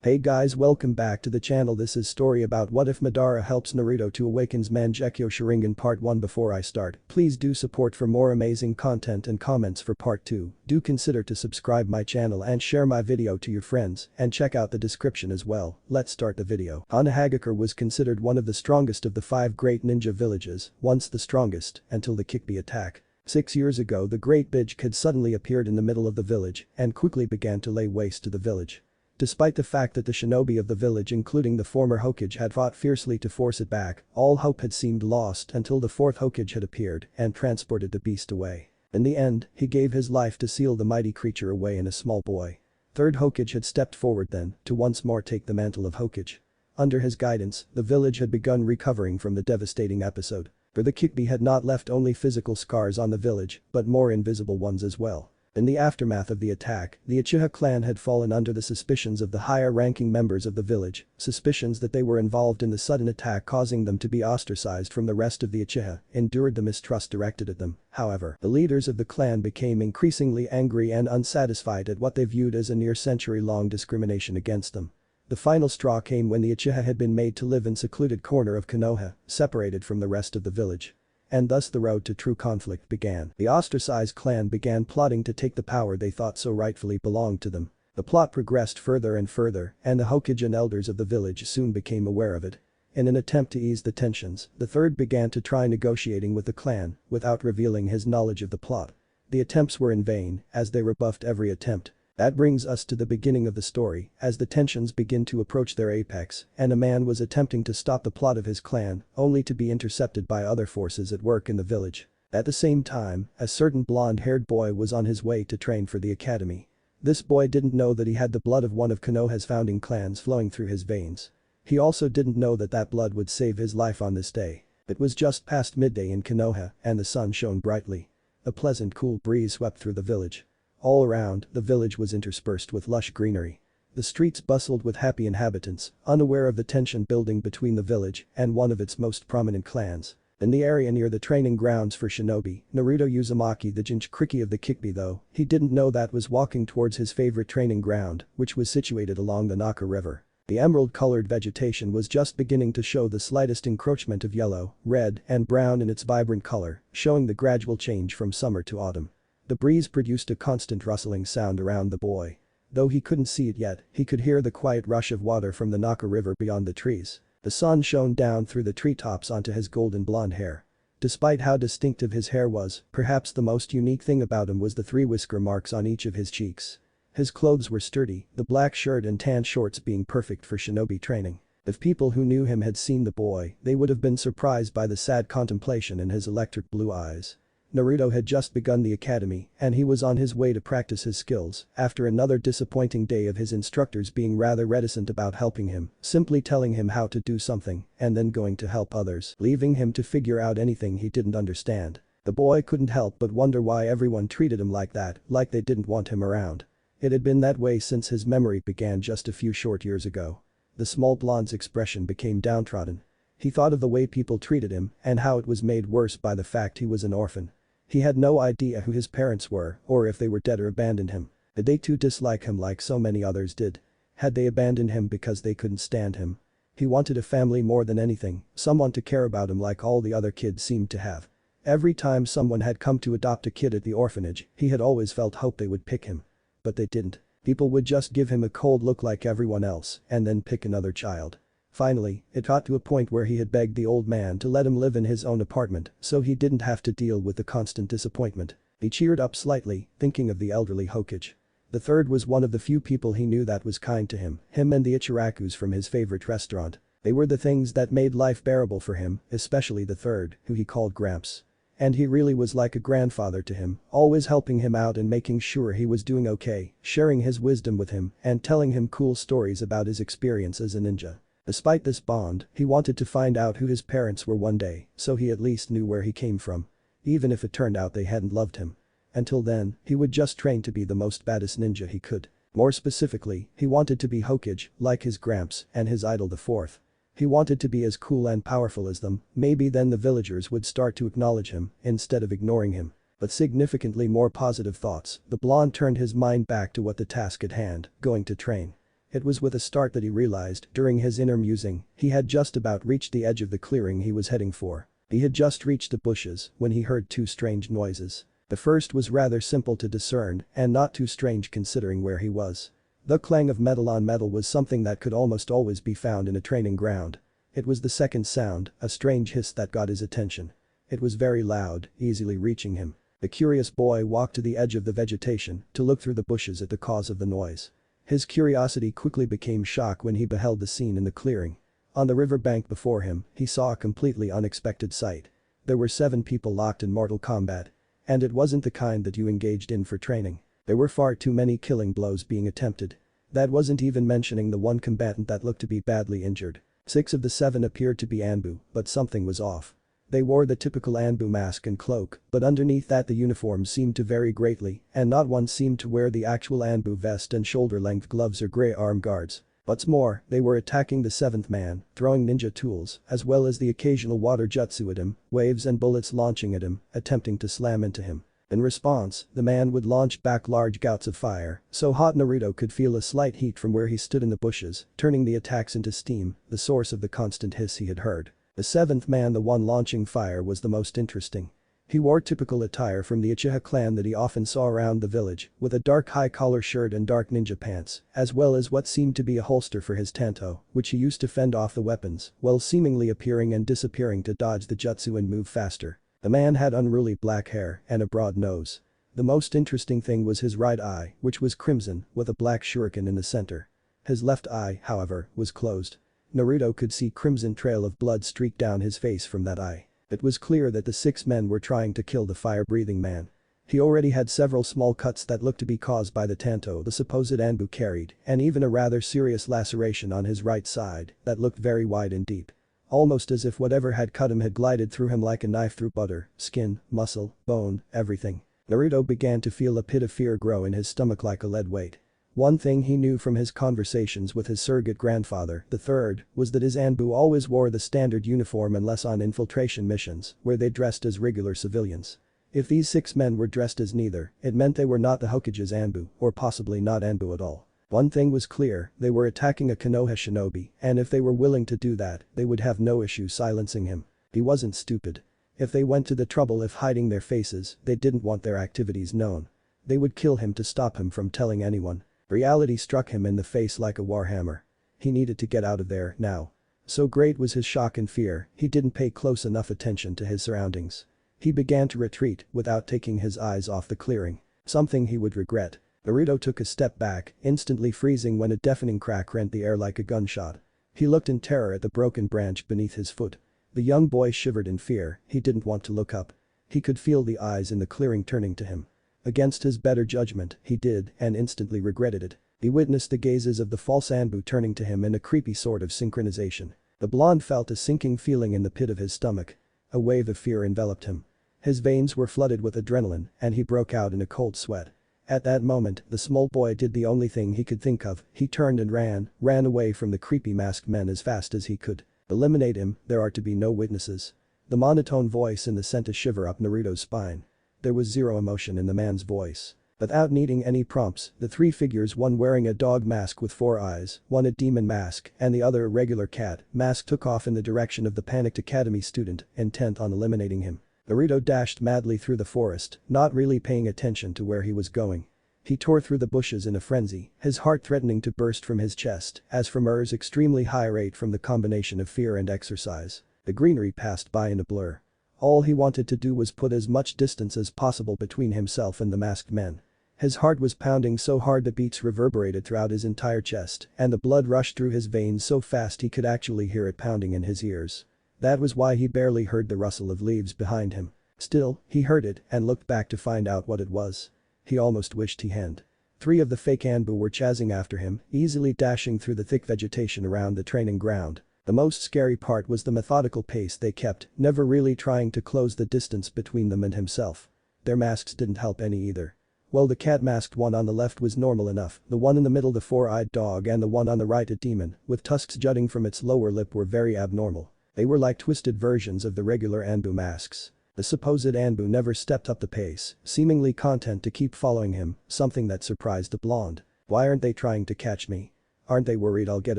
Hey guys, welcome back to the channel. This is story about what if Madara helps Naruto to awakens Mangekyo Sharingan part 1. Before I start, please do support for more amazing content and comments for part 2. Do consider to subscribe my channel and share my video to your friends and check out the description as well. Let's start the video. Onahagakure was considered one of the strongest of the 5 great ninja villages, once the strongest until the Kikbi attack. 6 years ago the great big kid suddenly appeared in the middle of the village and quickly began to lay waste to the village. Despite the fact that the shinobi of the village including the former Hokage had fought fiercely to force it back, all hope had seemed lost until the 4th Hokage had appeared and transported the beast away. In the end, he gave his life to seal the mighty creature away in a small boy. 3rd Hokage had stepped forward then to once more take the mantle of Hokage. Under his guidance, the village had begun recovering from the devastating episode. For the Kikbi had not left only physical scars on the village, but more invisible ones as well. In the aftermath of the attack, the Uchiha clan had fallen under the suspicions of the higher-ranking members of the village, suspicions that they were involved in the sudden attack causing them to be ostracized from the rest of the Uchiha, endured the mistrust directed at them. However, the leaders of the clan became increasingly angry and unsatisfied at what they viewed as a near-century-long discrimination against them. The final straw came when the Uchiha had been made to live in secluded corner of Konoha, separated from the rest of the village. And thus the road to true conflict began. The ostracized clan began plotting to take the power they thought so rightfully belonged to them. The plot progressed further and further, and the Hokage and elders of the village soon became aware of it. In an attempt to ease the tensions, the 3rd began to try negotiating with the clan, without revealing his knowledge of the plot. The attempts were in vain, as they rebuffed every attempt. That brings us to the beginning of the story, as the tensions begin to approach their apex, and a man was attempting to stop the plot of his clan, only to be intercepted by other forces at work in the village. At the same time, a certain blonde-haired boy was on his way to train for the academy. This boy didn't know that he had the blood of one of Konoha's founding clans flowing through his veins. He also didn't know that that blood would save his life on this day. It was just past midday in Konoha, and the sun shone brightly. A pleasant cool breeze swept through the village. All around, the village was interspersed with lush greenery. The streets bustled with happy inhabitants, unaware of the tension building between the village and one of its most prominent clans. In the area near the training grounds for shinobi, Naruto Uzumaki the Jinchuriki of the Kikbi though, he didn't know that was walking towards his favorite training ground, which was situated along the Naka River. The emerald-colored vegetation was just beginning to show the slightest encroachment of yellow, red, and brown in its vibrant color, showing the gradual change from summer to autumn. The breeze produced a constant rustling sound around the boy. Though he couldn't see it yet, he could hear the quiet rush of water from the Naka River beyond the trees. The sun shone down through the treetops onto his golden blonde hair. Despite how distinctive his hair was, perhaps the most unique thing about him was the 3 whisker marks on each of his cheeks. His clothes were sturdy, the black shirt and tan shorts being perfect for shinobi training. If people who knew him had seen the boy, they would have been surprised by the sad contemplation in his electric blue eyes. Naruto had just begun the academy and he was on his way to practice his skills after another disappointing day of his instructors being rather reticent about helping him, simply telling him how to do something and then going to help others, leaving him to figure out anything he didn't understand. The boy couldn't help but wonder why everyone treated him like that, like they didn't want him around. It had been that way since his memory began just a few short years ago. The small blonde's expression became downtrodden. He thought of the way people treated him and how it was made worse by the fact he was an orphan. He had no idea who his parents were or if they were dead or abandoned him. Did they too dislike him like so many others did? Had they abandoned him because they couldn't stand him? He wanted a family more than anything, someone to care about him like all the other kids seemed to have. Every time someone had come to adopt a kid at the orphanage, he had always felt hope they would pick him. But they didn't. People would just give him a cold look like everyone else and then pick another child. Finally, it got to a point where he had begged the old man to let him live in his own apartment so he didn't have to deal with the constant disappointment. He cheered up slightly, thinking of the elderly Hokage. The 3rd was one of the few people he knew that was kind to him and the Ichirakus from his favorite restaurant. They were the things that made life bearable for him, especially the 3rd, who he called Gramps. And he really was like a grandfather to him, always helping him out and making sure he was doing okay, sharing his wisdom with him and telling him cool stories about his experience as a ninja. Despite this bond, he wanted to find out who his parents were one day, so he at least knew where he came from. Even if it turned out they hadn't loved him. Until then, he would just train to be the most baddest ninja he could. More specifically, he wanted to be Hokage, like his Gramps and his idol the 4th. He wanted to be as cool and powerful as them, maybe then the villagers would start to acknowledge him instead of ignoring him. But significantly more positive thoughts, the blonde turned his mind back to what the task at hand, going to train. It was with a start that he realized, during his inner musing, he had just about reached the edge of the clearing he was heading for. He had just reached the bushes when he heard two strange noises. The first was rather simple to discern and not too strange considering where he was. The clang of metal on metal was something that could almost always be found in a training ground. It was the second sound, a strange hiss that got his attention. It was very loud, easily reaching him. The curious boy walked to the edge of the vegetation to look through the bushes at the cause of the noise. His curiosity quickly became shock when he beheld the scene in the clearing. On the riverbank before him, he saw a completely unexpected sight. There were 7 people locked in mortal combat. And it wasn't the kind that you engaged in for training. There were far too many killing blows being attempted. That wasn't even mentioning the one combatant that looked to be badly injured. 6 of the 7 appeared to be Anbu, but something was off. They wore the typical Anbu mask and cloak, but underneath that the uniforms seemed to vary greatly, and not one seemed to wear the actual Anbu vest and shoulder-length gloves or grey arm guards. What's more, they were attacking the 7th man, throwing ninja tools, as well as the occasional water jutsu at him, waves and bullets launching at him, attempting to slam into him. In response, the man would launch back large gouts of fire, so hot Naruto could feel a slight heat from where he stood in the bushes, turning the attacks into steam, the source of the constant hiss he had heard. The 7th man, the one launching fire, was the most interesting. He wore typical attire from the Uchiha clan that he often saw around the village, with a dark high-collar shirt and dark ninja pants, as well as what seemed to be a holster for his tanto, which he used to fend off the weapons, while seemingly appearing and disappearing to dodge the jutsu and move faster. The man had unruly black hair and a broad nose. The most interesting thing was his right eye, which was crimson, with a black shuriken in the center. His left eye, however, was closed. Naruto could see crimson trail of blood streak down his face from that eye. It was clear that the 6 men were trying to kill the fire-breathing man. He already had several small cuts that looked to be caused by the tanto the supposed Anbu carried, and even a rather serious laceration on his right side that looked very wide and deep. Almost as if whatever had cut him had glided through him like a knife through butter, skin, muscle, bone, everything. Naruto began to feel a pit of fear grow in his stomach like a lead weight. One thing he knew from his conversations with his surrogate grandfather, the third, was that his Anbu always wore the standard uniform unless on infiltration missions, where they dressed as regular civilians. If these 6 men were dressed as neither, it meant they were not the Hokage's Anbu, or possibly not Anbu at all. One thing was clear, they were attacking a Konoha shinobi, and if they were willing to do that, they would have no issue silencing him. He wasn't stupid. If they went to the trouble of hiding their faces, they didn't want their activities known. They would kill him to stop him from telling anyone. Reality struck him in the face like a warhammer. He needed to get out of there, now. So great was his shock and fear, he didn't pay close enough attention to his surroundings. He began to retreat without taking his eyes off the clearing. Something he would regret. Naruto took a step back, instantly freezing when a deafening crack rent the air like a gunshot. He looked in terror at the broken branch beneath his foot. The young boy shivered in fear, he didn't want to look up. He could feel the eyes in the clearing turning to him. Against his better judgment, he did, and instantly regretted it. He witnessed the gazes of the false Anbu turning to him in a creepy sort of synchronization. The blonde felt a sinking feeling in the pit of his stomach. A wave of fear enveloped him. His veins were flooded with adrenaline, and he broke out in a cold sweat. At that moment, the small boy did the only thing he could think of, he turned and ran away from the creepy masked men as fast as he could. Eliminate him, there are to be no witnesses. The monotone voice in the sent a shiver up Naruto's spine. There was zero emotion in the man's voice. Without needing any prompts, the 3 figures, one wearing a dog mask with 4 eyes, one a demon mask, and the other a regular cat mask, took off in the direction of the panicked academy student, intent on eliminating him. Naruto dashed madly through the forest, not really paying attention to where he was going. He tore through the bushes in a frenzy, his heart threatening to burst from his chest, as from Ur's extremely high rate from the combination of fear and exercise. The greenery passed by in a blur. All he wanted to do was put as much distance as possible between himself and the masked men. His heart was pounding so hard the beats reverberated throughout his entire chest, and the blood rushed through his veins so fast he could actually hear it pounding in his ears. That was why he barely heard the rustle of leaves behind him. Still, he heard it and looked back to find out what it was. He almost wished he hadn't. 3 of the fake Anbu were chasing after him, easily dashing through the thick vegetation around the training ground. The most scary part was the methodical pace they kept, never really trying to close the distance between them and himself. Their masks didn't help any either. While the cat-masked one on the left was normal enough, the one in the middle, the 4-eyed dog, and the one on the right, a demon, with tusks jutting from its lower lip, were very abnormal. They were like twisted versions of the regular Anbu masks. The supposed Anbu never stepped up the pace, seemingly content to keep following him, something that surprised the blonde. Why aren't they trying to catch me? Aren't they worried I'll get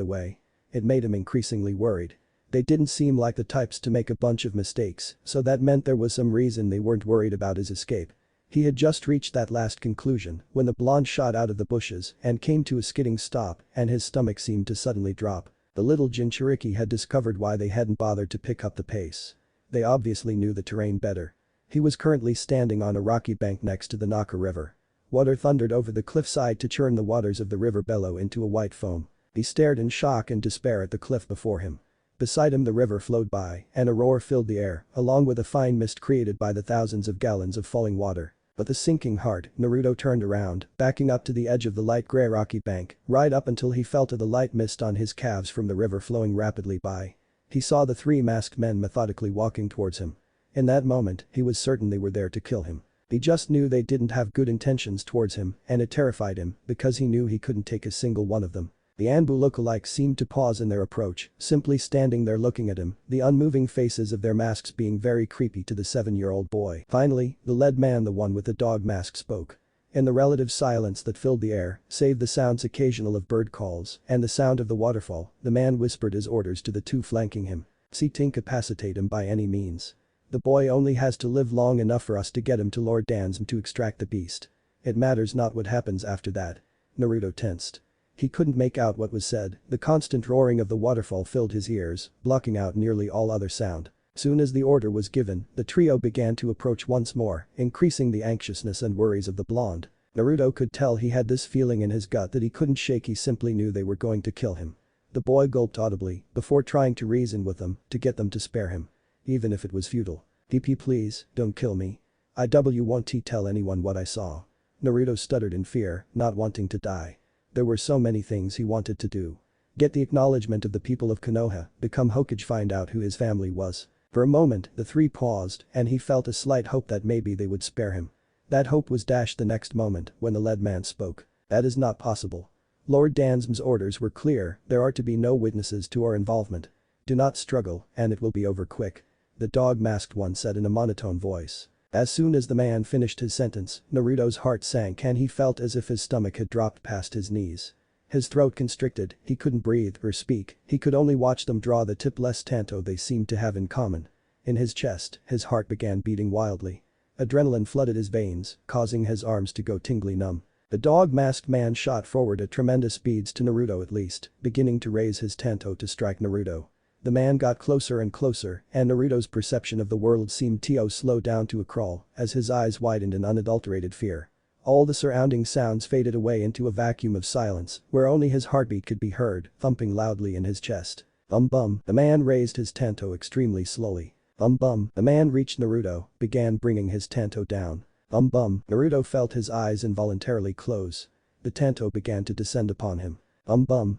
away? It made him increasingly worried. They didn't seem like the types to make a bunch of mistakes, so that meant there was some reason they weren't worried about his escape. He had just reached that last conclusion when the blonde shot out of the bushes and came to a skidding stop and his stomach seemed to suddenly drop. The little Jinchuriki had discovered why they hadn't bothered to pick up the pace. They obviously knew the terrain better. He was currently standing on a rocky bank next to the Naka River. Water thundered over the cliffside to churn the waters of the river bellow into a white foam. He stared in shock and despair at the cliff before him. Beside him the river flowed by, and a roar filled the air, along with a fine mist created by the thousands of gallons of falling water. With a sinking heart, Naruto turned around, backing up to the edge of the light gray rocky bank, right up until he felt the light mist on his calves from the river flowing rapidly by. He saw the three masked men methodically walking towards him. In that moment, he was certain they were there to kill him. He just knew they didn't have good intentions towards him, and it terrified him because he knew he couldn't take a single one of them. The Anbu lookalikes seemed to pause in their approach, simply standing there looking at him, the unmoving faces of their masks being very creepy to the 7-year-old boy. Finally, the lead man, the one with the dog mask, spoke. In the relative silence that filled the air, save the sounds occasional of bird calls and the sound of the waterfall, the man whispered his orders to the two flanking him. "See to incapacitate him by any means. The boy only has to live long enough for us to get him to Lord Danzum to extract the beast. It matters not what happens after that." Naruto tensed. He couldn't make out what was said, the constant roaring of the waterfall filled his ears, blocking out nearly all other sound. Soon as the order was given, the trio began to approach once more, increasing the anxiousness and worries of the blonde. Naruto could tell he had this feeling in his gut that he couldn't shake. He simply knew they were going to kill him. The boy gulped audibly before trying to reason with them to get them to spare him. Even if it was futile. "DP, please, don't kill me. I won't tell anyone what I saw." Naruto stuttered in fear, not wanting to die. There were so many things he wanted to do. Get the acknowledgement of the people of Konoha, become Hokage, find out who his family was. For a moment, the three paused and he felt a slight hope that maybe they would spare him. That hope was dashed the next moment when the lead man spoke. "That is not possible. Lord Danzum's orders were clear, there are to be no witnesses to our involvement. Do not struggle and it will be over quick," the dog-masked one said in a monotone voice. As soon as the man finished his sentence, Naruto's heart sank and he felt as if his stomach had dropped past his knees. His throat constricted, he couldn't breathe or speak, he could only watch them draw the tipless tanto they seemed to have in common. In his chest, his heart began beating wildly. Adrenaline flooded his veins, causing his arms to go tingly numb. The dog-masked man shot forward at tremendous speeds to Naruto at least, beginning to raise his tanto to strike Naruto. The man got closer and closer, and Naruto's perception of the world seemed to slow down to a crawl as his eyes widened in unadulterated fear. All the surrounding sounds faded away into a vacuum of silence where only his heartbeat could be heard, thumping loudly in his chest. Bum. The man raised his tanto extremely slowly. Bum. The man reached Naruto, began bringing his tanto down. Bum. Naruto felt his eyes involuntarily close. The tanto began to descend upon him.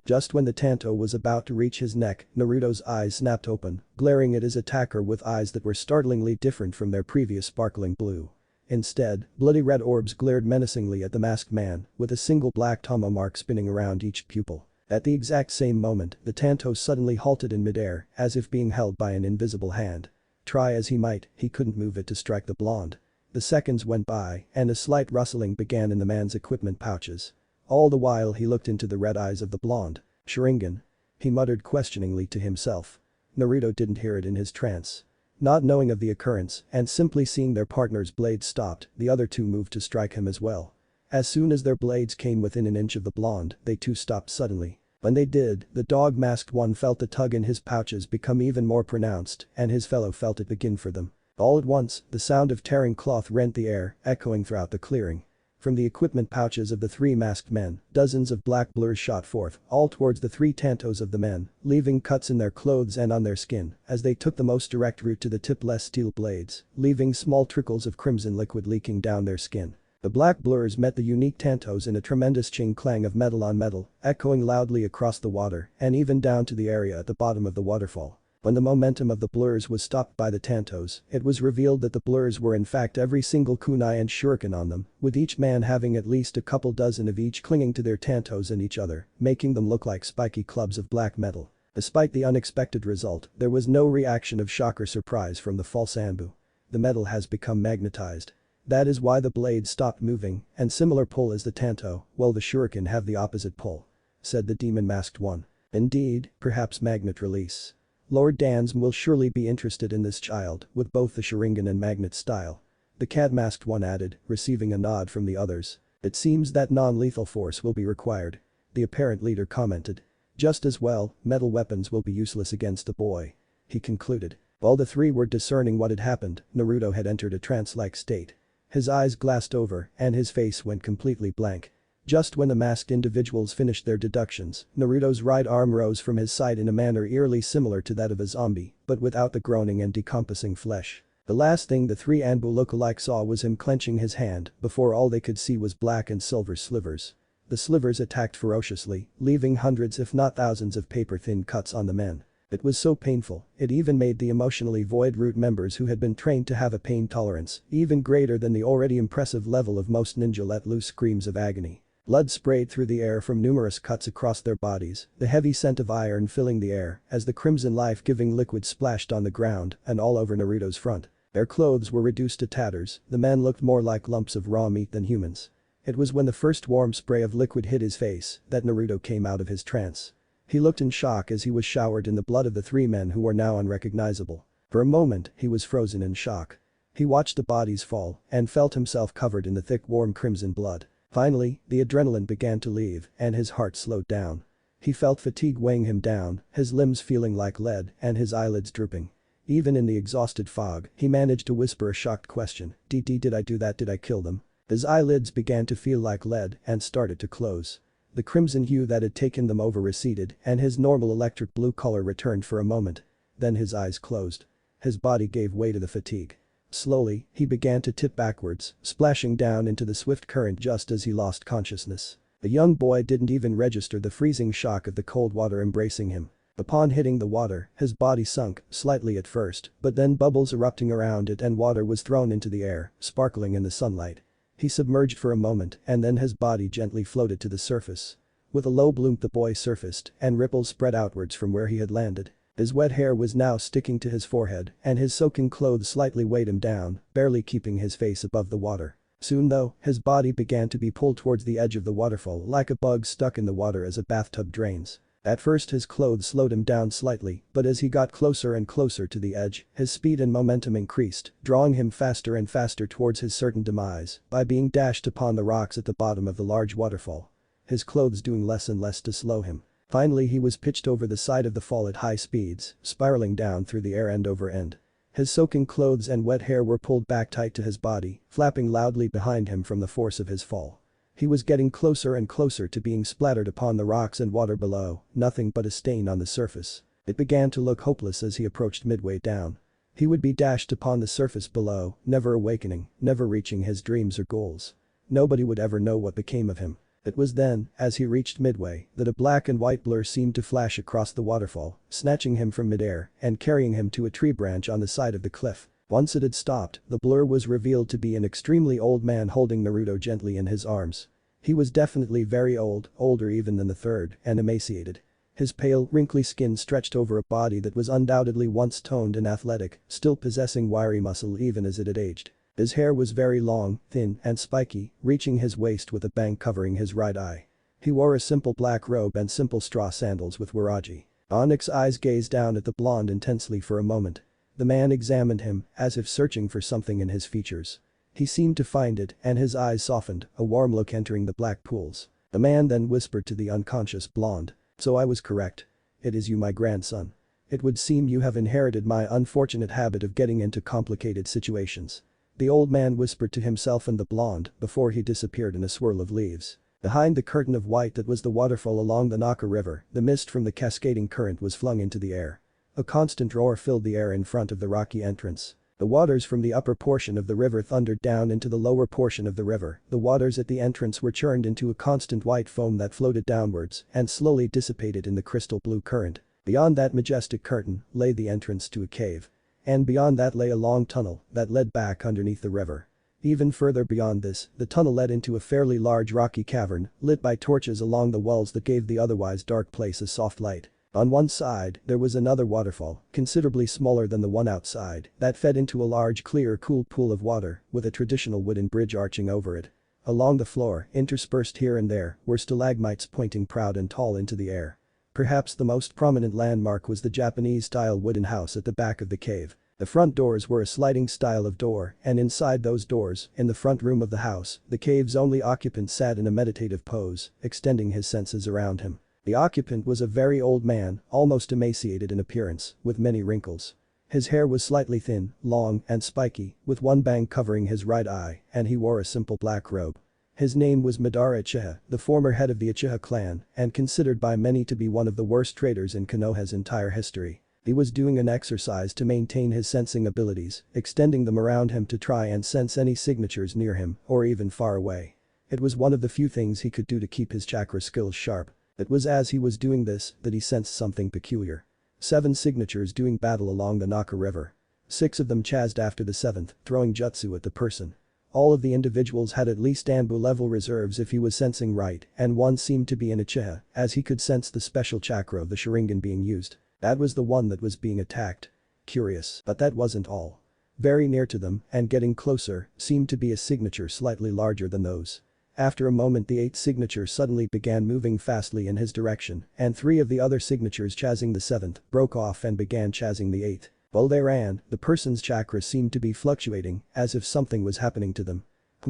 Just when the tanto was about to reach his neck, Naruto's eyes snapped open, glaring at his attacker with eyes that were startlingly different from their previous sparkling blue. Instead, bloody red orbs glared menacingly at the masked man, with a single black tama mark spinning around each pupil. At the exact same moment, the tanto suddenly halted in midair, as if being held by an invisible hand. Try as he might, he couldn't move it to strike the blonde. The seconds went by, and a slight rustling began in the man's equipment pouches. All the while he looked into the red eyes of the blonde. "Sharingan?" he muttered questioningly to himself. Naruto didn't hear it in his trance. Not knowing of the occurrence and simply seeing their partner's blades stopped, the other two moved to strike him as well. As soon as their blades came within an inch of the blonde, they too stopped suddenly. When they did, the dog-masked one felt the tug in his pouches become even more pronounced and his fellow felt it begin for them. All at once, the sound of tearing cloth rent the air, echoing throughout the clearing. From the equipment pouches of the three masked men, dozens of black blurs shot forth, all towards the three tantos of the men, leaving cuts in their clothes and on their skin as they took the most direct route to the tipless steel blades, leaving small trickles of crimson liquid leaking down their skin. The black blurs met the unique tantos in a tremendous ching-clang of metal on metal, echoing loudly across the water and even down to the area at the bottom of the waterfall. When the momentum of the blurs was stopped by the tantos, it was revealed that the blurs were in fact every single kunai and shuriken on them, with each man having at least a couple dozen of each clinging to their tantos and each other, making them look like spiky clubs of black metal. Despite the unexpected result, there was no reaction of shock or surprise from the false Anbu. The metal has become magnetized. That is why the blade stopped moving, and similar pull as the tanto, while the shuriken have the opposite pull. said the demon-masked one. Indeed, perhaps magnet release. Lord Dansm will surely be interested in this child with both the Sharingan and magnet style. The cat-masked one added, receiving a nod from the others. It seems that non-lethal force will be required. The apparent leader commented. Just as well, metal weapons will be useless against the boy. He concluded. While the three were discerning what had happened, Naruto had entered a trance-like state. His eyes glassed over and his face went completely blank. Just when the masked individuals finished their deductions, Naruto's right arm rose from his side in a manner eerily similar to that of a zombie, but without the groaning and decomposing flesh. The last thing the three Anbu lookalike saw was him clenching his hand before all they could see was black and silver slivers. The slivers attacked ferociously, leaving hundreds if not thousands of paper-thin cuts on the men. It was so painful, it even made the emotionally void root members who had been trained to have a pain tolerance even greater than the already impressive level of most ninja let loose screams of agony. Blood sprayed through the air from numerous cuts across their bodies, the heavy scent of iron filling the air as the crimson life-giving liquid splashed on the ground and all over Naruto's front. Their clothes were reduced to tatters, the men looked more like lumps of raw meat than humans. It was when the first warm spray of liquid hit his face that Naruto came out of his trance. He looked in shock as he was showered in the blood of the three men who were now unrecognizable. For a moment, he was frozen in shock. He watched the bodies fall and felt himself covered in the thick warm crimson blood. Finally, the adrenaline began to leave and his heart slowed down. He felt fatigue weighing him down, his limbs feeling like lead and his eyelids drooping. Even in the exhausted fog, he managed to whisper a shocked question, did I do that, did I kill them? His eyelids began to feel like lead and started to close. The crimson hue that had taken them over receded and his normal electric blue color returned for a moment. Then his eyes closed. His body gave way to the fatigue. Slowly, he began to tip backwards, splashing down into the swift current just as he lost consciousness. The young boy didn't even register the freezing shock of the cold water embracing him. Upon hitting the water, his body sunk, slightly at first, but then bubbles erupting around it and water was thrown into the air, sparkling in the sunlight. He submerged for a moment and then his body gently floated to the surface. With a low bloop the boy surfaced and ripples spread outwards from where he had landed. His wet hair was now sticking to his forehead and his soaking clothes slightly weighed him down, barely keeping his face above the water. Soon though, his body began to be pulled towards the edge of the waterfall like a bug stuck in the water as a bathtub drains. At first his clothes slowed him down slightly, but as he got closer and closer to the edge, his speed and momentum increased, drawing him faster and faster towards his certain demise by being dashed upon the rocks at the bottom of the large waterfall. His clothes doing less and less to slow him. Finally he was pitched over the side of the fall at high speeds, spiraling down through the air end over end. His soaking clothes and wet hair were pulled back tight to his body, flapping loudly behind him from the force of his fall. He was getting closer and closer to being splattered upon the rocks and water below, nothing but a stain on the surface. It began to look hopeless as he approached midway down. He would be dashed upon the surface below, never awakening, never reaching his dreams or goals. Nobody would ever know what became of him. It was then, as he reached midway, that a black and white blur seemed to flash across the waterfall, snatching him from midair and carrying him to a tree branch on the side of the cliff. Once it had stopped, the blur was revealed to be an extremely old man holding Naruto gently in his arms. He was definitely very old, older even than the third, and emaciated. His pale, wrinkly skin stretched over a body that was undoubtedly once toned and athletic, still possessing wiry muscle even as it had aged. His hair was very long, thin, and spiky, reaching his waist with a bang covering his right eye. He wore a simple black robe and simple straw sandals with waraji. Onyx eyes gazed down at the blonde intensely for a moment. The man examined him, as if searching for something in his features. He seemed to find it, and his eyes softened, a warm look entering the black pools. The man then whispered to the unconscious blonde. So I was correct. It is you, my grandson. It would seem you have inherited my unfortunate habit of getting into complicated situations. The old man whispered to himself and the blonde before he disappeared in a swirl of leaves. Behind the curtain of white that was the waterfall along the Naka River, the mist from the cascading current was flung into the air. A constant roar filled the air in front of the rocky entrance. The waters from the upper portion of the river thundered down into the lower portion of the river. The waters at the entrance were churned into a constant white foam that floated downwards and slowly dissipated in the crystal blue current. Beyond that majestic curtain lay the entrance to a cave. And beyond that lay a long tunnel that led back underneath the river. Even further beyond this, the tunnel led into a fairly large rocky cavern lit by torches along the walls that gave the otherwise dark place a soft light. On one side, there was another waterfall, considerably smaller than the one outside, that fed into a large clear cool pool of water with a traditional wooden bridge arching over it. Along the floor, interspersed here and there, were stalagmites pointing proud and tall into the air. Perhaps the most prominent landmark was the Japanese-style wooden house at the back of the cave. The front doors were a sliding style of door, and inside those doors, in the front room of the house, the cave's only occupant sat in a meditative pose, extending his senses around him. The occupant was a very old man, almost emaciated in appearance, with many wrinkles. His hair was slightly thin, long, and spiky, with one bang covering his right eye, and he wore a simple black robe. His name was Madara Uchiha, the former head of the Uchiha clan, and considered by many to be one of the worst traders in Konoha's entire history. He was doing an exercise to maintain his sensing abilities, extending them around him to try and sense any signatures near him, or even far away. It was one of the few things he could do to keep his chakra skills sharp. It was as he was doing this that he sensed something peculiar. 7 signatures doing battle along the Naka River. 6 of them chased after the 7th, throwing jutsu at the person. All of the individuals had at least Anbu level reserves if he was sensing right, and one seemed to be an Uchiha, as he could sense the special chakra of the Sharingan being used. That was the one that was being attacked. Curious, but that wasn't all. Very near to them, and getting closer, seemed to be a signature slightly larger than those. After a moment the 8th signature suddenly began moving fastly in his direction, and 3 of the other signatures chasing the 7th broke off and began chasing the 8th. While they ran, the person's chakra seemed to be fluctuating, as if something was happening to them.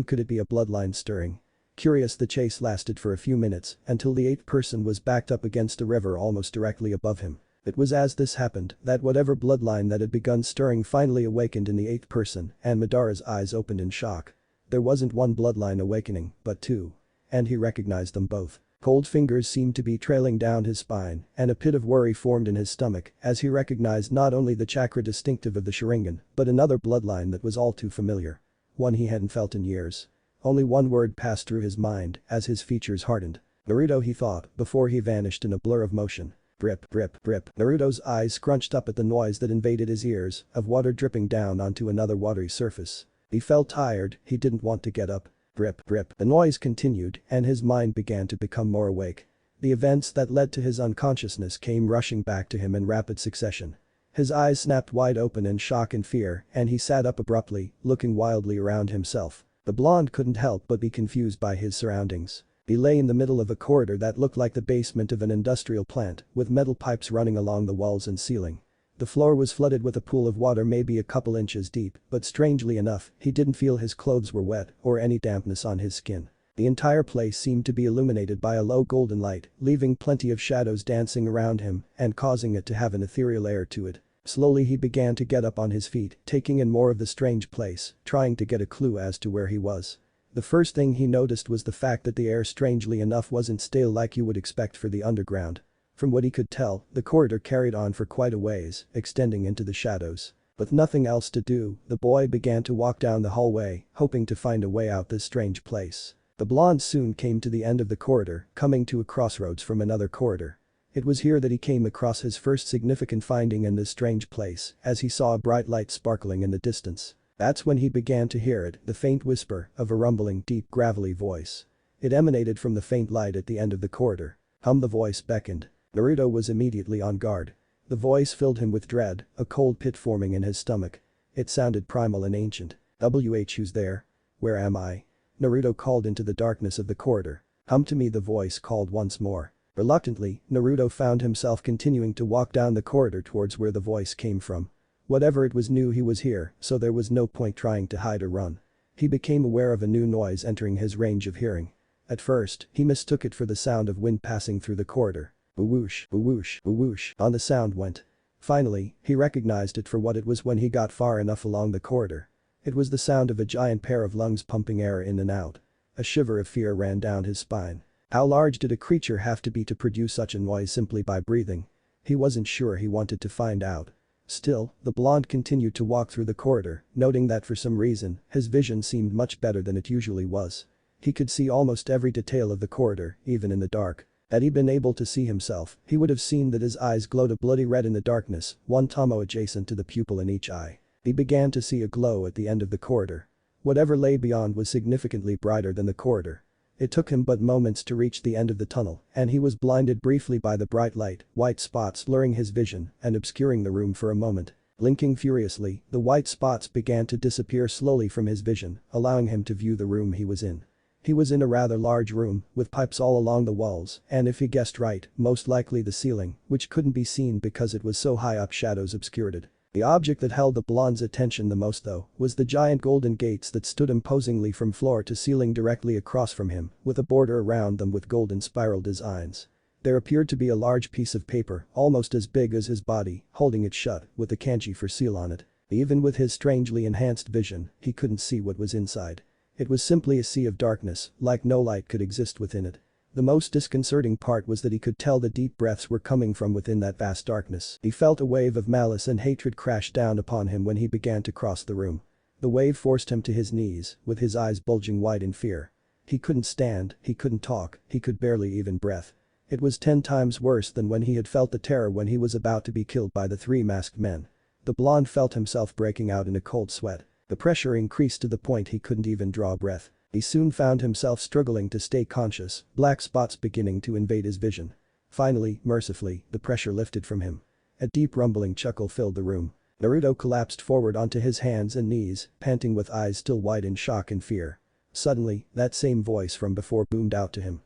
Could it be a bloodline stirring? Curious, the chase lasted for a few minutes, until the 8th person was backed up against a river almost directly above him. It was as this happened that whatever bloodline that had begun stirring finally awakened in the 8th person, and Madara's eyes opened in shock. There wasn't one bloodline awakening, but 2. And he recognized them both. Cold fingers seemed to be trailing down his spine, and a pit of worry formed in his stomach as he recognized not only the chakra distinctive of the Sharingan, but another bloodline that was all too familiar. One he hadn't felt in years. Only one word passed through his mind as his features hardened. Naruto, he thought, before he vanished in a blur of motion. Brip, brip, brip. Naruto's eyes scrunched up at the noise that invaded his ears, of water dripping down onto another watery surface. He felt tired, he didn't want to get up. Brip, brip. The noise continued, and his mind began to become more awake. The events that led to his unconsciousness came rushing back to him in rapid succession. His eyes snapped wide open in shock and fear, and he sat up abruptly, looking wildly around himself. The blonde couldn't help but be confused by his surroundings. He lay in the middle of a corridor that looked like the basement of an industrial plant, with metal pipes running along the walls and ceiling. The floor was flooded with a pool of water maybe a couple inches deep, but strangely enough, he didn't feel his clothes were wet or any dampness on his skin. The entire place seemed to be illuminated by a low golden light, leaving plenty of shadows dancing around him and causing it to have an ethereal air to it. Slowly he began to get up on his feet, taking in more of the strange place, trying to get a clue as to where he was. The first thing he noticed was the fact that the air strangely enough wasn't stale like you would expect for the underground. From what he could tell, the corridor carried on for quite a ways, extending into the shadows. With nothing else to do, the boy began to walk down the hallway, hoping to find a way out this strange place. The blonde soon came to the end of the corridor, coming to a crossroads from another corridor. It was here that he came across his first significant finding in this strange place, as he saw a bright light sparkling in the distance. That's when he began to hear it, the faint whisper of a rumbling, deep, gravelly voice. It emanated from the faint light at the end of the corridor. The voice beckoned. Naruto was immediately on guard. The voice filled him with dread, a cold pit forming in his stomach. It sounded primal and ancient. Who's there? Where am I? Naruto called into the darkness of the corridor. To me, the voice called once more. Reluctantly, Naruto found himself continuing to walk down the corridor towards where the voice came from. Whatever it was knew he was here, so there was no point trying to hide or run. He became aware of a new noise entering his range of hearing. At first, he mistook it for the sound of wind passing through the corridor. Whoosh, whoosh, whoosh, on the sound went. Finally, he recognized it for what it was when he got far enough along the corridor. It was the sound of a giant pair of lungs pumping air in and out. A shiver of fear ran down his spine. How large did a creature have to be to produce such a noise simply by breathing? He wasn't sure, he wanted to find out. Still, the blonde continued to walk through the corridor, noting that for some reason, his vision seemed much better than it usually was. He could see almost every detail of the corridor, even in the dark. Had he been able to see himself, he would have seen that his eyes glowed a bloody red in the darkness, one tomo adjacent to the pupil in each eye. He began to see a glow at the end of the corridor. Whatever lay beyond was significantly brighter than the corridor. It took him but moments to reach the end of the tunnel, and he was blinded briefly by the bright light, white spots blurring his vision and obscuring the room for a moment. Blinking furiously, the white spots began to disappear slowly from his vision, allowing him to view the room he was in. He was in a rather large room, with pipes all along the walls, and if he guessed right, most likely the ceiling, which couldn't be seen because it was so high up shadows obscured it. The object that held the blonde's attention the most though, was the giant golden gates that stood imposingly from floor to ceiling directly across from him, with a border around them with golden spiral designs. There appeared to be a large piece of paper, almost as big as his body, holding it shut, with the kanji for seal on it. Even with his strangely enhanced vision, he couldn't see what was inside. It was simply a sea of darkness, like no light could exist within it. The most disconcerting part was that he could tell the deep breaths were coming from within that vast darkness. He felt a wave of malice and hatred crash down upon him when he began to cross the room. The wave forced him to his knees, with his eyes bulging wide in fear. He couldn't stand, he couldn't talk, he could barely even breath. It was 10 times worse than when he had felt the terror when he was about to be killed by the 3 masked men. The blonde felt himself breaking out in a cold sweat. The pressure increased to the point he couldn't even draw breath. He soon found himself struggling to stay conscious, black spots beginning to invade his vision. Finally, mercifully, the pressure lifted from him. A deep rumbling chuckle filled the room. Naruto collapsed forward onto his hands and knees, panting with eyes still wide in shock and fear. Suddenly, that same voice from before boomed out to him.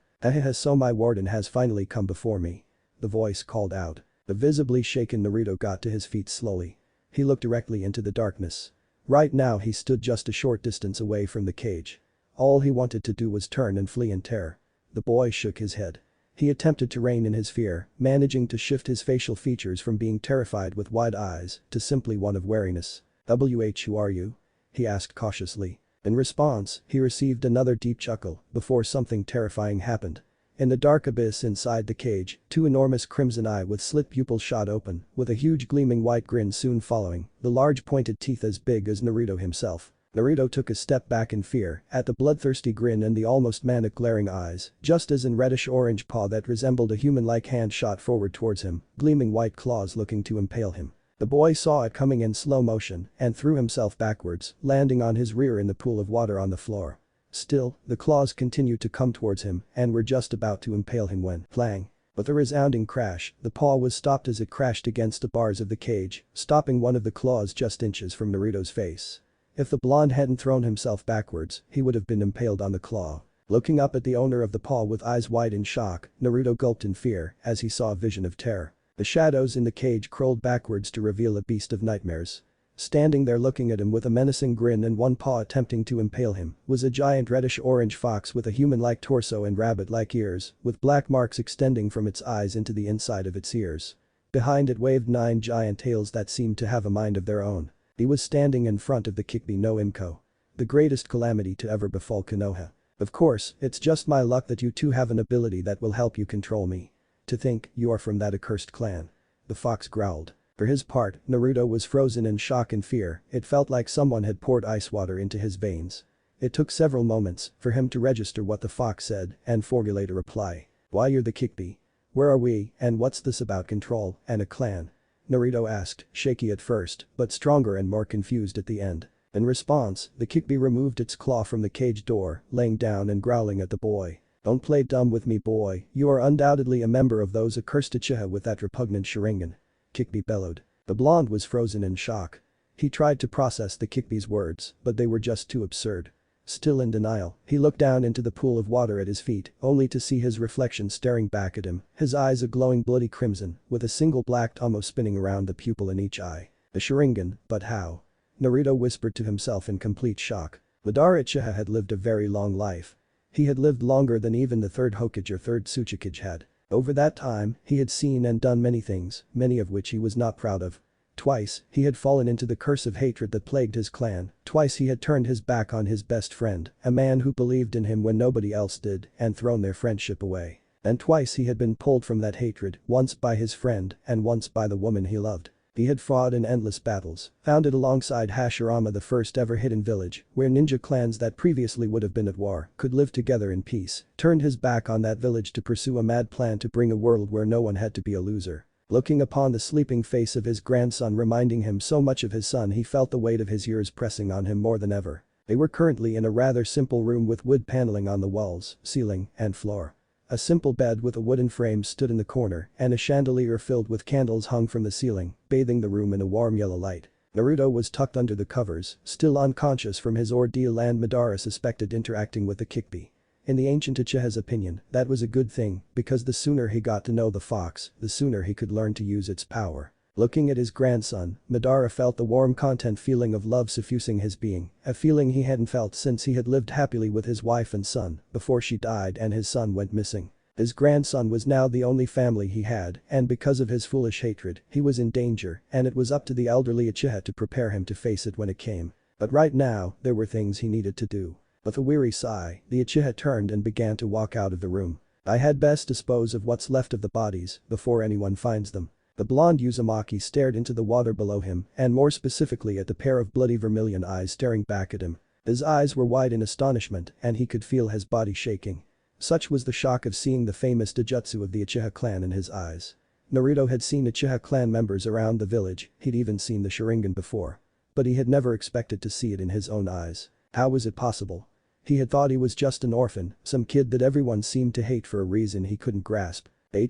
So my warden has finally come before me. The voice called out. The visibly shaken Naruto got to his feet slowly. He looked directly into the darkness. Right now he stood just a short distance away from the cage. All he wanted to do was turn and flee in terror. The boy shook his head. He attempted to rein in his fear, managing to shift his facial features from being terrified with wide eyes to simply one of wariness. Who are you? He asked cautiously. In response, he received another deep chuckle before something terrifying happened. In the dark abyss inside the cage, 2 enormous crimson eyes with slit pupils shot open, with a huge gleaming white grin soon following, the large pointed teeth as big as Naruto himself. Naruto took a step back in fear at the bloodthirsty grin and the almost manic glaring eyes, just as an reddish-orange paw that resembled a human-like hand shot forward towards him, gleaming white claws looking to impale him. The boy saw it coming in slow motion and threw himself backwards, landing on his rear in the pool of water on the floor. Still, the claws continued to come towards him and were just about to impale him when, clang. With a resounding crash, the paw was stopped as it crashed against the bars of the cage, stopping one of the claws just inches from Naruto's face. If the blonde hadn't thrown himself backwards, he would have been impaled on the claw. Looking up at the owner of the paw with eyes wide in shock, Naruto gulped in fear as he saw a vision of terror. The shadows in the cage crawled backwards to reveal a beast of nightmares. Standing there looking at him with a menacing grin and one paw attempting to impale him was a giant reddish-orange fox with a human-like torso and rabbit-like ears, with black marks extending from its eyes into the inside of its ears. Behind it waved 9 giant tails that seemed to have a mind of their own. He was standing in front of the Kikbi no Imko. The greatest calamity to ever befall Konoha. Of course, it's just my luck that you two have an ability that will help you control me. To think you are from that accursed clan. The fox growled. For his part, Naruto was frozen in shock and fear. It felt like someone had poured ice water into his veins. It took several moments for him to register what the fox said and formulate a reply. Why you're the Kikbi? Where are we and what's this about control and a clan? Naruto asked, shaky at first, but stronger and more confused at the end. In response, the Kikbi removed its claw from the cage door, laying down and growling at the boy. Don't play dumb with me boy, you are undoubtedly a member of those accursed Uchiha with that repugnant Sharingan. Kikbi bellowed. The blonde was frozen in shock. He tried to process the Kikbi's words, but they were just too absurd. Still in denial, he looked down into the pool of water at his feet, only to see his reflection staring back at him, his eyes a glowing bloody crimson, with a single black tomo spinning around the pupil in each eye. The Sharingan, but how? Naruto whispered to himself in complete shock. Madara Uchiha had lived a very long life. He had lived longer than even the 3rd Hokage or 3rd Tsuchikage had. Over that time, he had seen and done many things, many of which he was not proud of. Twice, he had fallen into the curse of hatred that plagued his clan, twice he had turned his back on his best friend, a man who believed in him when nobody else did, and thrown their friendship away. And twice he had been pulled from that hatred, once by his friend and once by the woman he loved. He had fought in endless battles, founded alongside Hashirama the first ever hidden village, where ninja clans that previously would have been at war could live together in peace, turned his back on that village to pursue a mad plan to bring a world where no one had to be a loser. Looking upon the sleeping face of his grandson reminding him so much of his son, he felt the weight of his years pressing on him more than ever. They were currently in a rather simple room with wood paneling on the walls, ceiling, and floor. A simple bed with a wooden frame stood in the corner and a chandelier filled with candles hung from the ceiling, bathing the room in a warm yellow light. Naruto was tucked under the covers, still unconscious from his ordeal, and Madara suspected interacting with the Kikbi. In the ancient Uchiha's opinion, that was a good thing, because the sooner he got to know the fox, the sooner he could learn to use its power. Looking at his grandson, Madara felt the warm content feeling of love suffusing his being, a feeling he hadn't felt since he had lived happily with his wife and son before she died and his son went missing. His grandson was now the only family he had, and because of his foolish hatred, he was in danger, and it was up to the elderly Uchiha to prepare him to face it when it came. But right now, there were things he needed to do. With a weary sigh, the Uchiha turned and began to walk out of the room. I had best dispose of what's left of the bodies before anyone finds them. The blonde Uzumaki stared into the water below him and more specifically at the pair of bloody vermilion eyes staring back at him. His eyes were wide in astonishment and he could feel his body shaking. Such was the shock of seeing the famous Dojutsu of the Uchiha clan in his eyes. Naruto had seen Uchiha clan members around the village, he'd even seen the Sharingan before. But he had never expected to see it in his own eyes. How was it possible? He had thought he was just an orphan, some kid that everyone seemed to hate for a reason he couldn't grasp.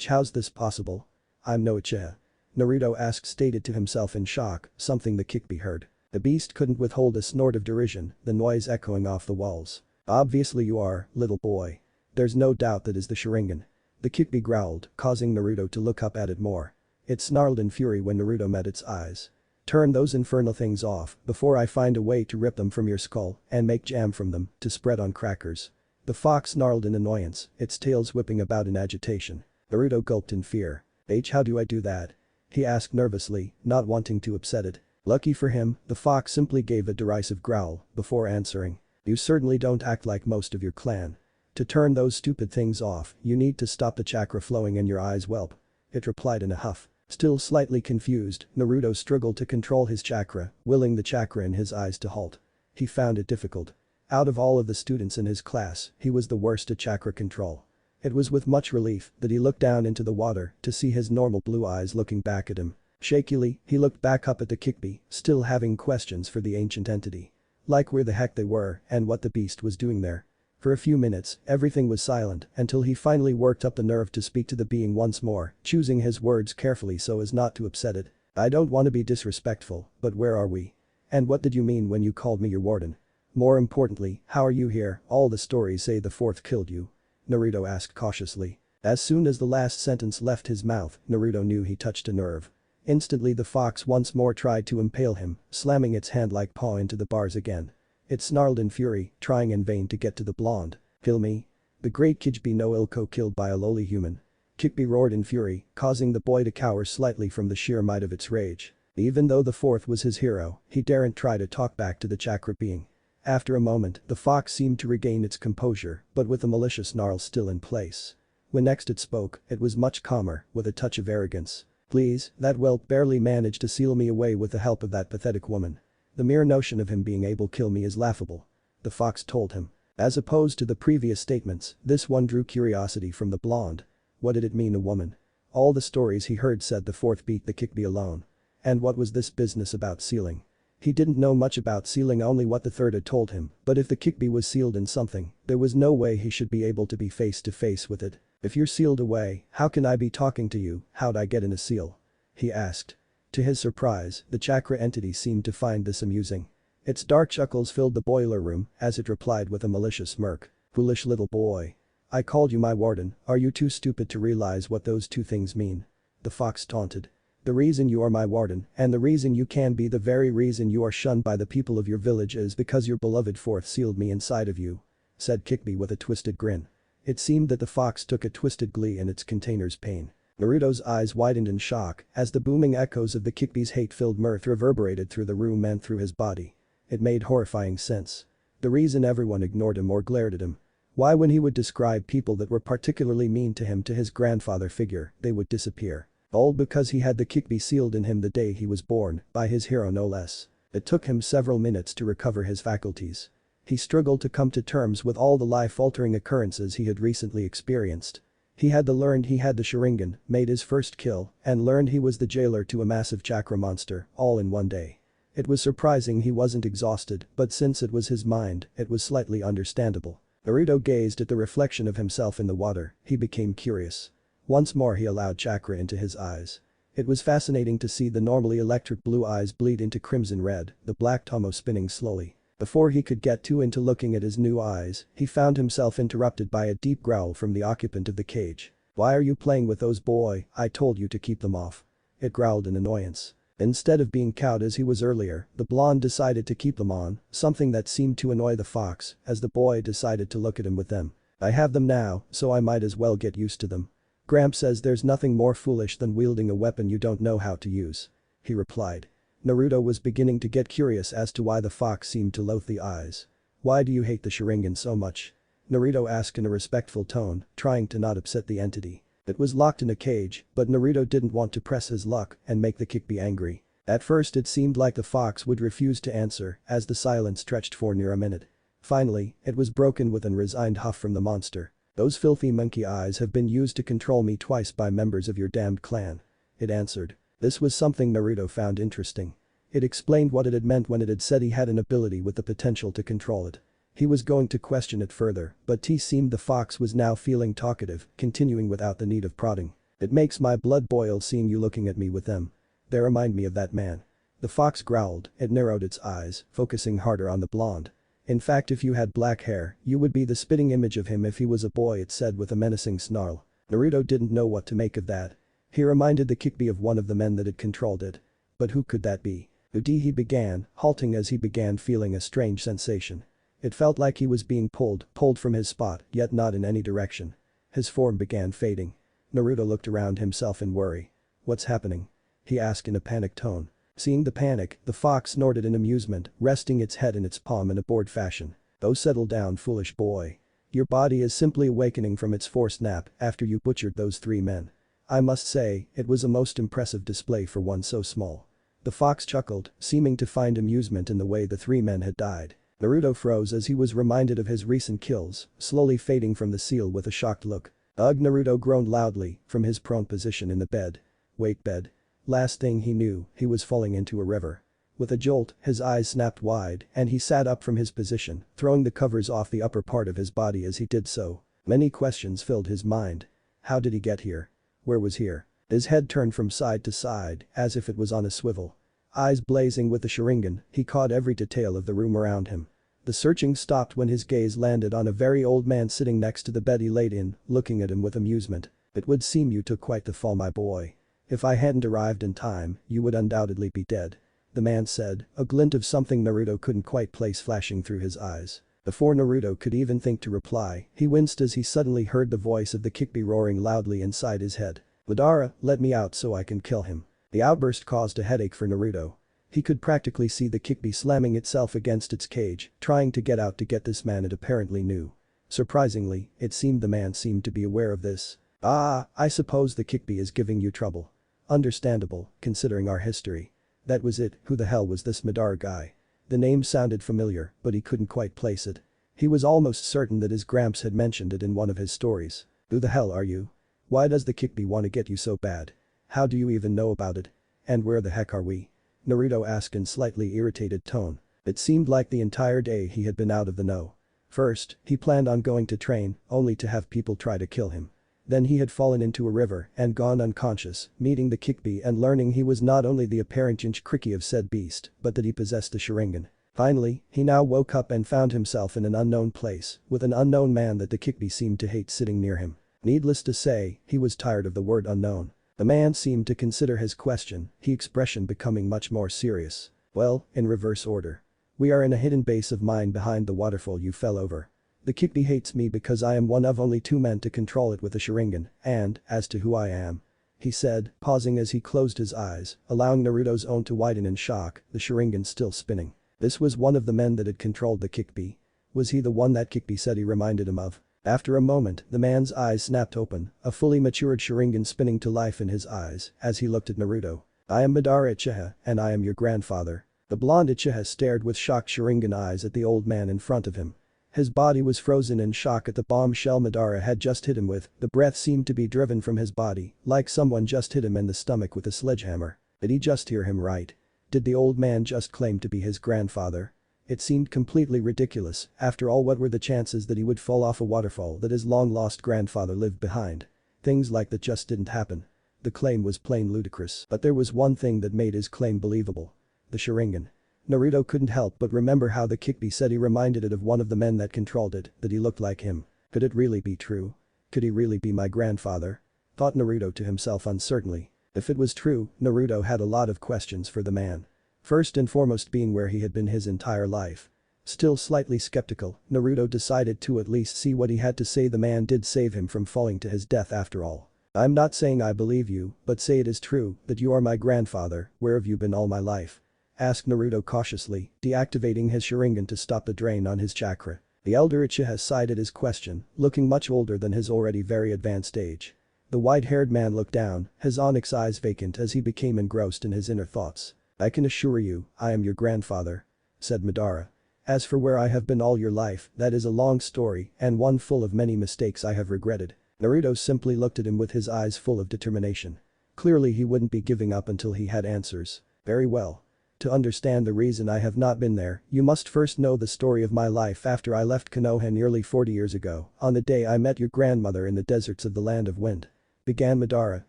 How's this possible? I'm no Uchiha. Naruto asked stated to himself in shock, something the Kyuubi heard. The beast couldn't withhold a snort of derision, the noise echoing off the walls. Obviously you are, little boy. There's no doubt that is the Sharingan. The Kyuubi growled, causing Naruto to look up at it more. It snarled in fury when Naruto met its eyes. Turn those infernal things off before I find a way to rip them from your skull and make jam from them to spread on crackers. The fox snarled in annoyance, its tails whipping about in agitation. Naruto gulped in fear. How do I do that? He asked nervously, not wanting to upset it. Lucky for him, the fox simply gave a derisive growl before answering. You certainly don't act like most of your clan. To turn those stupid things off, you need to stop the chakra flowing in your eyes whelp. It replied in a huff. Still slightly confused, Naruto struggled to control his chakra, willing the chakra in his eyes to halt. He found it difficult. Out of all of the students in his class, he was the worst at chakra control. It was with much relief that he looked down into the water to see his normal blue eyes looking back at him. Shakily, he looked back up at the Kyuubi, still having questions for the ancient entity. Like where the heck they were and what the beast was doing there. For a few minutes, everything was silent until he finally worked up the nerve to speak to the being once more, choosing his words carefully so as not to upset it. I don't want to be disrespectful, but where are we? And what did you mean when you called me your warden? More importantly, how are you here? All the stories say the fourth killed you. Naruto asked cautiously. As soon as the last sentence left his mouth, Naruto knew he touched a nerve. Instantly the fox once more tried to impale him, slamming its hand-like paw into the bars again. It snarled in fury, trying in vain to get to the blonde. Kill me? The great Kyuubi no Ilko killed by a lowly human. Kyuubi roared in fury, causing the boy to cower slightly from the sheer might of its rage. Even though the fourth was his hero, he daren't try to talk back to the chakra being. After a moment, the fox seemed to regain its composure, but with a malicious snarl still in place. When next it spoke, it was much calmer, with a touch of arrogance. Please, that whelp barely managed to seal me away with the help of that pathetic woman. The mere notion of him being able to kill me is laughable. The fox told him. As opposed to the previous statements, this one drew curiosity from the blonde. What did it mean a woman? All the stories he heard said the fourth beat the Kyuubi alone. And what was this business about sealing? He didn't know much about sealing, only what the third had told him, but if the Kyuubi was sealed in something, there was no way he should be able to be face to face with it. If you're sealed away, how can I be talking to you? How'd I get in a seal? He asked. To his surprise, the chakra entity seemed to find this amusing. Its dark chuckles filled the boiler room as it replied with a malicious smirk. Foolish little boy. I called you my warden, are you too stupid to realize what those two things mean? The fox taunted. The reason you are my warden and the reason you can be the very reason you are shunned by the people of your village is because your beloved fourth sealed me inside of you, said Kyuubi with a twisted grin. It seemed that the fox took a twisted glee in its container's pain. Naruto's eyes widened in shock as the booming echoes of the Kyuubi's hate-filled mirth reverberated through the room and through his body. It made horrifying sense. The reason everyone ignored him or glared at him. Why when he would describe people that were particularly mean to him to his grandfather figure, they would disappear. All because he had the Kyuubi sealed in him the day he was born, by his hero no less. It took him several minutes to recover his faculties. He struggled to come to terms with all the life-altering occurrences he had recently experienced. He had learned he had the Sharingan, made his first kill, and learned he was the jailer to a massive chakra monster, all in one day. It was surprising he wasn't exhausted, but since it was his mind, it was slightly understandable. Naruto gazed at the reflection of himself in the water, he became curious. Once more he allowed chakra into his eyes. It was fascinating to see the normally electric blue eyes bleed into crimson red, the black tomo spinning slowly. Before he could get too into looking at his new eyes, he found himself interrupted by a deep growl from the occupant of the cage. "Why are you playing with those, boy? I told you to keep them off." It growled in annoyance. Instead of being cowed as he was earlier, the blonde decided to keep them on, something that seemed to annoy the fox, as the boy decided to look at him with them. "I have them now, so I might as well get used to them. Gramps says there's nothing more foolish than wielding a weapon you don't know how to use," he replied. Naruto was beginning to get curious as to why the fox seemed to loathe the eyes. "Why do you hate the Sharingan so much?" Naruto asked in a respectful tone, trying to not upset the entity. It was locked in a cage, but Naruto didn't want to press his luck and make the Kyuubi angry. At first it seemed like the fox would refuse to answer as the silence stretched for near a minute. Finally, it was broken with an resigned huff from the monster. "Those filthy monkey eyes have been used to control me twice by members of your damned clan," it answered. This was something Naruto found interesting. It explained what it had meant when it had said he had an ability with the potential to control it. He was going to question it further, but it seemed the fox was now feeling talkative, continuing without the need of prodding. "It makes my blood boil seeing you looking at me with them. They remind me of that man." The fox growled, it narrowed its eyes, focusing harder on the blonde. "In fact, if you had black hair, you would be the spitting image of him if he was a boy," it said with a menacing snarl. Naruto didn't know what to make of that. He reminded the Kyuubi of one of the men that had controlled it. But who could that be? He began, halting as he began feeling a strange sensation. It felt like he was being pulled from his spot, yet not in any direction. His form began fading. Naruto looked around himself in worry. "What's happening?" he asked in a panicked tone. Seeing the panic, the fox snorted in amusement, resting its head in its palm in a bored fashion. "Oh, settle down, foolish boy. Your body is simply awakening from its forced nap after you butchered those 3 men. I must say, it was a most impressive display for one so small." The fox chuckled, seeming to find amusement in the way the 3 men had died. Naruto froze as he was reminded of his recent kills, slowly fading from the seal with a shocked look. "Ugh!" Naruto groaned loudly from his prone position in the bed. Wait, bed. Last thing he knew, he was falling into a river. With a jolt, his eyes snapped wide and he sat up from his position, throwing the covers off the upper part of his body as he did so. Many questions filled his mind. How did he get here? Where was here? His head turned from side to side, as if it was on a swivel. Eyes blazing with the Sharingan, he caught every detail of the room around him. The searching stopped when his gaze landed on a very old man sitting next to the bed he laid in, looking at him with amusement. "It would seem you took quite the fall, my boy. If I hadn't arrived in time, you would undoubtedly be dead," the man said, a glint of something Naruto couldn't quite place flashing through his eyes. Before Naruto could even think to reply, he winced as he suddenly heard the voice of the Kyuubi roaring loudly inside his head. "Madara, let me out so I can kill him." The outburst caused a headache for Naruto. He could practically see the Kyuubi slamming itself against its cage, trying to get out to get this man it apparently knew. Surprisingly, it seemed the man seemed to be aware of this. "Ah, I suppose the Kyuubi is giving you trouble. Understandable, considering our history." That was it, who the hell was this Madara guy? The name sounded familiar, but he couldn't quite place it. He was almost certain that his Gramps had mentioned it in one of his stories. "Who the hell are you? Why does the Kyuubi want to get you so bad? How do you even know about it? And where the heck are we?" Naruto asked in slightly irritated tone. It seemed like the entire day he had been out of the know. First, he planned on going to train, only to have people try to kill him. Then he had fallen into a river and gone unconscious, meeting the Kyuubi and learning he was not only the apparent Jinchuriki of said beast, but that he possessed the Sharingan. Finally, he now woke up and found himself in an unknown place, with an unknown man that the Kyuubi seemed to hate sitting near him. Needless to say, he was tired of the word unknown. The man seemed to consider his question, his expression becoming much more serious. "Well, in reverse order. We are in a hidden base of mine behind the waterfall you fell over. The Kyuubi hates me because I am one of only 2 men to control it with a Sharingan, and, as to who I am," he said, pausing as he closed his eyes, allowing Naruto's own to widen in shock, the Sharingan still spinning. This was one of the men that had controlled the Kyuubi. Was he the one that Kyuubi said he reminded him of? After a moment, the man's eyes snapped open, a fully matured Sharingan spinning to life in his eyes as he looked at Naruto. "I am Madara Uchiha, and I am your grandfather." The blonde Uchiha stared with shocked Sharingan eyes at the old man in front of him. His body was frozen in shock at the bombshell Madara had just hit him with, the breath seemed to be driven from his body, like someone just hit him in the stomach with a sledgehammer. Did he just hear him right? Did the old man just claim to be his grandfather? It seemed completely ridiculous. After all, what were the chances that he would fall off a waterfall that his long-lost grandfather lived behind? Things like that just didn't happen. The claim was plain ludicrous, but there was one thing that made his claim believable. The Sharingan. Naruto couldn't help but remember how the Kikbi said he reminded it of one of the men that controlled it, that he looked like him. Could it really be true? Could he really be my grandfather? Thought Naruto to himself uncertainly. If it was true, Naruto had a lot of questions for the man. First and foremost being where he had been his entire life. Still slightly skeptical, Naruto decided to at least see what he had to say. The man did save him from falling to his death after all. I'm not saying I believe you, but say it is true that you are my grandfather. Where have you been all my life? Asked Naruto cautiously, deactivating his Sharingan to stop the drain on his chakra. The elder Uchiha sighed at his question, looking much older than his already very advanced age. The white-haired man looked down, his onyx eyes vacant as he became engrossed in his inner thoughts. I can assure you, I am your grandfather, said Madara. As for where I have been all your life, that is a long story and one full of many mistakes I have regretted. Naruto simply looked at him with his eyes full of determination. Clearly he wouldn't be giving up until he had answers. Very well. To understand the reason I have not been there, you must first know the story of my life after I left Konoha nearly 40 years ago, on the day I met your grandmother in the deserts of the Land of Wind. Began Madara,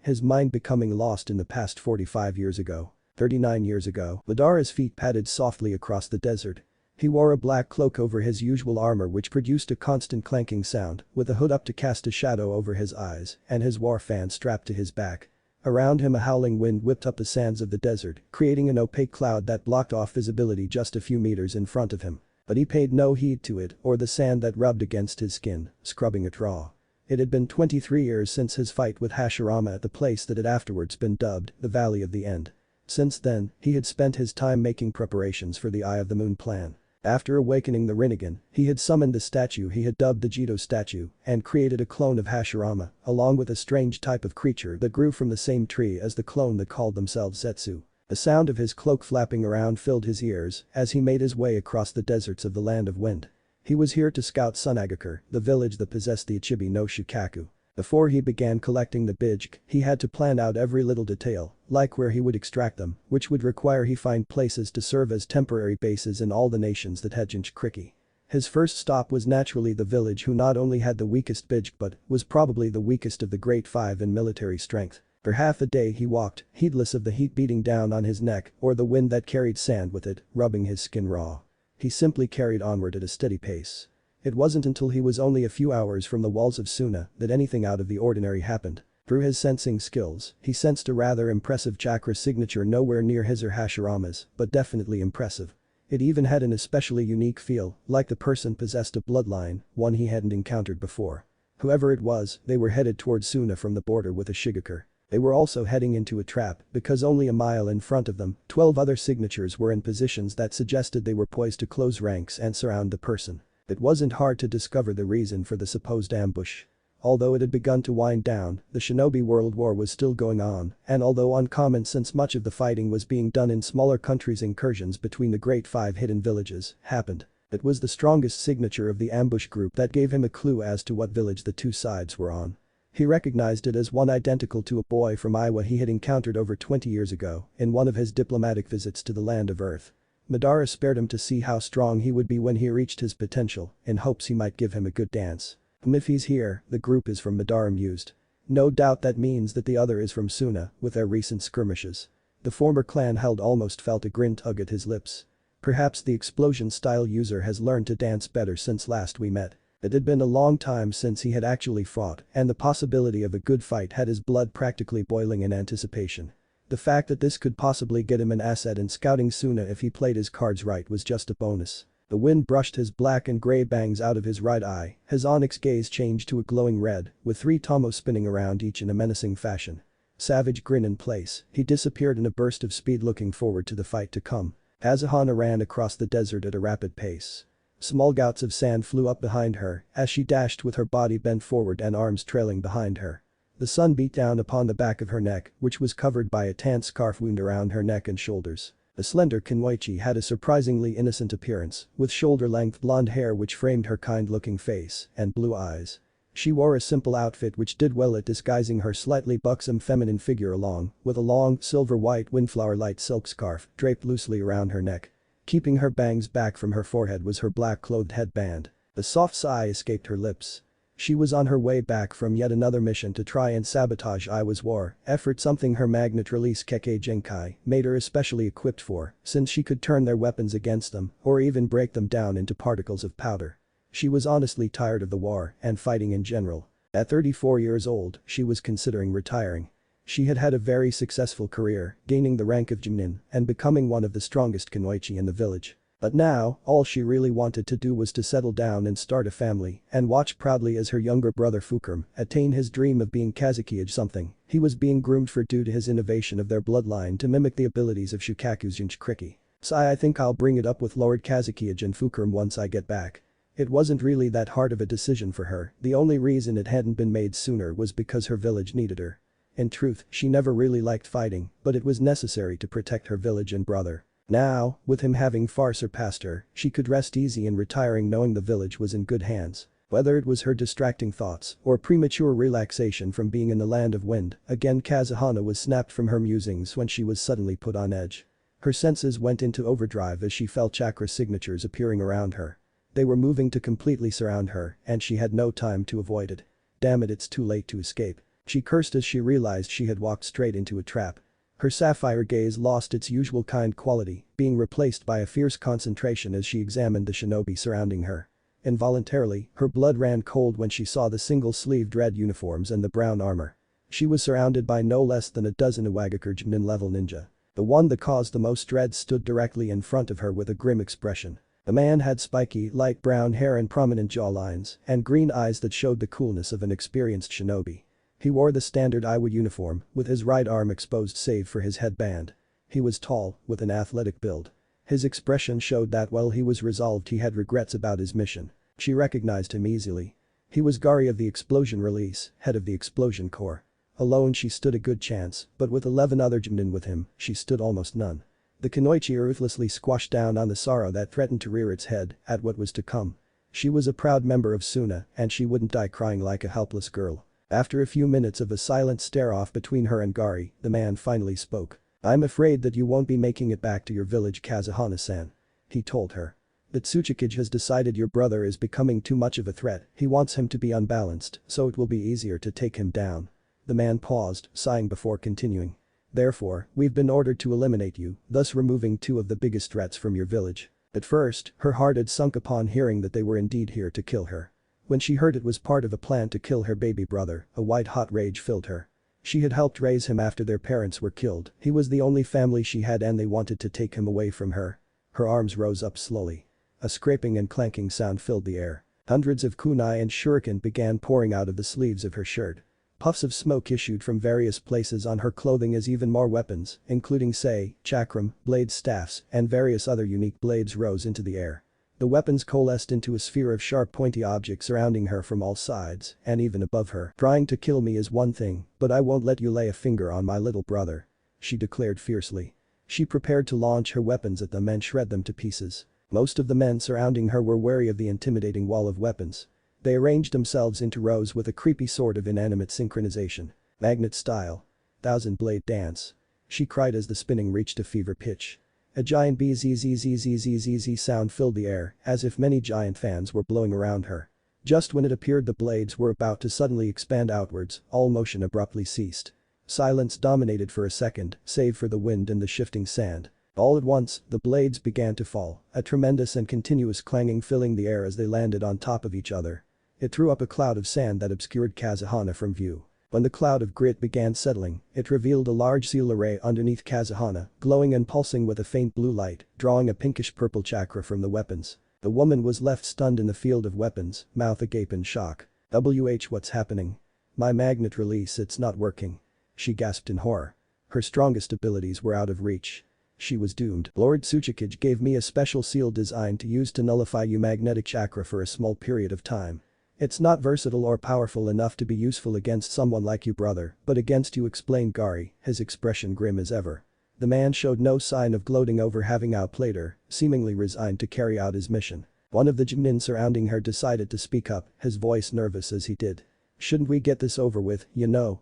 his mind becoming lost in the past 45 years ago. 39 years ago. Madara's feet padded softly across the desert. He wore a black cloak over his usual armor which produced a constant clanking sound, with a hood up to cast a shadow over his eyes, and his war fan strapped to his back. Around him a howling wind whipped up the sands of the desert, creating an opaque cloud that blocked off visibility just a few meters in front of him. But he paid no heed to it or the sand that rubbed against his skin, scrubbing it raw. It had been 23 years since his fight with Hashirama at the place that had afterwards been dubbed the Valley of the End. Since then, he had spent his time making preparations for the Eye of the Moon plan. After awakening the Rinnegan, he had summoned the statue he had dubbed the Jito statue and created a clone of Hashirama, along with a strange type of creature that grew from the same tree as the clone that called themselves Zetsu. The sound of his cloak flapping around filled his ears as he made his way across the deserts of the Land of Wind. He was here to scout Sunagakure, the village that possessed the Ichibi no Shukaku. Before he began collecting the Bijk, he had to plan out every little detail, like where he would extract them, which would require he find places to serve as temporary bases in all the nations that had Jinchuriki. His first stop was naturally the village who not only had the weakest Bijk but was probably the weakest of the Great Five in military strength. For half a day he walked, heedless of the heat beating down on his neck or the wind that carried sand with it, rubbing his skin raw. He simply carried onward at a steady pace. It wasn't until he was only a few hours from the walls of Suna that anything out of the ordinary happened. Through his sensing skills, he sensed a rather impressive chakra signature nowhere near his or Hashirama's, but definitely impressive. It even had an especially unique feel, like the person possessed a bloodline, one he hadn't encountered before. Whoever it was, they were headed towards Suna from the border with a Shigakure. They were also heading into a trap because only a mile in front of them, 12 other signatures were in positions that suggested they were poised to close ranks and surround the person. It wasn't hard to discover the reason for the supposed ambush. Although it had begun to wind down, the Shinobi World War was still going on, and although uncommon since much of the fighting was being done in smaller countries, incursions between the Great Five hidden villages happened. It was the strongest signature of the ambush group that gave him a clue as to what village the two sides were on. He recognized it as one identical to a boy from Iowa he had encountered over 20 years ago in one of his diplomatic visits to the Land of Earth. Madara spared him to see how strong he would be when he reached his potential, in hopes he might give him a good dance. If he's here, the group is from Madara mused. No doubt that means that the other is from Suna, with their recent skirmishes. The former clan held almost felt a grin tug at his lips. Perhaps the explosion-style user has learned to dance better since last we met. It had been a long time since he had actually fought, and the possibility of a good fight had his blood practically boiling in anticipation. The fact that this could possibly get him an asset in scouting Suna if he played his cards right was just a bonus. The wind brushed his black and gray bangs out of his right eye, his onyx gaze changed to a glowing red, with 3 tomos spinning around each in a menacing fashion. Savage grin in place, he disappeared in a burst of speed looking forward to the fight to come. Azahana ran across the desert at a rapid pace. Small gouts of sand flew up behind her as she dashed with her body bent forward and arms trailing behind her. The sun beat down upon the back of her neck, which was covered by a tan scarf wound around her neck and shoulders. The slender Kunoichi had a surprisingly innocent appearance, with shoulder-length blonde hair which framed her kind-looking face, and blue eyes. She wore a simple outfit which did well at disguising her slightly buxom feminine figure along with a long, silver-white windflower-light silk scarf draped loosely around her neck. Keeping her bangs back from her forehead was her black clothed headband. A soft sigh escaped her lips. She was on her way back from yet another mission to try and sabotage Iwa's war effort, something her magnet release Kekkei Genkai made her especially equipped for, since she could turn their weapons against them or even break them down into particles of powder. She was honestly tired of the war and fighting in general. At 34 years old, she was considering retiring. She had had a very successful career, gaining the rank of Jinin and becoming one of the strongest kunoichi in the village. But now, all she really wanted to do was to settle down and start a family and watch proudly as her younger brother Fukurem attain his dream of being Kazekage something he was being groomed for due to his innovation of their bloodline to mimic the abilities of Shukaku's Jinchuriki. So I think I'll bring it up with Lord Kazekage and Fukurem once I get back. It wasn't really that hard of a decision for her, the only reason it hadn't been made sooner was because her village needed her. In truth, she never really liked fighting, but it was necessary to protect her village and brother. Now, with him having far surpassed her, she could rest easy in retiring knowing the village was in good hands. Whether it was her distracting thoughts or premature relaxation from being in the land of wind, again Kazuhana was snapped from her musings when she was suddenly put on edge. Her senses went into overdrive as she felt chakra signatures appearing around her. They were moving to completely surround her and she had no time to avoid it. Damn it, it's too late to escape. She cursed as she realized she had walked straight into a trap. Her sapphire gaze lost its usual kind quality, being replaced by a fierce concentration as she examined the shinobi surrounding her. Involuntarily, her blood ran cold when she saw the single-sleeved red uniforms and the brown armor. She was surrounded by no less than a dozen Iwagakure Jinin-level ninja. The one that caused the most dread stood directly in front of her with a grim expression. The man had spiky, light brown hair and prominent jawlines, and green eyes that showed the coolness of an experienced shinobi. He wore the standard Iwa uniform, with his right arm exposed save for his headband. He was tall, with an athletic build. His expression showed that while he was resolved he had regrets about his mission. She recognized him easily. He was Gari of the Explosion Release, head of the Explosion Corps. Alone she stood a good chance, but with 11 other Jinin with him, she stood almost none. The kunoichi ruthlessly squashed down on the sorrow that threatened to rear its head at what was to come. She was a proud member of Suna and she wouldn't die crying like a helpless girl. After a few minutes of a silent stare-off between her and Gari, the man finally spoke. "I'm afraid that you won't be making it back to your village, Kazuhana-san," he told her. "The Tsuchikage has decided your brother is becoming too much of a threat, he wants him to be unbalanced, so it will be easier to take him down." The man paused, sighing before continuing. "Therefore, we've been ordered to eliminate you, thus removing two of the biggest threats from your village." At first, her heart had sunk upon hearing that they were indeed here to kill her. When she heard it was part of a plan to kill her baby brother, a white-hot rage filled her. She had helped raise him after their parents were killed, he was the only family she had and they wanted to take him away from her. Her arms rose up slowly. A scraping and clanking sound filled the air. Hundreds of kunai and shuriken began pouring out of the sleeves of her shirt. Puffs of smoke issued from various places on her clothing as even more weapons, including sei, chakram, blade staffs, and various other unique blades rose into the air. The weapons coalesced into a sphere of sharp pointy objects surrounding her from all sides and even above her. "Trying to kill me is one thing, but I won't let you lay a finger on my little brother," she declared fiercely. She prepared to launch her weapons at them and shred them to pieces. Most of the men surrounding her were wary of the intimidating wall of weapons. They arranged themselves into rows with a creepy sort of inanimate synchronization. Magnet style. Thousand blade dance. She cried as the spinning reached a fever pitch. A giant bzzzzzzzzz sound filled the air, as if many giant fans were blowing around her. Just when it appeared the blades were about to suddenly expand outwards, all motion abruptly ceased. Silence dominated for a second, save for the wind and the shifting sand. All at once, the blades began to fall, a tremendous and continuous clanging filling the air as they landed on top of each other. It threw up a cloud of sand that obscured Kazuhana from view. When the cloud of grit began settling, it revealed a large seal array underneath Kazuhana, glowing and pulsing with a faint blue light, drawing a pinkish-purple chakra from the weapons. The woman was left stunned in the field of weapons, mouth agape in shock. What's happening? My magnet release, it's not working. She gasped in horror. Her strongest abilities were out of reach. She was doomed. Lord Tsuchikage gave me a special seal designed to use to nullify your magnetic chakra for a small period of time. It's not versatile or powerful enough to be useful against someone like you, brother, but against you, explained Gari, his expression grim as ever. The man showed no sign of gloating over having outplayed her, seemingly resigned to carry out his mission. One of the Jinin surrounding her decided to speak up, his voice nervous as he did. "Shouldn't we get this over with,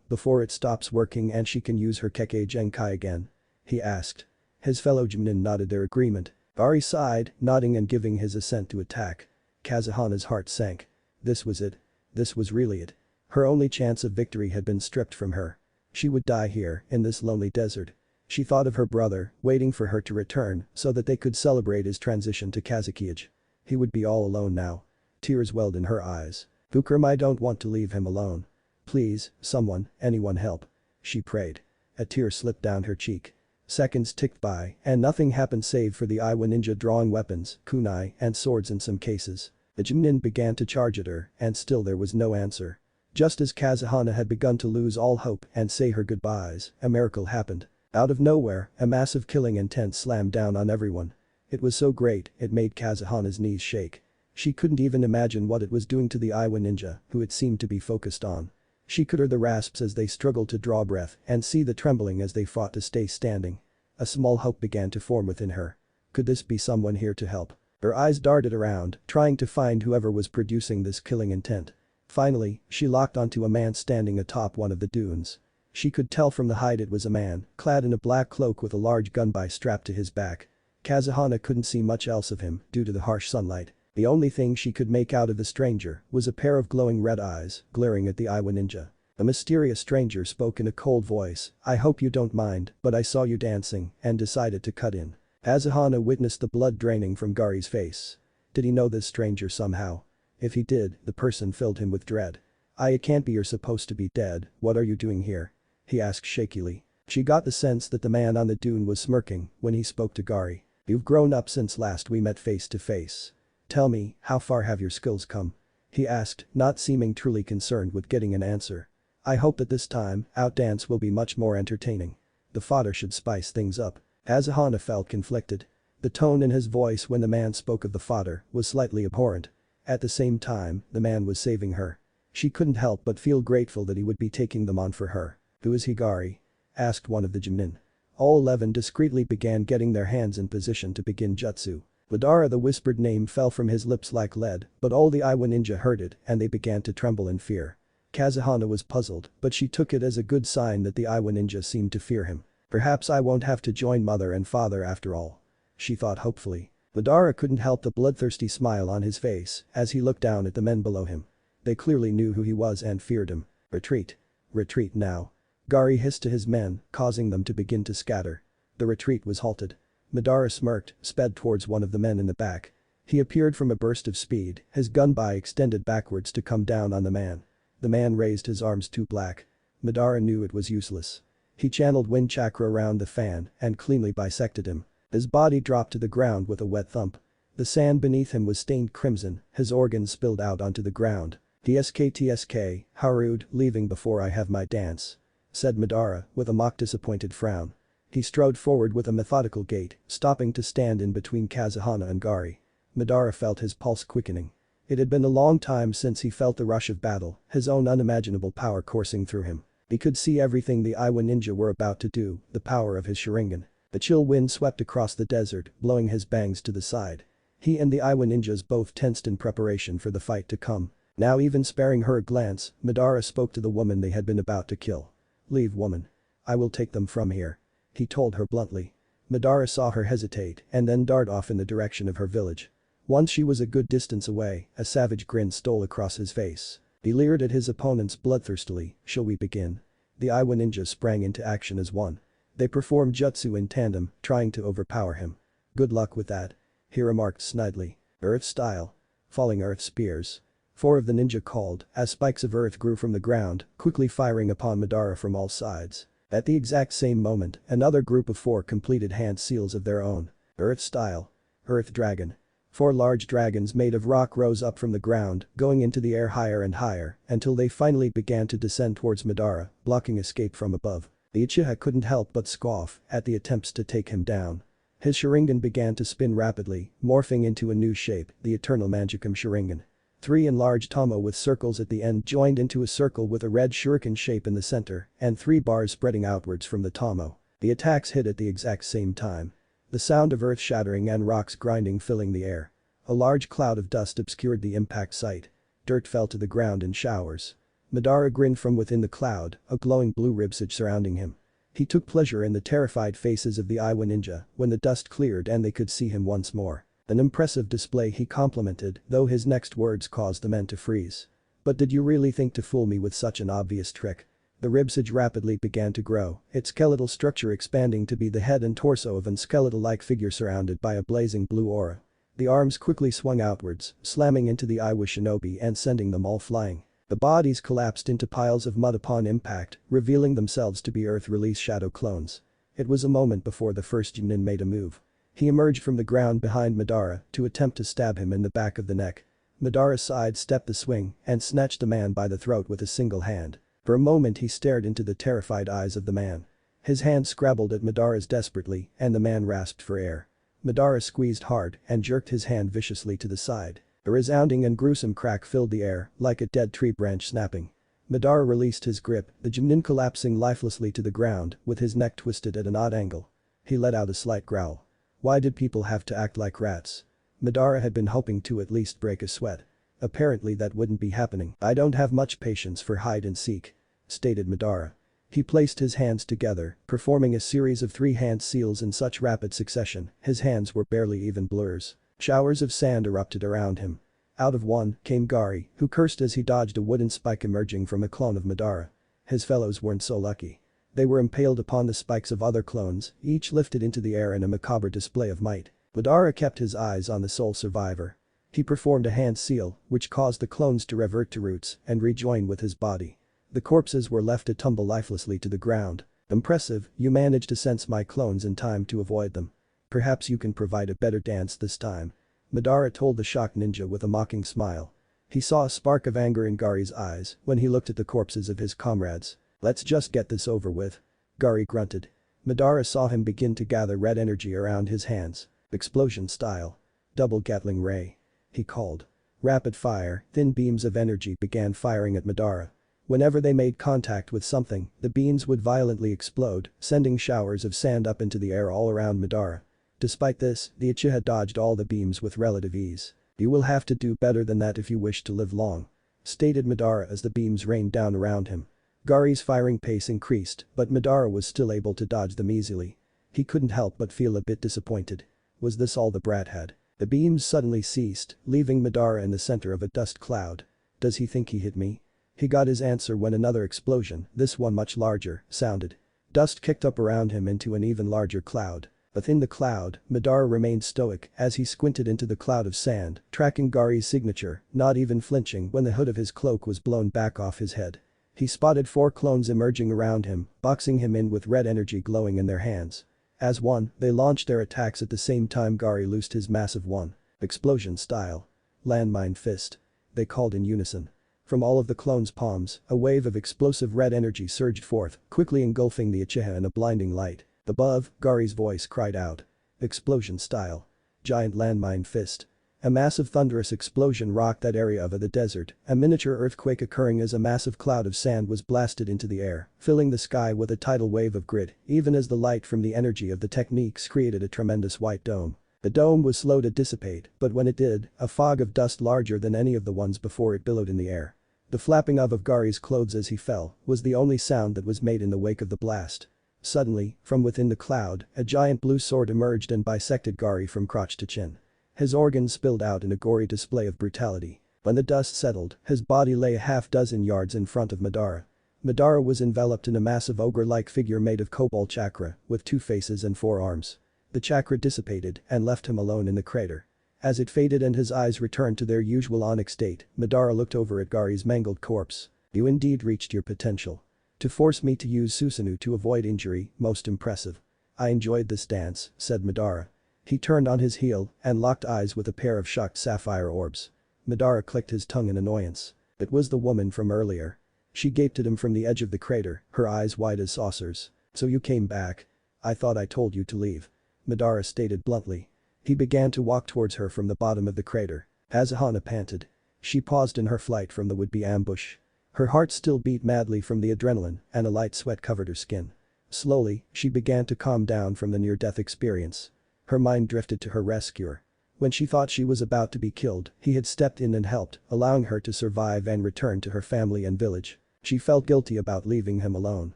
before it stops working and she can use her Kekkei Genkai again?" he asked. His fellow Jinin nodded their agreement. Gari sighed, nodding and giving his assent to attack. Kazuhana's heart sank. This was it. This was really it. Her only chance of victory had been stripped from her. She would die here, in this lonely desert. She thought of her brother, waiting for her to return so that they could celebrate his transition to Kazukiage. He would be all alone now. Tears welled in her eyes. Bukram, I don't want to leave him alone. Please, someone, anyone help. She prayed. A tear slipped down her cheek. Seconds ticked by and nothing happened save for the Iwa ninja drawing weapons, kunai, and swords in some cases. The Jinin began to charge at her and still there was no answer. Just as Kazuhana had begun to lose all hope and say her goodbyes, a miracle happened. Out of nowhere, a massive killing intent slammed down on everyone. It was so great, it made Kazuhana's knees shake. She couldn't even imagine what it was doing to the Iwa ninja, who it seemed to be focused on. She could hear the rasps as they struggled to draw breath and see the trembling as they fought to stay standing. A small hope began to form within her. Could this be someone here to help? Her eyes darted around, trying to find whoever was producing this killing intent. Finally, she locked onto a man standing atop one of the dunes. She could tell from the height it was a man, clad in a black cloak with a large gunbai strapped to his back. Kazuhana couldn't see much else of him due to the harsh sunlight. The only thing she could make out of the stranger was a pair of glowing red eyes glaring at the Iwa ninja. A mysterious stranger spoke in a cold voice, I hope you don't mind, but I saw you dancing and decided to cut in. Kazuhana witnessed the blood draining from Gari's face. Did he know this stranger somehow? If he did, the person filled him with dread. It can't be, you're supposed to be dead, what are you doing here? He asked shakily. She got the sense that the man on the dune was smirking when he spoke to Gari. You've grown up since last we met face to face. Tell me, how far have your skills come? He asked, not seeming truly concerned with getting an answer. I hope that this time, outdance will be much more entertaining. The father should spice things up. Kazuhana felt conflicted. The tone in his voice when the man spoke of the father was slightly abhorrent. At the same time, the man was saving her. She couldn't help but feel grateful that he would be taking them on for her. Who is he, Gari? Asked one of the Jinin. All 11 discreetly began getting their hands in position to begin jutsu. Madara, the whispered name fell from his lips like lead, but all the Iwa ninja heard it and they began to tremble in fear. Kazuhana was puzzled, but she took it as a good sign that the Iwa ninja seemed to fear him. Perhaps I won't have to join mother and father after all. She thought hopefully. Madara couldn't help the bloodthirsty smile on his face as he looked down at the men below him. They clearly knew who he was and feared him. Retreat. Retreat now. Gari hissed to his men, causing them to begin to scatter. The retreat was halted. Madara smirked, sped towards one of the men in the back. He appeared from a burst of speed, his gunbai extended backwards to come down on the man. The man raised his arms too black. Madara knew it was useless. He channeled wind chakra around the fan and cleanly bisected him. His body dropped to the ground with a wet thump. The sand beneath him was stained crimson, his organs spilled out onto the ground. TSK, how rude, leaving before I have my dance. Said Madara with a mock disappointed frown. He strode forward with a methodical gait, stopping to stand in between Kazuhana and Gari. Madara felt his pulse quickening. It had been a long time since he felt the rush of battle, his own unimaginable power coursing through him. He could see everything the Iwa ninja were about to do, the power of his Sharingan. The chill wind swept across the desert, blowing his bangs to the side. He and the Iwa ninjas both tensed in preparation for the fight to come. Now even sparing her a glance, Madara spoke to the woman they had been about to kill. Leave, woman. I will take them from here. He told her bluntly. Madara saw her hesitate and then dart off in the direction of her village. Once she was a good distance away, a savage grin stole across his face. He leered at his opponents bloodthirstily. Shall we begin? The Iwa ninja sprang into action as one. They performed jutsu in tandem, trying to overpower him. Good luck with that. He remarked snidely. Earth style. Falling earth spears. 4 of the ninja called as spikes of earth grew from the ground, quickly firing upon Madara from all sides. At the exact same moment, another group of 4 completed hand seals of their own. Earth style. Earth dragon. 4 large dragons made of rock rose up from the ground, going into the air higher and higher, until they finally began to descend towards Madara, blocking escape from above. The Uchiha couldn't help but scoff at the attempts to take him down. His Sharingan began to spin rapidly, morphing into a new shape, the Eternal Mangekyo Sharingan. 3 enlarged Tomo with circles at the end joined into a circle with a red shuriken shape in the center, and 3 bars spreading outwards from the Tomo. The attacks hit at the exact same time. The sound of earth shattering and rocks grinding filling the air. A large cloud of dust obscured the impact site. Dirt fell to the ground in showers. Madara grinned from within the cloud, a glowing blue ribsage surrounding him. He took pleasure in the terrified faces of the Iwa ninja when the dust cleared and they could see him once more. An impressive display he complimented, though his next words caused the men to freeze. But did you really think to fool me with such an obvious trick? The ribcage rapidly began to grow, its skeletal structure expanding to be the head and torso of an skeletal-like figure surrounded by a blazing blue aura. The arms quickly swung outwards, slamming into the Iwa shinobi and sending them all flying. The bodies collapsed into piles of mud upon impact, revealing themselves to be Earth-release shadow clones. It was a moment before the first Chunin made a move. He emerged from the ground behind Madara to attempt to stab him in the back of the neck. Madara sidestepped the swing and snatched the man by the throat with a single hand. For a moment he stared into the terrified eyes of the man. His hand scrabbled at Madara's desperately and the man rasped for air. Madara squeezed hard and jerked his hand viciously to the side. A resounding and gruesome crack filled the air, like a dead tree branch snapping. Madara released his grip, the Chunin collapsing lifelessly to the ground with his neck twisted at an odd angle. He let out a slight growl. Why did people have to act like rats? Madara had been hoping to at least break a sweat. Apparently that wouldn't be happening. I don't have much patience for hide and seek, stated Madara. He placed his hands together, performing a series of three-hand seals in such rapid succession, his hands were barely even blurs. Showers of sand erupted around him. Out of one came Gari, who cursed as he dodged a wooden spike emerging from a clone of Madara. His fellows weren't so lucky. They were impaled upon the spikes of other clones, each lifted into the air in a macabre display of might. Madara kept his eyes on the sole survivor. He performed a hand seal, which caused the clones to revert to roots and rejoin with his body. The corpses were left to tumble lifelessly to the ground. Impressive, you managed to sense my clones in time to avoid them. Perhaps you can provide a better dance this time. Madara told the shocked ninja with a mocking smile. He saw a spark of anger in Gari's eyes when he looked at the corpses of his comrades. Let's just get this over with. Gari grunted. Madara saw him begin to gather red energy around his hands. Explosion style. Double Gatling ray. He called. Rapid fire, thin beams of energy began firing at Madara. Whenever they made contact with something, the beams would violently explode, sending showers of sand up into the air all around Madara. Despite this, the Uchiha dodged all the beams with relative ease. You will have to do better than that if you wish to live long, stated Madara as the beams rained down around him. Gari's firing pace increased, but Madara was still able to dodge them easily. He couldn't help but feel a bit disappointed. Was this all the brat had? The beams suddenly ceased, leaving Madara in the center of a dust cloud. Does he think he hit me? He got his answer when another explosion, this one much larger, sounded. Dust kicked up around him into an even larger cloud. Within the cloud, Madara remained stoic as he squinted into the cloud of sand, tracking Gari's signature, not even flinching when the hood of his cloak was blown back off his head. He spotted 4 clones emerging around him, boxing him in with red energy glowing in their hands. As one, they launched their attacks at the same time Gari loosed his massive one. Explosion style. Landmine fist. They called in unison. From all of the clones' palms, a wave of explosive red energy surged forth, quickly engulfing the Uchiha in a blinding light. Above, Gari's voice cried out. Explosion style. Giant landmine fist. A massive thunderous explosion rocked that area of the desert, a miniature earthquake occurring as a massive cloud of sand was blasted into the air, filling the sky with a tidal wave of grit, even as the light from the energy of the techniques created a tremendous white dome. The dome was slow to dissipate, but when it did, a fog of dust larger than any of the ones before it billowed in the air. The flapping of Gari's clothes as he fell was the only sound that was made in the wake of the blast. Suddenly, from within the cloud, a giant blue sword emerged and bisected Gari from crotch to chin. His organs spilled out in a gory display of brutality. When the dust settled, his body lay a half-dozen yards in front of Madara. Madara was enveloped in a massive ogre-like figure made of cobalt chakra, with 2 faces and 4 arms. The chakra dissipated and left him alone in the crater. As it faded and his eyes returned to their usual onyx state, Madara looked over at Gari's mangled corpse. You indeed reached your potential. To force me to use Susanoo to avoid injury, most impressive. I enjoyed this dance, said Madara. He turned on his heel and locked eyes with a pair of shocked sapphire orbs. Madara clicked his tongue in annoyance. It was the woman from earlier. She gaped at him from the edge of the crater, her eyes wide as saucers. So you came back? I thought I told you to leave. Madara stated bluntly. He began to walk towards her from the bottom of the crater. Asahana panted. She paused in her flight from the would-be ambush. Her heart still beat madly from the adrenaline and a light sweat covered her skin. Slowly, she began to calm down from the near-death experience. Her mind drifted to her rescuer. When she thought she was about to be killed, he had stepped in and helped, allowing her to survive and return to her family and village. She felt guilty about leaving him alone.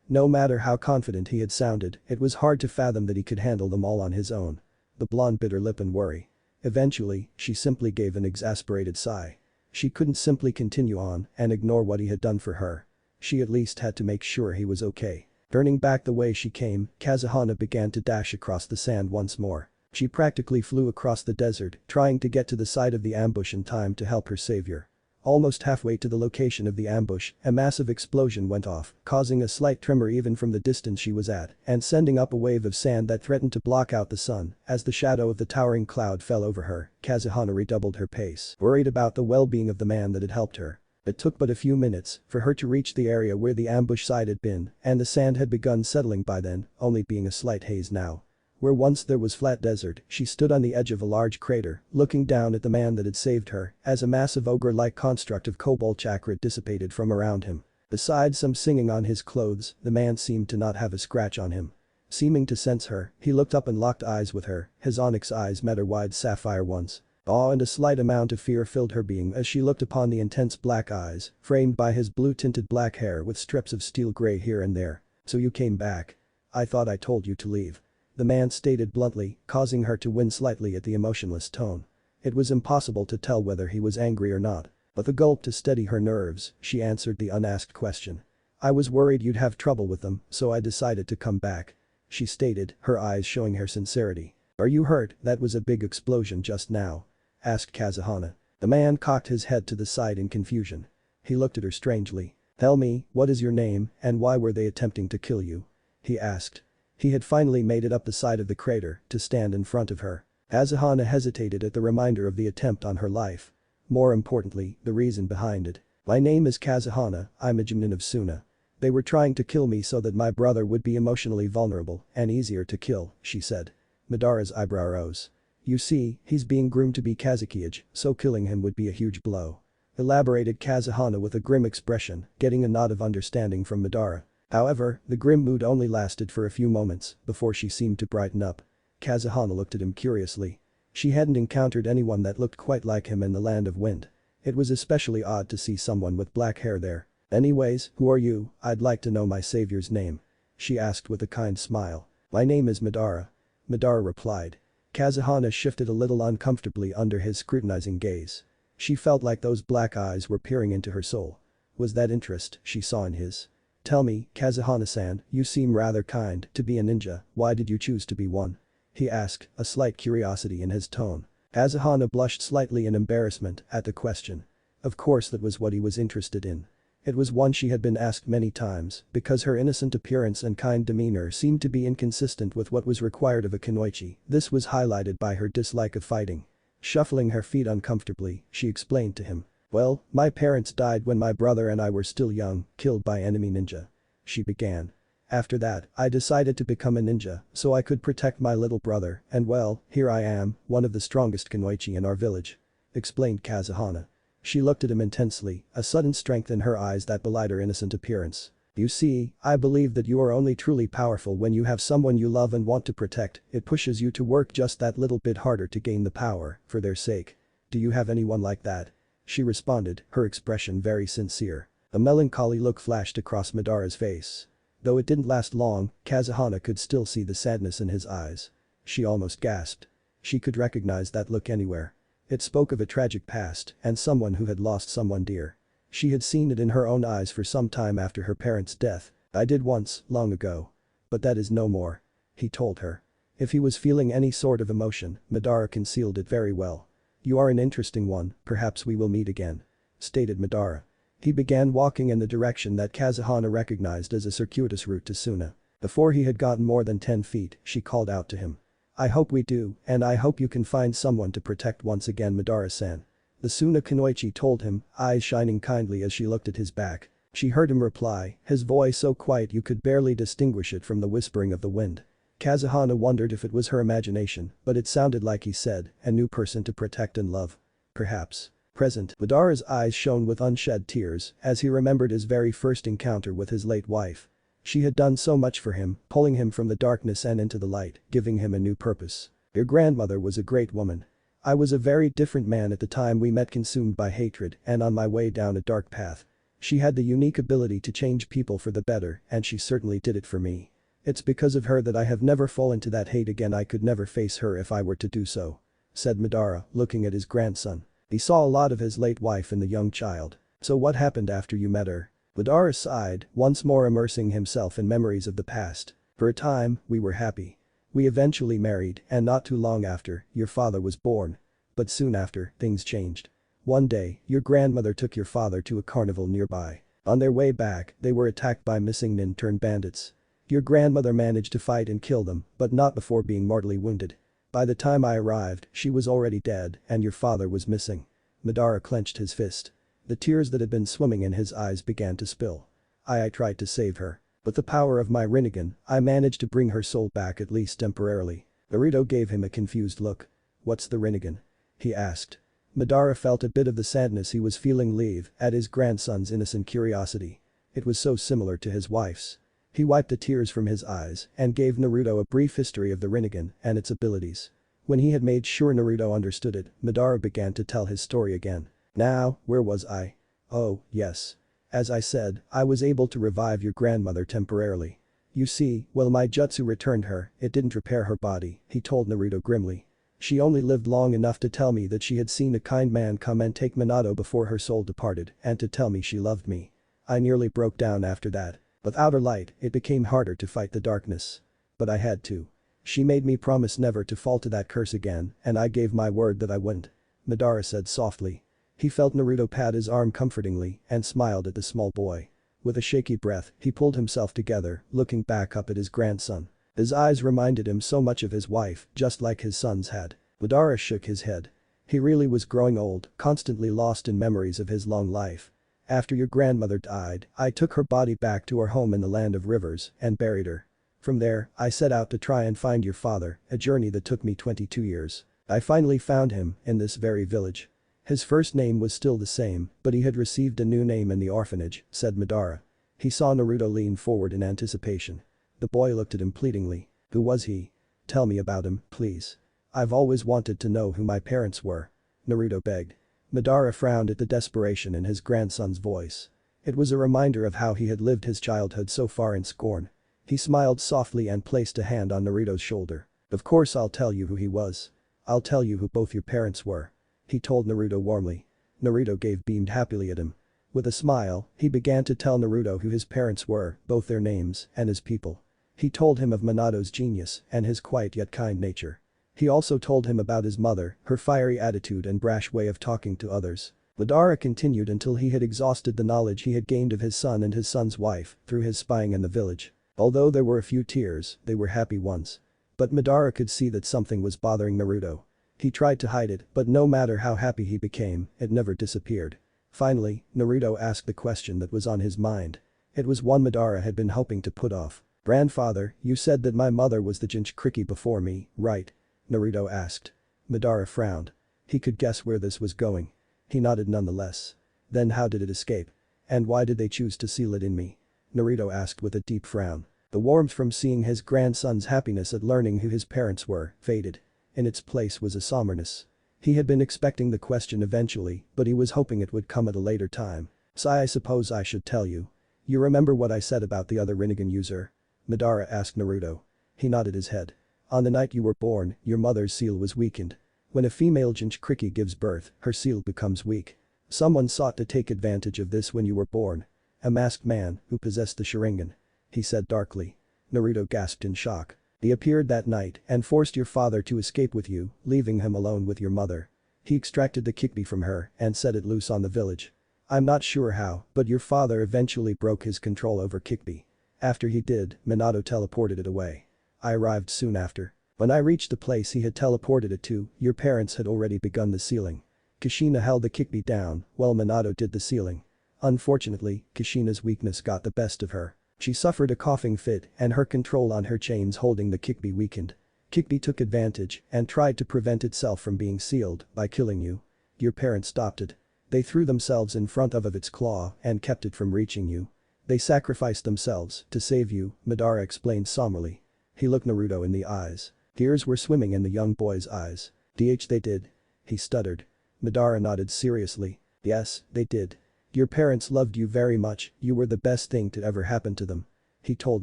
No matter how confident he had sounded, it was hard to fathom that he could handle them all on his own. The blonde bit her lip in worry. Eventually, she simply gave an exasperated sigh. She couldn't simply continue on and ignore what he had done for her. She at least had to make sure he was okay. Turning back the way she came, Kazuhana began to dash across the sand once more. She practically flew across the desert, trying to get to the side of the ambush in time to help her savior. Almost halfway to the location of the ambush, a massive explosion went off, causing a slight tremor even from the distance she was at, and sending up a wave of sand that threatened to block out the sun. As the shadow of the towering cloud fell over her, Kazuhana redoubled her pace, worried about the well-being of the man that had helped her. It took but a few minutes for her to reach the area where the ambush site had been, and the sand had begun settling by then, only being a slight haze now. Where once there was flat desert, she stood on the edge of a large crater, looking down at the man that had saved her, as a massive ogre-like construct of cobalt chakra dissipated from around him. Besides some singing on his clothes, the man seemed to not have a scratch on him. Seeming to sense her, he looked up and locked eyes with her, his onyx eyes met her wide sapphire ones. Awe and a slight amount of fear filled her being as she looked upon the intense black eyes, framed by his blue-tinted black hair with strips of steel gray here and there. "So you came back. I thought I told you to leave," the man stated bluntly, causing her to wince slightly at the emotionless tone. It was impossible to tell whether he was angry or not. With a gulp to steady her nerves, she answered the unasked question. "I was worried you'd have trouble with them, so I decided to come back," she stated, her eyes showing her sincerity. "Are you hurt? That was a big explosion just now," asked Kazuhana. The man cocked his head to the side in confusion. He looked at her strangely. "Tell me, what is your name and why were they attempting to kill you?" he asked. He had finally made it up the side of the crater to stand in front of her. Kazuhana hesitated at the reminder of the attempt on her life. More importantly, the reason behind it. "My name is Kazuhana, I'm a Jinin of Suna. They were trying to kill me so that my brother would be emotionally vulnerable and easier to kill," she said. Madara's eyebrow rose. "You see, he's being groomed to be Kazekage, so killing him would be a huge blow," elaborated Kazuhana with a grim expression, getting a nod of understanding from Madara. However, the grim mood only lasted for a few moments before she seemed to brighten up. Kazuhana looked at him curiously. She hadn't encountered anyone that looked quite like him in the Land of Wind. It was especially odd to see someone with black hair there. "Anyways, who are you? I'd like to know my savior's name," she asked with a kind smile. "My name is Madara," Madara replied. Kazuhana shifted a little uncomfortably under his scrutinizing gaze. She felt like those black eyes were peering into her soul. Was that interest she saw in his? "Tell me, Kazuhana-san, you seem rather kind to be a ninja, why did you choose to be one?" he asked, a slight curiosity in his tone. Kazuhana blushed slightly in embarrassment at the question. Of course that was what he was interested in. It was one she had been asked many times because her innocent appearance and kind demeanor seemed to be inconsistent with what was required of a kunoichi. This was highlighted by her dislike of fighting. Shuffling her feet uncomfortably, she explained to him. "Well, my parents died when my brother and I were still young, killed by enemy ninja," she began. "After that, I decided to become a ninja so I could protect my little brother and well, here I am, one of the strongest kunoichi in our village," explained Kazuhana. She looked at him intensely, a sudden strength in her eyes that belied her innocent appearance. "You see, I believe that you are only truly powerful when you have someone you love and want to protect. It pushes you to work just that little bit harder to gain the power, for their sake. Do you have anyone like that?" she responded, her expression very sincere. A melancholy look flashed across Madara's face. Though it didn't last long, Kazuhana could still see the sadness in his eyes. She almost gasped. She could recognize that look anywhere. It spoke of a tragic past and someone who had lost someone dear. She had seen it in her own eyes for some time after her parents' death. "I did once, long ago. But that is no more," he told her. If he was feeling any sort of emotion, Madara concealed it very well. "You are an interesting one, perhaps we will meet again," stated Madara. He began walking in the direction that Kazuhana recognized as a circuitous route to Suna. Before he had gotten more than 10 feet, she called out to him. "I hope we do, and I hope you can find someone to protect once again, Madara-san," the Suna kunoichi told him, eyes shining kindly as she looked at his back. She heard him reply, his voice so quiet you could barely distinguish it from the whispering of the wind. Kazuhana wondered if it was her imagination, but it sounded like he said, a new person to protect and love. Perhaps. Present, Madara's eyes shone with unshed tears as he remembered his very first encounter with his late wife. She had done so much for him, pulling him from the darkness and into the light, giving him a new purpose. "Your grandmother was a great woman. I was a very different man at the time we met, consumed by hatred and on my way down a dark path. She had the unique ability to change people for the better and she certainly did it for me. It's because of her that I have never fallen to that hate again. I could never face her if I were to do so," said Madara, looking at his grandson. He saw a lot of his late wife and the young child. So what happened after you met her? Madara sighed, once more immersing himself in memories of the past. For a time, we were happy. We eventually married and not too long after, your father was born. But soon after, things changed. One day, your grandmother took your father to a carnival nearby. On their way back, they were attacked by missing nin-bandits. Your grandmother managed to fight and kill them, but not before being mortally wounded. By the time I arrived, she was already dead and your father was missing. Madara clenched his fist. The tears that had been swimming in his eyes began to spill. I tried to save her. With the power of my Rinnegan, I managed to bring her soul back at least temporarily. Naruto gave him a confused look. What's the Rinnegan? He asked. Madara felt a bit of the sadness he was feeling leave at his grandson's innocent curiosity. It was so similar to his wife's. He wiped the tears from his eyes and gave Naruto a brief history of the Rinnegan and its abilities. When he had made sure Naruto understood it, Madara began to tell his story again. Now, where was I? Oh, yes. As I said, I was able to revive your grandmother temporarily. You see, while my jutsu returned her, it didn't repair her body, he told Naruto grimly. She only lived long enough to tell me that she had seen a kind man come and take Minato before her soul departed and to tell me she loved me. I nearly broke down after that. Without her light, it became harder to fight the darkness. But I had to. She made me promise never to fall to that curse again and I gave my word that I wouldn't. Madara said softly. He felt Naruto pat his arm comfortingly and smiled at the small boy. With a shaky breath, he pulled himself together, looking back up at his grandson. His eyes reminded him so much of his wife, just like his son's had. Madara shook his head. He really was growing old, constantly lost in memories of his long life. After your grandmother died, I took her body back to her home in the land of rivers and buried her. From there, I set out to try and find your father, a journey that took me 22 years. I finally found him in this very village. His first name was still the same, but he had received a new name in the orphanage, said Madara. He saw Naruto lean forward in anticipation. The boy looked at him pleadingly. Who was he? Tell me about him, please. I've always wanted to know who my parents were. Naruto begged. Madara frowned at the desperation in his grandson's voice. It was a reminder of how he had lived his childhood so far in scorn. He smiled softly and placed a hand on Naruto's shoulder. Of course I'll tell you who he was. I'll tell you who both your parents were. He told Naruto warmly. Naruto beamed happily at him. With a smile, he began to tell Naruto who his parents were, both their names and his people. He told him of Minato's genius and his quiet yet kind nature. He also told him about his mother, her fiery attitude and brash way of talking to others. Madara continued until he had exhausted the knowledge he had gained of his son and his son's wife through his spying in the village. Although there were a few tears, they were happy ones. But Madara could see that something was bothering Naruto. He tried to hide it, but no matter how happy he became, it never disappeared. Finally, Naruto asked the question that was on his mind. It was one Madara had been hoping to put off. Grandfather, you said that my mother was the Jinchuriki before me, right? Naruto asked. Madara frowned. He could guess where this was going. He nodded nonetheless. Then how did it escape? And why did they choose to seal it in me? Naruto asked with a deep frown. The warmth from seeing his grandson's happiness at learning who his parents were faded. In its place was a somberness. He had been expecting the question eventually, but he was hoping it would come at a later time. So I suppose I should tell you. You remember what I said about the other Rinnegan user? Madara asked Naruto. He nodded his head. On the night you were born, your mother's seal was weakened. When a female Jinchuriki gives birth, her seal becomes weak. Someone sought to take advantage of this when you were born. A masked man who possessed the Sharingan. He said darkly. Naruto gasped in shock. He appeared that night and forced your father to escape with you, leaving him alone with your mother. He extracted the Kikbi from her and set it loose on the village. I'm not sure how, but your father eventually broke his control over Kikbi. After he did, Minato teleported it away. I arrived soon after. When I reached the place he had teleported it to, your parents had already begun the sealing. Kushina held the Kikbi down while Minato did the sealing. Unfortunately, Kushina's weakness got the best of her. She suffered a coughing fit and her control on her chains holding the Kikbi weakened. Kikbi took advantage and tried to prevent itself from being sealed by killing you. Your parents stopped it. They threw themselves in front of its claw and kept it from reaching you. They sacrificed themselves to save you, Madara explained somberly. He looked Naruto in the eyes. Tears were swimming in the young boy's eyes. They did. He stuttered. Madara nodded seriously. Yes, they did. Your parents loved you very much, you were the best thing to ever happen to them. He told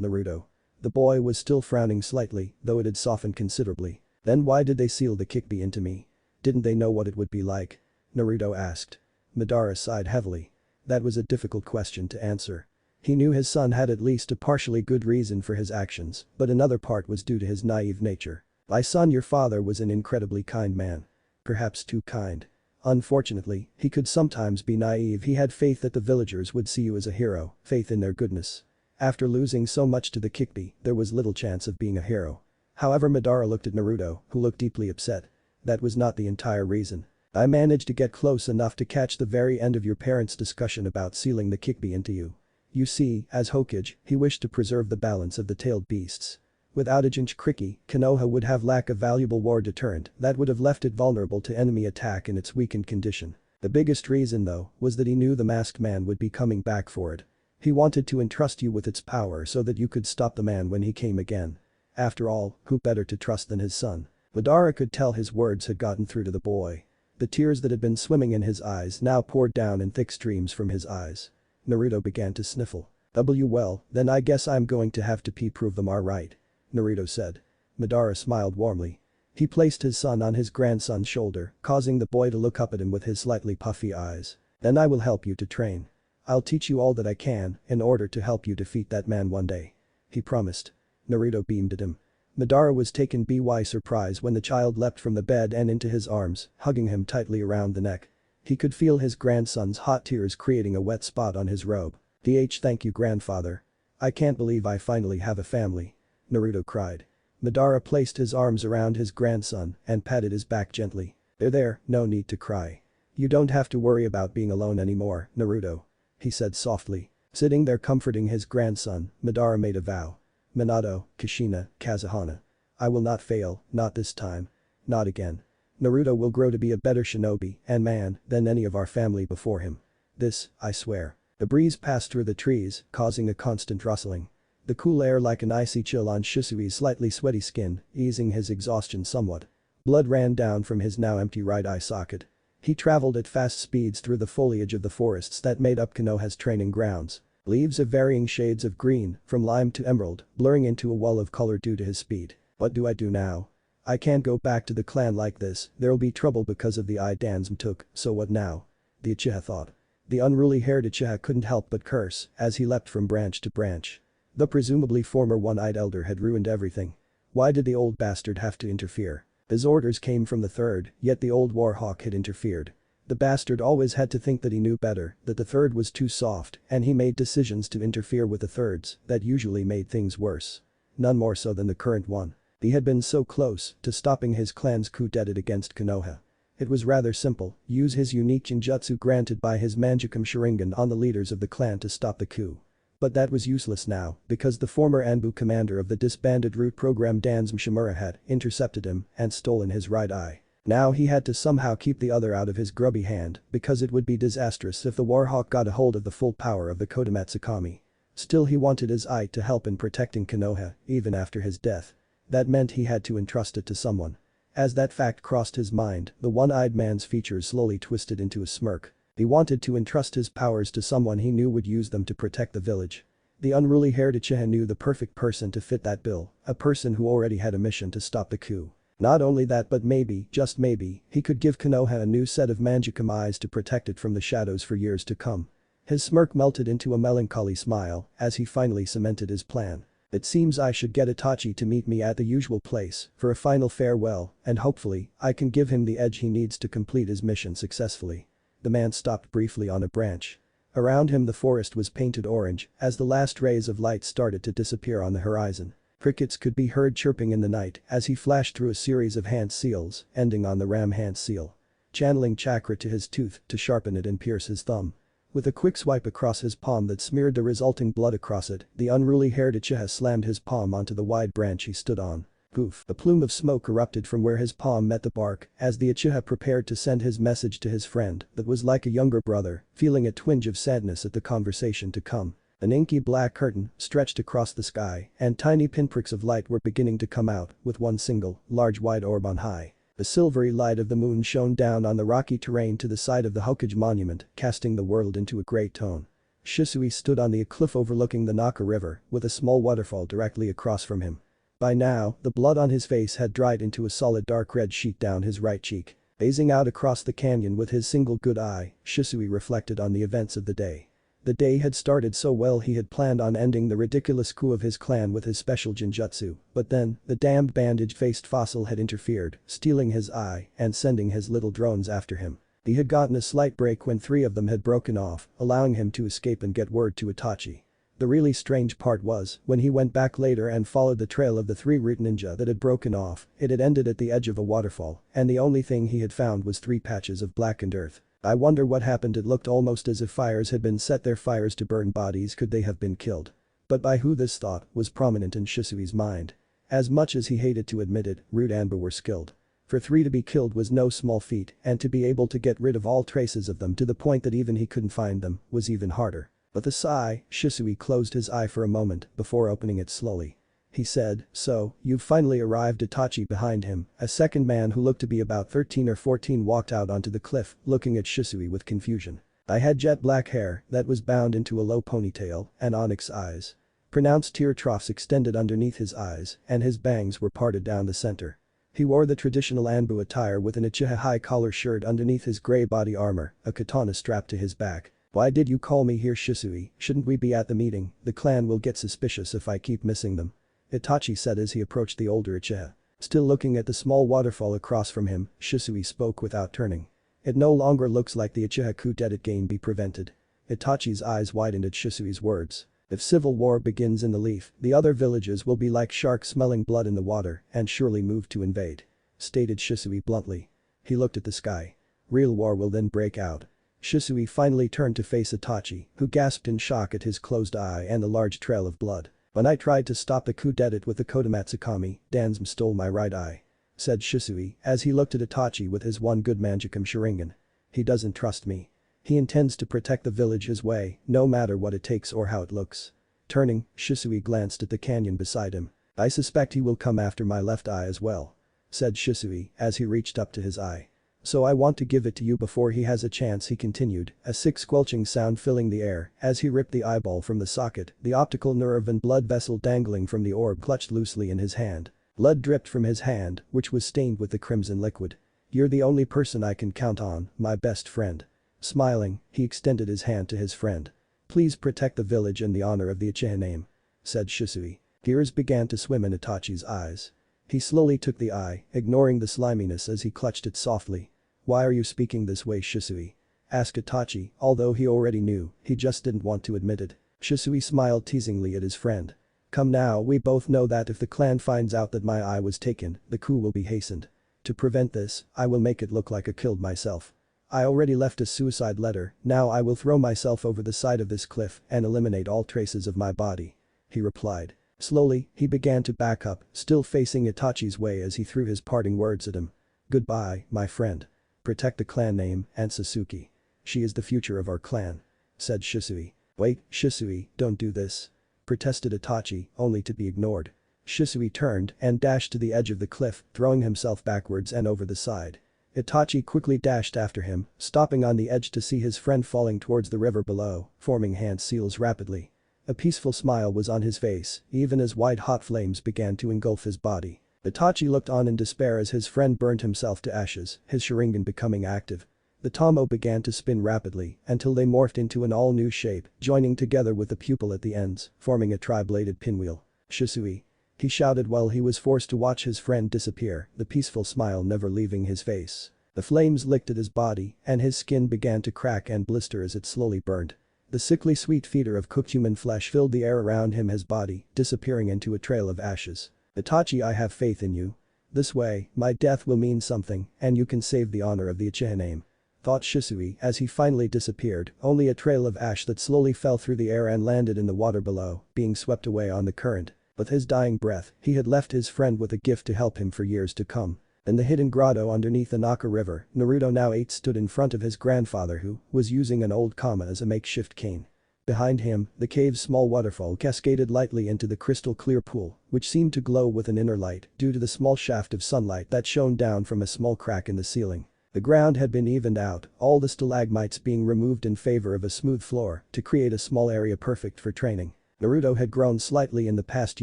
Naruto. The boy was still frowning slightly, though it had softened considerably. Then why did they seal the Kikbi into me? Didn't they know what it would be like? Naruto asked. Madara sighed heavily. That was a difficult question to answer. He knew his son had at least a partially good reason for his actions, but another part was due to his naive nature. My son, your father was an incredibly kind man. Perhaps too kind. Unfortunately, he could sometimes be naive. He had faith that the villagers would see you as a hero, faith in their goodness. After losing so much to the Kyuubi, there was little chance of being a hero. However, Madara looked at Naruto, who looked deeply upset. That was not the entire reason. I managed to get close enough to catch the very end of your parents' discussion about sealing the Kyuubi into you. You see, as Hokage, he wished to preserve the balance of the tailed beasts. Without a Jinchuriki, Konoha would have lack a valuable war deterrent that would have left it vulnerable to enemy attack in its weakened condition. The biggest reason though, was that he knew the masked man would be coming back for it. He wanted to entrust you with its power so that you could stop the man when he came again. After all, who better to trust than his son? Madara could tell his words had gotten through to the boy. The tears that had been swimming in his eyes now poured down in thick streams from his eyes. Naruto began to sniffle. Well, then I guess I'm going to have to prove them are right. Naruto said. Madara smiled warmly. He placed his son on his grandson's shoulder, causing the boy to look up at him with his slightly puffy eyes. Then I will help you to train. I'll teach you all that I can in order to help you defeat that man one day. He promised. Naruto beamed at him. Madara was taken by surprise when the child leapt from the bed and into his arms, hugging him tightly around the neck. He could feel his grandson's hot tears creating a wet spot on his robe. Thank you, grandfather. I can't believe I finally have a family. Naruto cried. Madara placed his arms around his grandson and patted his back gently. There, no need to cry. You don't have to worry about being alone anymore, Naruto. He said softly. Sitting there comforting his grandson, Madara made a vow. Minato, Kushina, Kazuhana. I will not fail, not this time. Not again. Naruto will grow to be a better shinobi and man than any of our family before him. This, I swear. The breeze passed through the trees, causing a constant rustling. The cool air like an icy chill on Shisui's slightly sweaty skin, easing his exhaustion somewhat. Blood ran down from his now empty right eye socket. He traveled at fast speeds through the foliage of the forests that made up Konoha's training grounds. Leaves of varying shades of green, from lime to emerald, blurring into a wall of color due to his speed. What do I do now? I can't go back to the clan like this, there'll be trouble because of the eye Danzum took, so what now? The Uchiha thought. The unruly-haired Uchiha couldn't help but curse as he leapt from branch to branch. The presumably former one-eyed elder had ruined everything. Why did the old bastard have to interfere? His orders came from the third, yet the old warhawk had interfered. The bastard always had to think that he knew better, that the third was too soft, and he made decisions to interfere with the thirds that usually made things worse. None more so than the current one. He had been so close to stopping his clan's coup d'etat against Konoha. It was rather simple, use his unique ninjutsu granted by his Mangekyo Sharingan on the leaders of the clan to stop the coup. But that was useless now because the former Anbu commander of the disbanded root program Danzum Shimura had intercepted him and stolen his right eye. Now he had to somehow keep the other out of his grubby hand because it would be disastrous if the Warhawk got a hold of the full power of the Kodomatsu Kami. Still, he wanted his eye to help in protecting Konoha even after his death. That meant he had to entrust it to someone. As that fact crossed his mind, the one-eyed man's features slowly twisted into a smirk. He wanted to entrust his powers to someone he knew would use them to protect the village. The unruly-haired Uchiha knew the perfect person to fit that bill, a person who already had a mission to stop the coup. Not only that, but maybe, just maybe, he could give Konoha a new set of Mangekyo eyes to protect it from the shadows for years to come. His smirk melted into a melancholy smile as he finally cemented his plan. It seems I should get Itachi to meet me at the usual place for a final farewell, and hopefully, I can give him the edge he needs to complete his mission successfully. The man stopped briefly on a branch. Around him the forest was painted orange as the last rays of light started to disappear on the horizon. Crickets could be heard chirping in the night as he flashed through a series of hand seals, ending on the ram hand seal. Channeling chakra to his tooth to sharpen it and pierce his thumb. With a quick swipe across his palm that smeared the resulting blood across it, the unruly-haired Uchiha slammed his palm onto the wide branch he stood on. Poof! A plume of smoke erupted from where his palm met the bark as the Uchiha prepared to send his message to his friend that was like a younger brother, feeling a twinge of sadness at the conversation to come. An inky black curtain stretched across the sky and tiny pinpricks of light were beginning to come out with one single, large white orb on high. The silvery light of the moon shone down on the rocky terrain to the side of the Hokage monument, casting the world into a grey tone. Shisui stood on the cliff overlooking the Naka River with a small waterfall directly across from him. By now, the blood on his face had dried into a solid dark red sheet down his right cheek. Gazing out across the canyon with his single good eye, Shisui reflected on the events of the day. The day had started so well he had planned on ending the ridiculous coup of his clan with his special genjutsu, but then, the damned bandage-faced fossil had interfered, stealing his eye and sending his little drones after him. He had gotten a slight break when 3 of them had broken off, allowing him to escape and get word to Itachi. The really strange part was, when he went back later and followed the trail of the 3 root ninja that had broken off, it had ended at the edge of a waterfall, and the only thing he had found was 3 patches of blackened earth. I wonder what happened. It looked almost as if fires had been set there, fires to burn bodies. Could they have been killed? But by who? This thought was prominent in Shisui's mind. As much as he hated to admit it, root Anbu were skilled. For 3 to be killed was no small feat, and to be able to get rid of all traces of them to the point that even he couldn't find them was even harder. With a sigh, Shisui closed his eye for a moment before opening it slowly. He said, "So, you've finally arrived." Itachi behind him, a second man who looked to be about 13 or 14, walked out onto the cliff, looking at Shisui with confusion. I had jet black hair that was bound into a low ponytail and onyx eyes. Pronounced tear troughs extended underneath his eyes and his bangs were parted down the center. He wore the traditional Anbu attire with an Uchiha high collar shirt underneath his gray body armor, a katana strapped to his back. "Why did you call me here, Shisui? Shouldn't we be at the meeting? The clan will get suspicious if I keep missing them," Itachi said as he approached the older Uchiha. Still looking at the small waterfall across from him, Shisui spoke without turning. "It no longer looks like the Uchiha coup. Did it gain be prevented?" Itachi's eyes widened at Shisui's words. "If civil war begins in the Leaf, the other villages will be like sharks smelling blood in the water and surely move to invade," stated Shisui bluntly. He looked at the sky. "Real war will then break out." Shisui finally turned to face Itachi, who gasped in shock at his closed eye and the large trail of blood. "When I tried to stop the coup d'etat with the Kodomatsu Kami, Danzm stole my right eye," said Shisui as he looked at Itachi with his one good Mangekyo Sharingan. "He doesn't trust me. He intends to protect the village his way, no matter what it takes or how it looks." Turning, Shisui glanced at the canyon beside him. "I suspect he will come after my left eye as well," said Shisui as he reached up to his eye. "So I want to give it to you before he has a chance," he continued, a sick squelching sound filling the air as he ripped the eyeball from the socket, the optical nerve and blood vessel dangling from the orb clutched loosely in his hand. Blood dripped from his hand, which was stained with the crimson liquid. "You're the only person I can count on, my best friend." Smiling, he extended his hand to his friend. "Please protect the village in the honor of the Uchiha name," said Shisui. Tears began to swim in Itachi's eyes. He slowly took the eye, ignoring the sliminess as he clutched it softly. "Why are you speaking this way, Shisui?" asked Itachi, although he already knew, he just didn't want to admit it. Shisui smiled teasingly at his friend. "Come now, we both know that if the clan finds out that my eye was taken, the coup will be hastened. To prevent this, I will make it look like I killed myself. I already left a suicide letter, now I will throw myself over the side of this cliff and eliminate all traces of my body," he replied. Slowly, he began to back up, still facing Itachi's way as he threw his parting words at him. "Goodbye, my friend. Protect the clan name and Suzuki. She is the future of our clan," said Shisui. "Wait, Shisui, don't do this," protested Itachi, only to be ignored. Shisui turned and dashed to the edge of the cliff, throwing himself backwards and over the side. Itachi quickly dashed after him, stopping on the edge to see his friend falling towards the river below, forming hand seals rapidly. A peaceful smile was on his face, even as white-hot flames began to engulf his body. Itachi looked on in despair as his friend burned himself to ashes, his Sharingan becoming active. The Tomo began to spin rapidly until they morphed into an all-new shape, joining together with the pupil at the ends, forming a tri-bladed pinwheel. "Shisui," he shouted while he was forced to watch his friend disappear, the peaceful smile never leaving his face. The flames licked at his body, and his skin began to crack and blister as it slowly burned. The sickly sweet fetor of cooked human flesh filled the air around him, his body disappearing into a trail of ashes. "Itachi, I have faith in you. This way, my death will mean something, and you can save the honor of the Uchiha name," thought Shisui as he finally disappeared, only a trail of ash that slowly fell through the air and landed in the water below, being swept away on the current. With his dying breath, he had left his friend with a gift to help him for years to come. In the hidden grotto underneath the Naka River, Naruto now 8 stood in front of his grandfather who was using an old kama as a makeshift cane. Behind him, the cave's small waterfall cascaded lightly into the crystal clear pool, which seemed to glow with an inner light due to the small shaft of sunlight that shone down from a small crack in the ceiling. The ground had been evened out, all the stalagmites being removed in favor of a smooth floor to create a small area perfect for training. Naruto had grown slightly in the past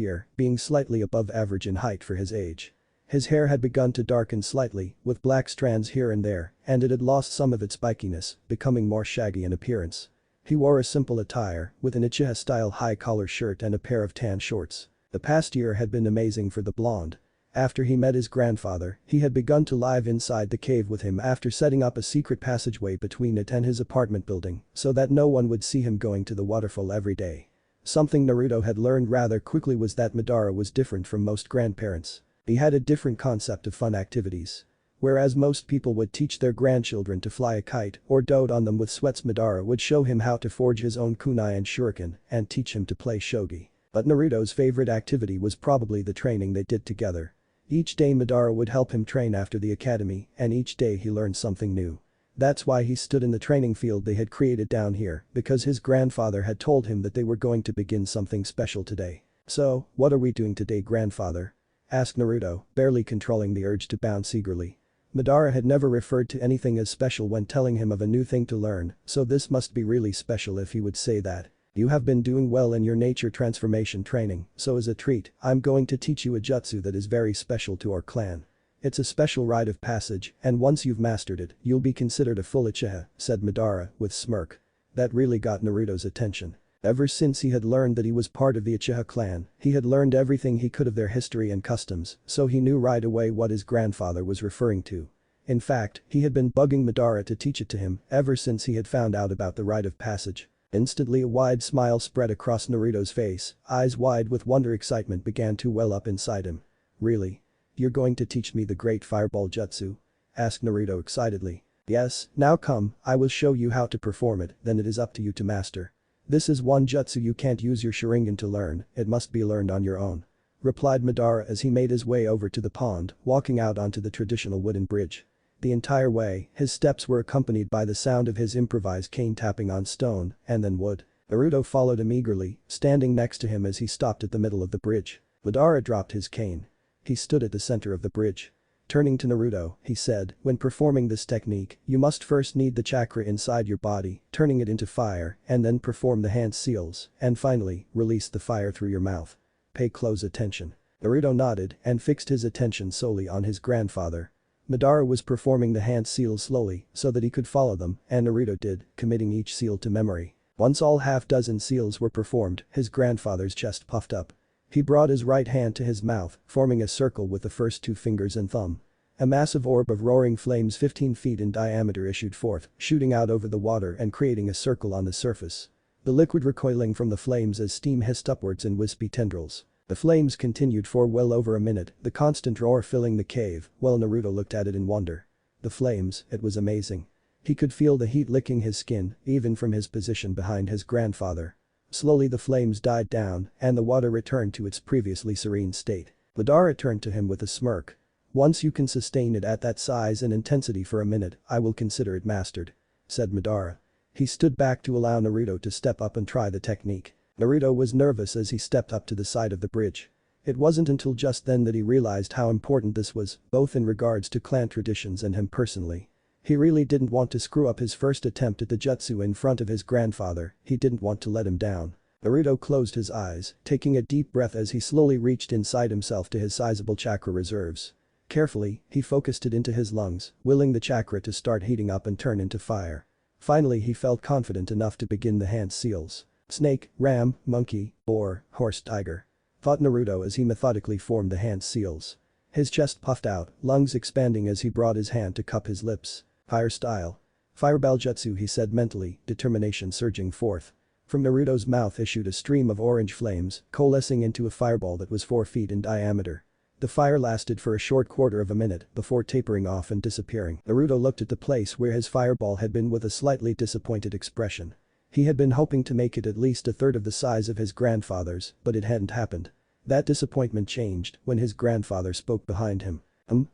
year, being slightly above average in height for his age. His hair had begun to darken slightly, with black strands here and there, and it had lost some of its spikiness, becoming more shaggy in appearance. He wore a simple attire, with an Uchiha-style high-collar shirt and a pair of tan shorts. The past year had been amazing for the blonde. After he met his grandfather, he had begun to live inside the cave with him after setting up a secret passageway between it and his apartment building, so that no one would see him going to the waterfall every day. Something Naruto had learned rather quickly was that Madara was different from most grandparents. He had a different concept of fun activities. Whereas most people would teach their grandchildren to fly a kite or dote on them with sweats, Madara would show him how to forge his own kunai and shuriken and teach him to play shogi. But Naruto's favorite activity was probably the training they did together. Each day Madara would help him train after the academy, and each day he learned something new. That's why he stood in the training field they had created down here, because his grandfather had told him that they were going to begin something special today. "So, what are we doing today, grandfather?" asked Naruto, barely controlling the urge to bounce eagerly. Madara had never referred to anything as special when telling him of a new thing to learn, so this must be really special if he would say that. "You have been doing well in your nature transformation training, so as a treat, I'm going to teach you a jutsu that is very special to our clan. It's a special rite of passage, and once you've mastered it, you'll be considered a full Uchiha," said Madara, with smirk. That really got Naruto's attention. Ever since he had learned that he was part of the Uchiha clan, he had learned everything he could of their history and customs, so he knew right away what his grandfather was referring to. In fact, he had been bugging Madara to teach it to him ever since he had found out about the rite of passage. Instantly a wide smile spread across Naruto's face, eyes wide with wonder. Excitement began to well up inside him. "Really? You're going to teach me the great fireball jutsu?" asked Naruto excitedly. "Yes, now come, I will show you how to perform it, then it is up to you to master. This is one jutsu you can't use your Sharingan to learn, it must be learned on your own," replied Madara as he made his way over to the pond, walking out onto the traditional wooden bridge. The entire way, his steps were accompanied by the sound of his improvised cane tapping on stone and then wood. Naruto followed him eagerly, standing next to him as he stopped at the middle of the bridge. Madara dropped his cane. He stood at the center of the bridge. Turning to Naruto, he said, "When performing this technique, you must first knead the chakra inside your body, turning it into fire, and then perform the hand seals, and finally, release the fire through your mouth. Pay close attention." Naruto nodded and fixed his attention solely on his grandfather. Madara was performing the hand seals slowly so that he could follow them, and Naruto did, committing each seal to memory. Once all half-dozen seals were performed, his grandfather's chest puffed up. He brought his right hand to his mouth, forming a circle with the first two fingers and thumb. A massive orb of roaring flames 15 feet in diameter issued forth, shooting out over the water and creating a circle on the surface. The liquid recoiling from the flames as steam hissed upwards in wispy tendrils. The flames continued for well over a minute, the constant roar filling the cave, while Naruto looked at it in wonder. The flames, it was amazing. He could feel the heat licking his skin, even from his position behind his grandfather. Slowly the flames died down, and the water returned to its previously serene state. Madara turned to him with a smirk. "Once you can sustain it at that size and intensity for a minute, I will consider it mastered," said Madara. He stood back to allow Naruto to step up and try the technique. Naruto was nervous as he stepped up to the side of the bridge. It wasn't until just then that he realized how important this was, both in regards to clan traditions and him personally. He really didn't want to screw up his first attempt at the jutsu in front of his grandfather, he didn't want to let him down. Naruto closed his eyes, taking a deep breath as he slowly reached inside himself to his sizable chakra reserves. Carefully, he focused it into his lungs, willing the chakra to start heating up and turn into fire. Finally he felt confident enough to begin the hand seals. "Snake, ram, monkey, boar, horse, tiger," thought Naruto as he methodically formed the hand seals. His chest puffed out, lungs expanding as he brought his hand to cup his lips. "Fire style. Fireball jutsu," he said mentally, determination surging forth. From Naruto's mouth issued a stream of orange flames, coalescing into a fireball that was 4 feet in diameter. The fire lasted for a short quarter of a minute before tapering off and disappearing. Naruto looked at the place where his fireball had been with a slightly disappointed expression. He had been hoping to make it at least a third of the size of his grandfather's, but it hadn't happened. That disappointment changed when his grandfather spoke behind him.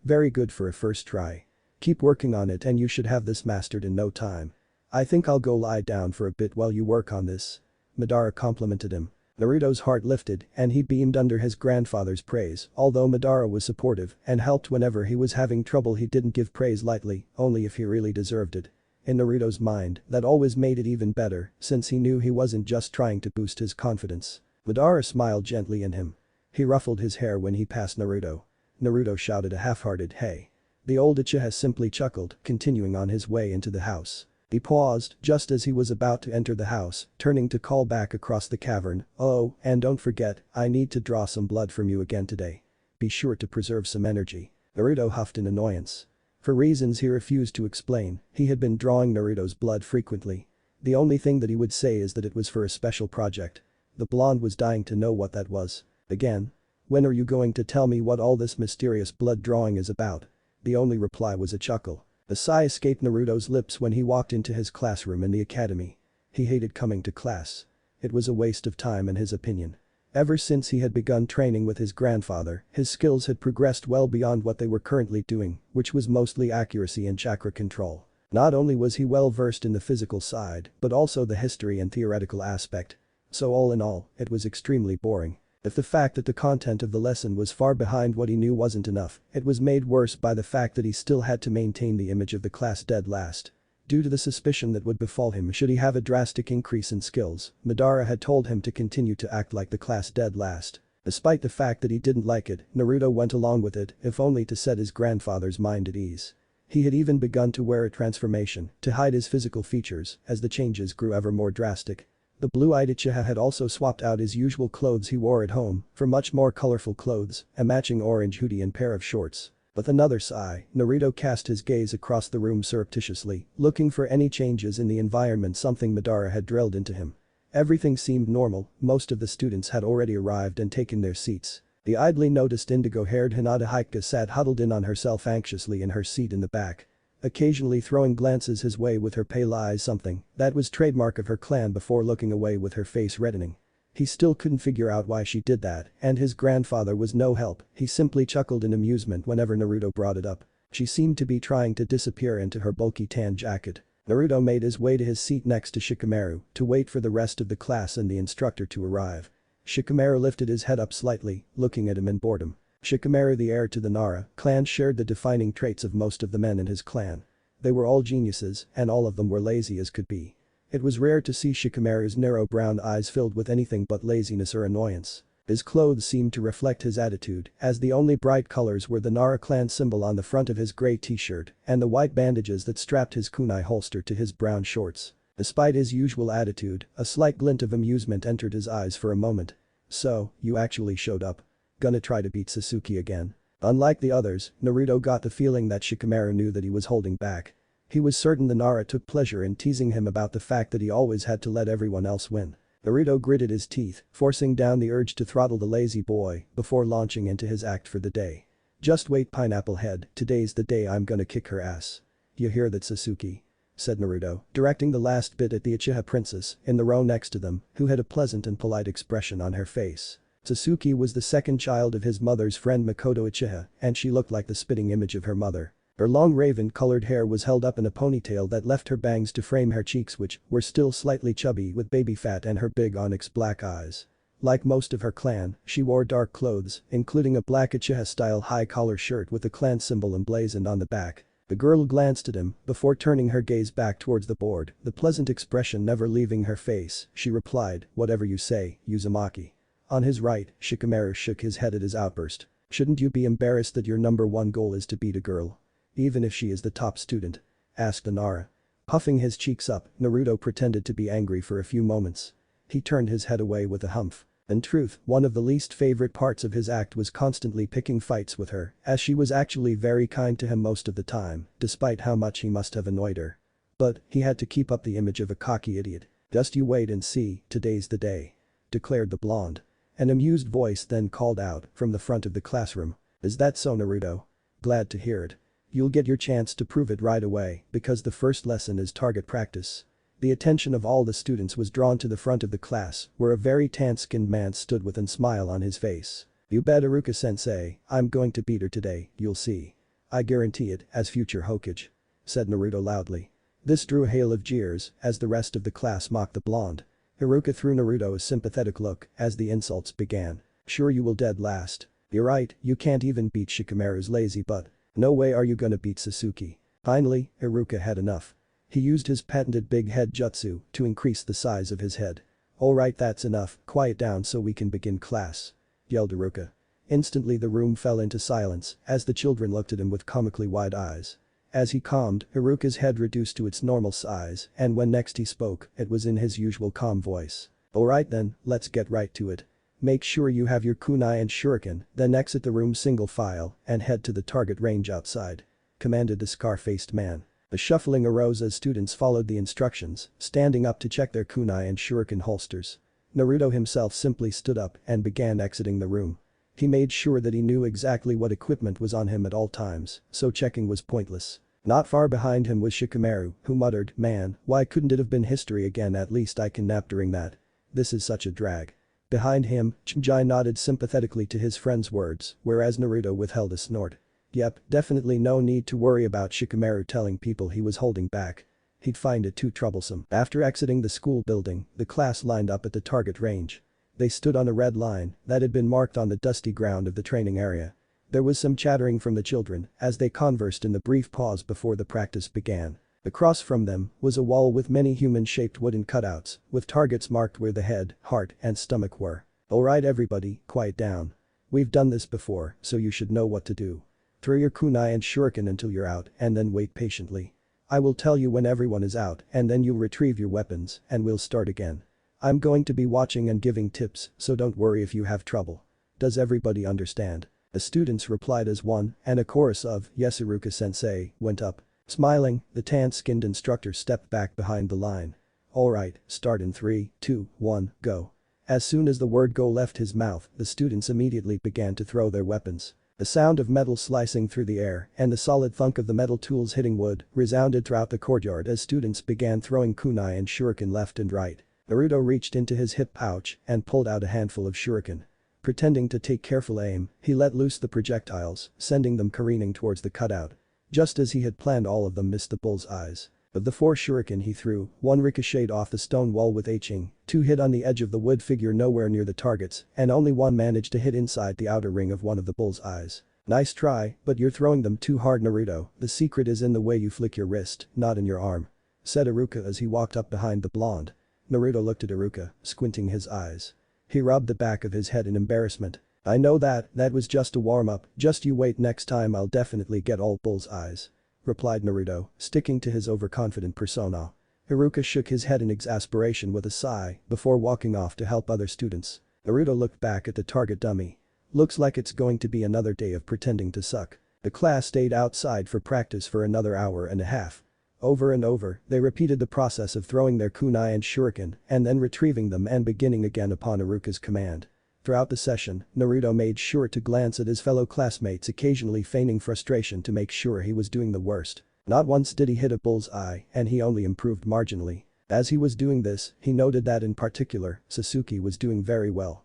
Very good for a first try. Keep working on it and you should have this mastered in no time. I think I'll go lie down for a bit while you work on this." Madara complimented him. Naruto's heart lifted and he beamed under his grandfather's praise. Although Madara was supportive and helped whenever he was having trouble, he didn't give praise lightly, only if he really deserved it. In Naruto's mind, that always made it even better, since he knew he wasn't just trying to boost his confidence. Madara smiled gently at him. He ruffled his hair when he passed Naruto. Naruto shouted a half-hearted hey. The old Uchiha simply chuckled, continuing on his way into the house. He paused just as he was about to enter the house, turning to call back across the cavern, "Oh, and don't forget, I need to draw some blood from you again today. Be sure to preserve some energy." Naruto huffed in annoyance. For reasons he refused to explain, he had been drawing Naruto's blood frequently. The only thing that he would say is that it was for a special project. The blonde was dying to know what that was. Again? When are you going to tell me what all this mysterious blood drawing is about? The only reply was a chuckle. A sigh escaped Naruto's lips when he walked into his classroom in the academy. He hated coming to class. It was a waste of time in his opinion. Ever since he had begun training with his grandfather, his skills had progressed well beyond what they were currently doing, which was mostly accuracy and chakra control. Not only was he well versed in the physical side, but also the history and theoretical aspect. So all in all, it was extremely boring. If the fact that the content of the lesson was far behind what he knew wasn't enough, it was made worse by the fact that he still had to maintain the image of the class dead last. Due to the suspicion that would befall him should he have a drastic increase in skills, Madara had told him to continue to act like the class dead last. Despite the fact that he didn't like it, Naruto went along with it, if only to set his grandfather's mind at ease. He had even begun to wear a transformation to hide his physical features as the changes grew ever more drastic. The blue-eyed Uchiha had also swapped out his usual clothes he wore at home for much more colorful clothes, a matching orange hoodie and pair of shorts. With another sigh, Naruto cast his gaze across the room surreptitiously, looking for any changes in the environment, something Madara had drilled into him. Everything seemed normal, most of the students had already arrived and taken their seats. The idly noticed indigo-haired Hinata Hikage sat huddled in on herself anxiously in her seat in the back. Occasionally throwing glances his way with her pale eyes, something that was trademark of her clan, before looking away with her face reddening. He still couldn't figure out why she did that, and his grandfather was no help. He simply chuckled in amusement whenever Naruto brought it up. She seemed to be trying to disappear into her bulky tan jacket. Naruto made his way to his seat next to Shikamaru to wait for the rest of the class and the instructor to arrive. Shikamaru lifted his head up slightly, looking at him in boredom. Shikamaru, the heir to the Nara clan, shared the defining traits of most of the men in his clan. They were all geniuses, and all of them were lazy as could be. It was rare to see Shikamaru's narrow brown eyes filled with anything but laziness or annoyance. His clothes seemed to reflect his attitude, as the only bright colors were the Nara clan symbol on the front of his gray t-shirt and the white bandages that strapped his kunai holster to his brown shorts. Despite his usual attitude, a slight glint of amusement entered his eyes for a moment. "So, you actually showed up. Gonna try to beat Suzuki again?" Unlike the others, Naruto got the feeling that Shikamaru knew that he was holding back. He was certain the Nara took pleasure in teasing him about the fact that he always had to let everyone else win. Naruto gritted his teeth, forcing down the urge to throttle the lazy boy before launching into his act for the day. "Just wait, Pineapple Head, today's the day I'm gonna kick her ass. You hear that, Suzuki?" said Naruto, directing the last bit at the Uchiha princess in the row next to them, who had a pleasant and polite expression on her face. Suzuki was the second child of his mother's friend Makoto Uchiha, and she looked like the spitting image of her mother. Her long raven-colored hair was held up in a ponytail that left her bangs to frame her cheeks, which were still slightly chubby with baby fat, and her big onyx black eyes. Like most of her clan, she wore dark clothes, including a black Uchiha-style high-collar shirt with the clan symbol emblazoned on the back. The girl glanced at him before turning her gaze back towards the board, the pleasant expression never leaving her face. She replied, "Whatever you say, Uzumaki." On his right, Shikamaru shook his head at his outburst. "Shouldn't you be embarrassed that your number one goal is to beat a girl? Even if she is the top student?" asked the Nara. Puffing his cheeks up, Naruto pretended to be angry for a few moments. He turned his head away with a humph. In truth, one of the least favorite parts of his act was constantly picking fights with her, as she was actually very kind to him most of the time, despite how much he must have annoyed her. But he had to keep up the image of a cocky idiot. "Just you wait and see, today's the day," declared the blonde. An amused voice then called out from the front of the classroom. "Is that so, Naruto? Glad to hear it. You'll get your chance to prove it right away, because the first lesson is target practice." The attention of all the students was drawn to the front of the class, where a very tan-skinned man stood with a smile on his face. "You bet, Iruka-sensei, I'm going to beat her today, you'll see. I guarantee it, as future Hokage," said Naruto loudly. This drew a hail of jeers as the rest of the class mocked the blonde. Hiruka threw Naruto a sympathetic look as the insults began. "Sure, you will dead last. You're right, you can't even beat Shikamaru's lazy butt. No way are you gonna beat Suzuki." Finally, Hiruka had enough. He used his patented big head jutsu to increase the size of his head. "Alright, that's enough, quiet down so we can begin class," yelled Hiruka. Instantly the room fell into silence as the children looked at him with comically wide eyes. As he calmed, Iruka's head reduced to its normal size, and when next he spoke, it was in his usual calm voice. "Alright then, let's get right to it. Make sure you have your kunai and shuriken, then exit the room single file and head to the target range outside," commanded the scar-faced man. The shuffling arose as students followed the instructions, standing up to check their kunai and shuriken holsters. Naruto himself simply stood up and began exiting the room. He made sure that he knew exactly what equipment was on him at all times, so checking was pointless. Not far behind him was Shikamaru, who muttered, "Man, why couldn't it have been history again, at least I can nap during that. This is such a drag." Behind him, Chimjai nodded sympathetically to his friend's words, whereas Naruto withheld a snort. Yep, definitely no need to worry about Shikamaru telling people he was holding back. He'd find it too troublesome. After exiting the school building, the class lined up at the target range. They stood on a red line that had been marked on the dusty ground of the training area. There was some chattering from the children as they conversed in the brief pause before the practice began. Across from them was a wall with many human-shaped wooden cutouts, with targets marked where the head, heart, and stomach were. "Alright everybody, quiet down. We've done this before, so you should know what to do. Throw your kunai and shuriken until you're out and then wait patiently. I will tell you when everyone is out and then you'll retrieve your weapons and we'll start again. I'm going to be watching and giving tips, so don't worry if you have trouble. Does everybody understand?" The students replied as one, and a chorus of "Yes Iruka-sensei" went up. Smiling, the tan-skinned instructor stepped back behind the line. "Alright, start in 3, 2, 1, go." As soon as the word go left his mouth, the students immediately began to throw their weapons. The sound of metal slicing through the air and the solid thunk of the metal tools hitting wood resounded throughout the courtyard as students began throwing kunai and shuriken left and right. Naruto reached into his hip pouch and pulled out a handful of shuriken. Pretending to take careful aim, he let loose the projectiles, sending them careening towards the cutout. Just as he had planned, all of them missed the bull's eyes. Of the 4 shuriken he threw, 1 ricocheted off the stone wall with Aching, 2 hit on the edge of the wood figure nowhere near the targets, and only 1 managed to hit inside the outer ring of one of the bull's eyes. "Nice try, but you're throwing them too hard, Naruto. The secret is in the way you flick your wrist, not in your arm," said Iruka as he walked up behind the blonde. Naruto looked at Iruka, squinting his eyes. He rubbed the back of his head in embarrassment. "I know that was just a warm-up, just you wait, next time I'll definitely get all bull's eyes," replied Naruto, sticking to his overconfident persona. Iruka shook his head in exasperation with a sigh before walking off to help other students. Naruto looked back at the target dummy. Looks like it's going to be another day of pretending to suck. The class stayed outside for practice for another hour and a half. Over and over, they repeated the process of throwing their kunai and shuriken and then retrieving them and beginning again upon Iruka's command. Throughout the session, Naruto made sure to glance at his fellow classmates, occasionally feigning frustration to make sure he was doing the worst. Not once did he hit a bull's eye, and he only improved marginally. As he was doing this, he noted that in particular, Suzuki was doing very well.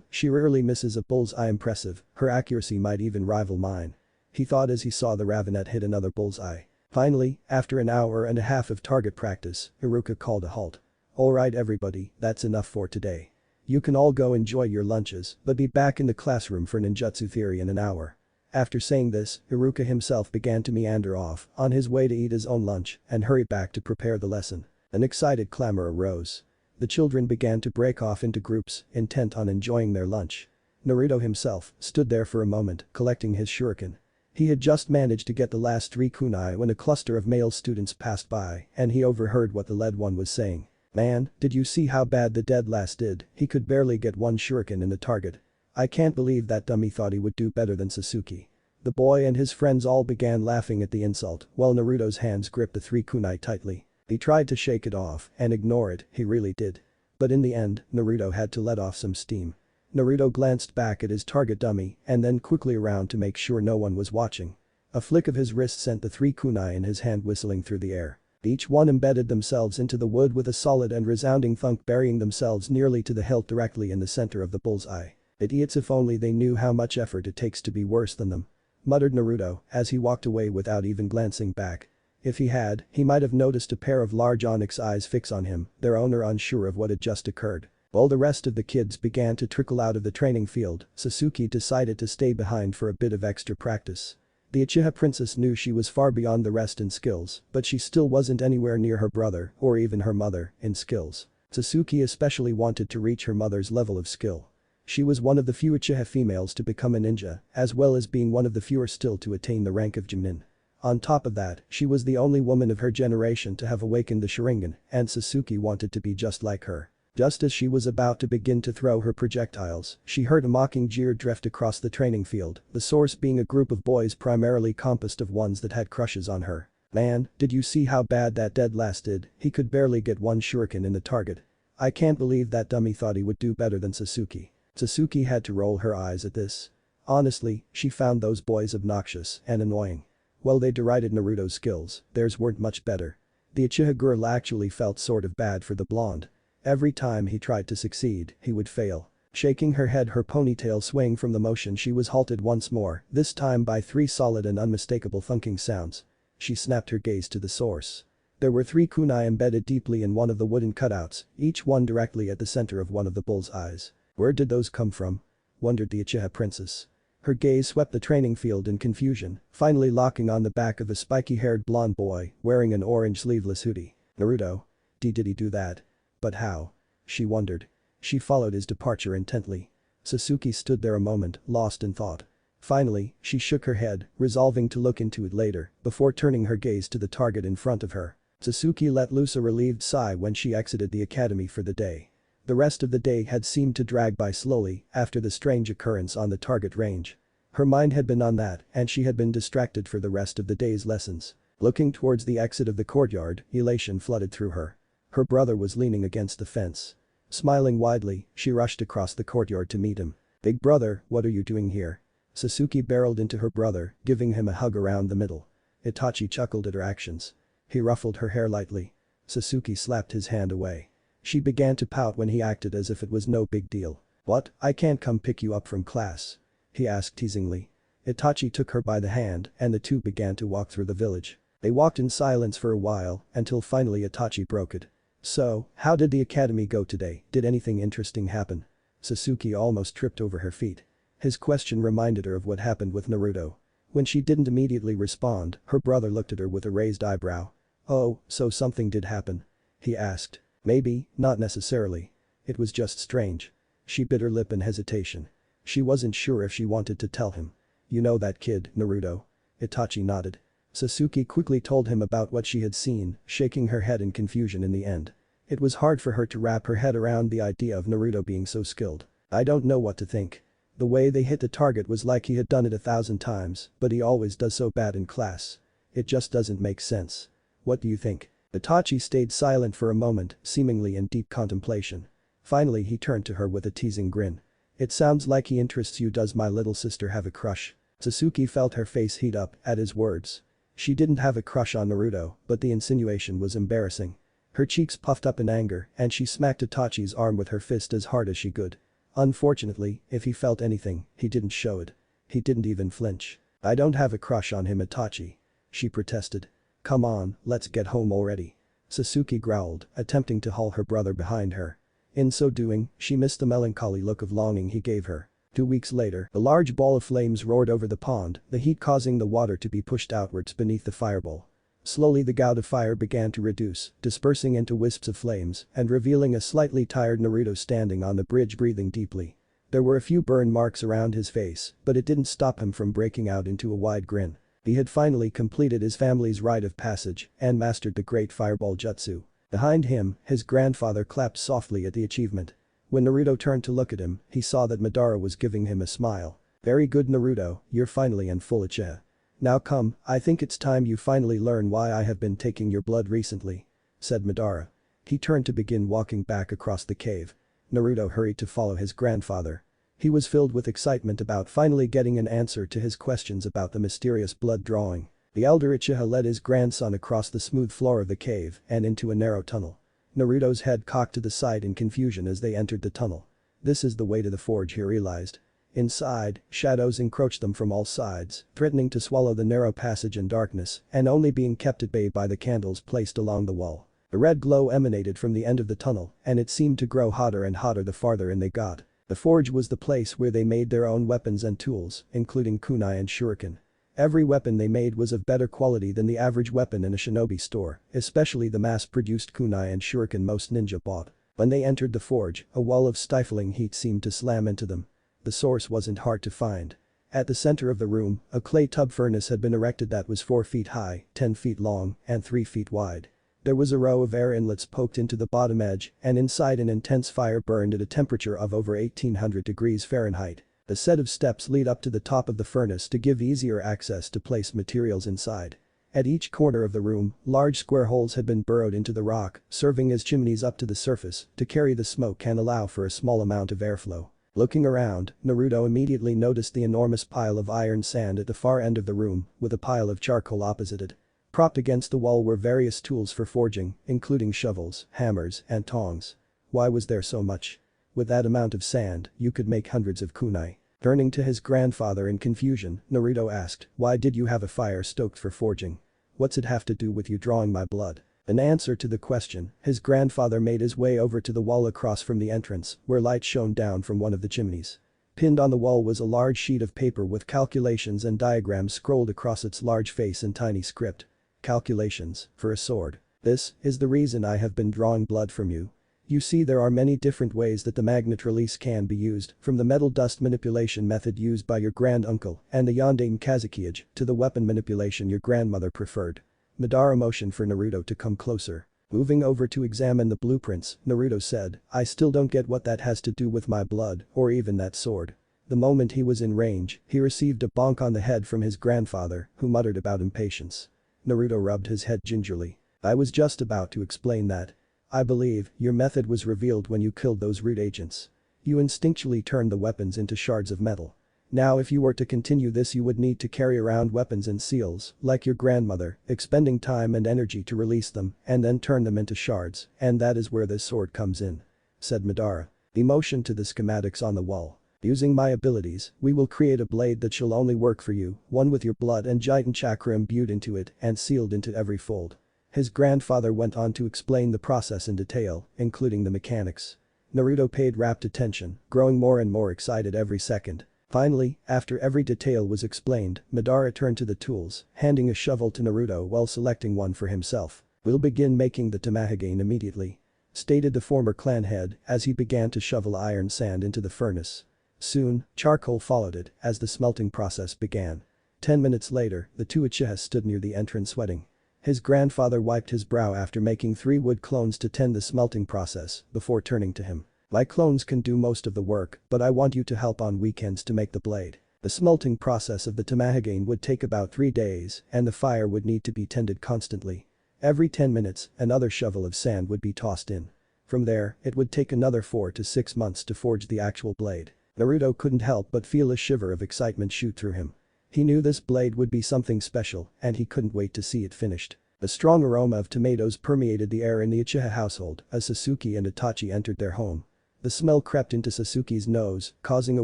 She rarely misses a bull's eye, impressive, her accuracy might even rival mine. He thought as he saw the Ravenet hit another bull's eye. Finally, after an hour and a half of target practice, Iruka called a halt. "Alright everybody, that's enough for today. You can all go enjoy your lunches, but be back in the classroom for ninjutsu theory in an hour." After saying this, Iruka himself began to meander off on his way to eat his own lunch and hurry back to prepare the lesson. An excited clamor arose. The children began to break off into groups, intent on enjoying their lunch. Naruto himself stood there for a moment, collecting his shuriken. He had just managed to get the last 3 kunai when a cluster of male students passed by and he overheard what the lead one was saying. "Man, did you see how bad the dead last did? He could barely get 1 shuriken in the target. I can't believe that dummy thought he would do better than Suzuki." The boy and his friends all began laughing at the insult while Naruto's hands gripped the 3 kunai tightly. He tried to shake it off and ignore it, he really did. But in the end, Naruto had to let off some steam. Naruto glanced back at his target dummy and then quickly around to make sure no one was watching. A flick of his wrist sent the 3 kunai in his hand whistling through the air. Each one embedded themselves into the wood with a solid and resounding thunk, burying themselves nearly to the hilt directly in the center of the bull's eye. "Idiots, if only they knew how much effort it takes to be worse than them," muttered Naruto as he walked away without even glancing back. If he had, he might have noticed a pair of large onyx eyes fix on him, their owner unsure of what had just occurred. While the rest of the kids began to trickle out of the training field, Suzuki decided to stay behind for a bit of extra practice. The Uchiha princess knew she was far beyond the rest in skills, but she still wasn't anywhere near her brother, or even her mother, in skills. Suzuki especially wanted to reach her mother's level of skill. She was one of the few Uchiha females to become a ninja, as well as being one of the fewer still to attain the rank of Junin. On top of that, she was the only woman of her generation to have awakened the Sharingan, and Suzuki wanted to be just like her. Just as she was about to begin to throw her projectiles, she heard a mocking jeer drift across the training field, the source being a group of boys primarily composed of ones that had crushes on her. "Man, did you see how bad that dead last did? He could barely get one shuriken in the target. I can't believe that dummy thought he would do better than Suzuki." Suzuki had to roll her eyes at this. Honestly, she found those boys obnoxious and annoying. While they derided Naruto's skills, theirs weren't much better. The Uchiha girl actually felt sort of bad for the blonde. Every time he tried to succeed, he would fail. Shaking her head, her ponytail swaying from the motion, she was halted once more, this time by 3 solid and unmistakable thunking sounds. She snapped her gaze to the source. There were 3 kunai embedded deeply in one of the wooden cutouts, each one directly at the center of one of the bull's eyes. Where did those come from? Wondered the Uchiha princess. Her gaze swept the training field in confusion, finally locking on the back of a spiky-haired blonde boy wearing an orange sleeveless hoodie. Naruto? Did he do that? But how? She wondered. She followed his departure intently. Suzuki stood there a moment, lost in thought. Finally, she shook her head, resolving to look into it later, before turning her gaze to the target in front of her. Suzuki let loose a relieved sigh when she exited the academy for the day. The rest of the day had seemed to drag by slowly after the strange occurrence on the target range. Her mind had been on that, and she had been distracted for the rest of the day's lessons. Looking towards the exit of the courtyard, elation flooded through her. Her brother was leaning against the fence. Smiling widely, she rushed across the courtyard to meet him. "Big brother, what are you doing here?" Suzuki barreled into her brother, giving him a hug around the middle. Itachi chuckled at her actions. He ruffled her hair lightly. Suzuki slapped his hand away. She began to pout when he acted as if it was no big deal. "What, I can't come pick you up from class?" he asked teasingly. Itachi took her by the hand and the two began to walk through the village. They walked in silence for a while until finally Itachi broke it. "So, how did the academy go today? Did anything interesting happen?" Suzuki almost tripped over her feet. His question reminded her of what happened with Naruto. When she didn't immediately respond, her brother looked at her with a raised eyebrow. "Oh, so something did happen?" he asked. "Maybe, not necessarily. It was just strange." She bit her lip in hesitation. She wasn't sure if she wanted to tell him. "You know that kid, Naruto?" Itachi nodded. Suzuki quickly told him about what she had seen, shaking her head in confusion in the end. It was hard for her to wrap her head around the idea of Naruto being so skilled. "I don't know what to think. The way they hit the target was like he had done it 1,000 times, but he always does so bad in class. It just doesn't make sense. What do you think?" Itachi stayed silent for a moment, seemingly in deep contemplation. Finally he turned to her with a teasing grin. "It sounds like he interests you. Does my little sister have a crush?" Suzuki felt her face heat up at his words. She didn't have a crush on Naruto, but the insinuation was embarrassing. Her cheeks puffed up in anger and she smacked Itachi's arm with her fist as hard as she could. Unfortunately, if he felt anything, he didn't show it. He didn't even flinch. "I don't have a crush on him, Itachi," she protested. "Come on, let's get home already," Suzuki growled, attempting to haul her brother behind her. In so doing, she missed the melancholy look of longing he gave her. 2 weeks later, a large ball of flames roared over the pond, the heat causing the water to be pushed outwards beneath the fireball. Slowly the gout of fire began to reduce, dispersing into wisps of flames and revealing a slightly tired Naruto standing on the bridge breathing deeply. There were a few burn marks around his face, but it didn't stop him from breaking out into a wide grin. He had finally completed his family's rite of passage and mastered the great fireball jutsu. Behind him, his grandfather clapped softly at the achievement. When Naruto turned to look at him, he saw that Madara was giving him a smile. "Very good, Naruto, you're finally in full Uchiha. Now come, I think it's time you finally learn why I have been taking your blood recently," said Madara. He turned to begin walking back across the cave. Naruto hurried to follow his grandfather. He was filled with excitement about finally getting an answer to his questions about the mysterious blood drawing. The elder Uchiha led his grandson across the smooth floor of the cave and into a narrow tunnel. Naruto's head cocked to the side in confusion as they entered the tunnel. This is the way to the forge, he realized. Inside, shadows encroached them from all sides, threatening to swallow the narrow passage in darkness and only being kept at bay by the candles placed along the wall. A red glow emanated from the end of the tunnel and it seemed to grow hotter and hotter the farther in they got. The forge was the place where they made their own weapons and tools, including kunai and shuriken. Every weapon they made was of better quality than the average weapon in a shinobi store, especially the mass-produced kunai and shuriken most ninja bought. When they entered the forge, a wall of stifling heat seemed to slam into them. The source wasn't hard to find. At the center of the room, a clay tub furnace had been erected that was 4 feet high, 10 feet long, and 3 feet wide. There was a row of air inlets poked into the bottom edge, and inside an intense fire burned at a temperature of over 1800 degrees Fahrenheit. A set of steps lead up to the top of the furnace to give easier access to place materials inside. At each corner of the room, large square holes had been burrowed into the rock, serving as chimneys up to the surface to carry the smoke and allow for a small amount of airflow. Looking around, Naruto immediately noticed the enormous pile of iron sand at the far end of the room, with a pile of charcoal opposite it. Propped against the wall were various tools for forging, including shovels, hammers, and tongs. Why was there so much? With that amount of sand, you could make hundreds of kunai. Turning to his grandfather in confusion, Naruto asked, "Why did you have a fire stoked for forging? What's it have to do with you drawing my blood?" In answer to the question, his grandfather made his way over to the wall across from the entrance, where light shone down from one of the chimneys. Pinned on the wall was a large sheet of paper with calculations and diagrams scrolled across its large face in tiny script. "Calculations, for a sword. This is the reason I have been drawing blood from you. You see, there are many different ways that the magnet release can be used, from the metal dust manipulation method used by your grand-uncle and the Yondaime Kazukiage to the weapon manipulation your grandmother preferred." Madara motioned for Naruto to come closer. Moving over to examine the blueprints, Naruto said, "I still don't get what that has to do with my blood, or even that sword." The moment he was in range, he received a bonk on the head from his grandfather, who muttered about impatience. Naruto rubbed his head gingerly. "I was just about to explain that. I believe your method was revealed when you killed those root agents. You instinctually turned the weapons into shards of metal. Now if you were to continue this, you would need to carry around weapons and seals, like your grandmother, expending time and energy to release them and then turn them into shards, and that is where this sword comes in," said Madara. He motioned to the schematics on the wall. "Using my abilities, we will create a blade that shall only work for you, one with your blood and Jitan chakra imbued into it and sealed into every fold." His grandfather went on to explain the process in detail, including the mechanics. Naruto paid rapt attention, growing more and more excited every second. Finally, after every detail was explained, Madara turned to the tools, handing a shovel to Naruto while selecting one for himself. "We'll begin making the Tamahagane immediately," stated the former clan head as he began to shovel iron sand into the furnace. Soon, charcoal followed it as the smelting process began. 10 minutes later, the two Uchihas stood near the entrance sweating. His grandfather wiped his brow after making 3 wood clones to tend the smelting process before turning to him. "My clones can do most of the work, but I want you to help on weekends to make the blade." The smelting process of the Tamahagane would take about 3 days and the fire would need to be tended constantly. Every 10 minutes, another shovel of sand would be tossed in. From there, it would take another 4 to 6 months to forge the actual blade. Naruto couldn't help but feel a shiver of excitement shoot through him. He knew this blade would be something special and he couldn't wait to see it finished. A strong aroma of tomatoes permeated the air in the Uchiha household as Suzuki and Itachi entered their home. The smell crept into Suzuki's nose, causing a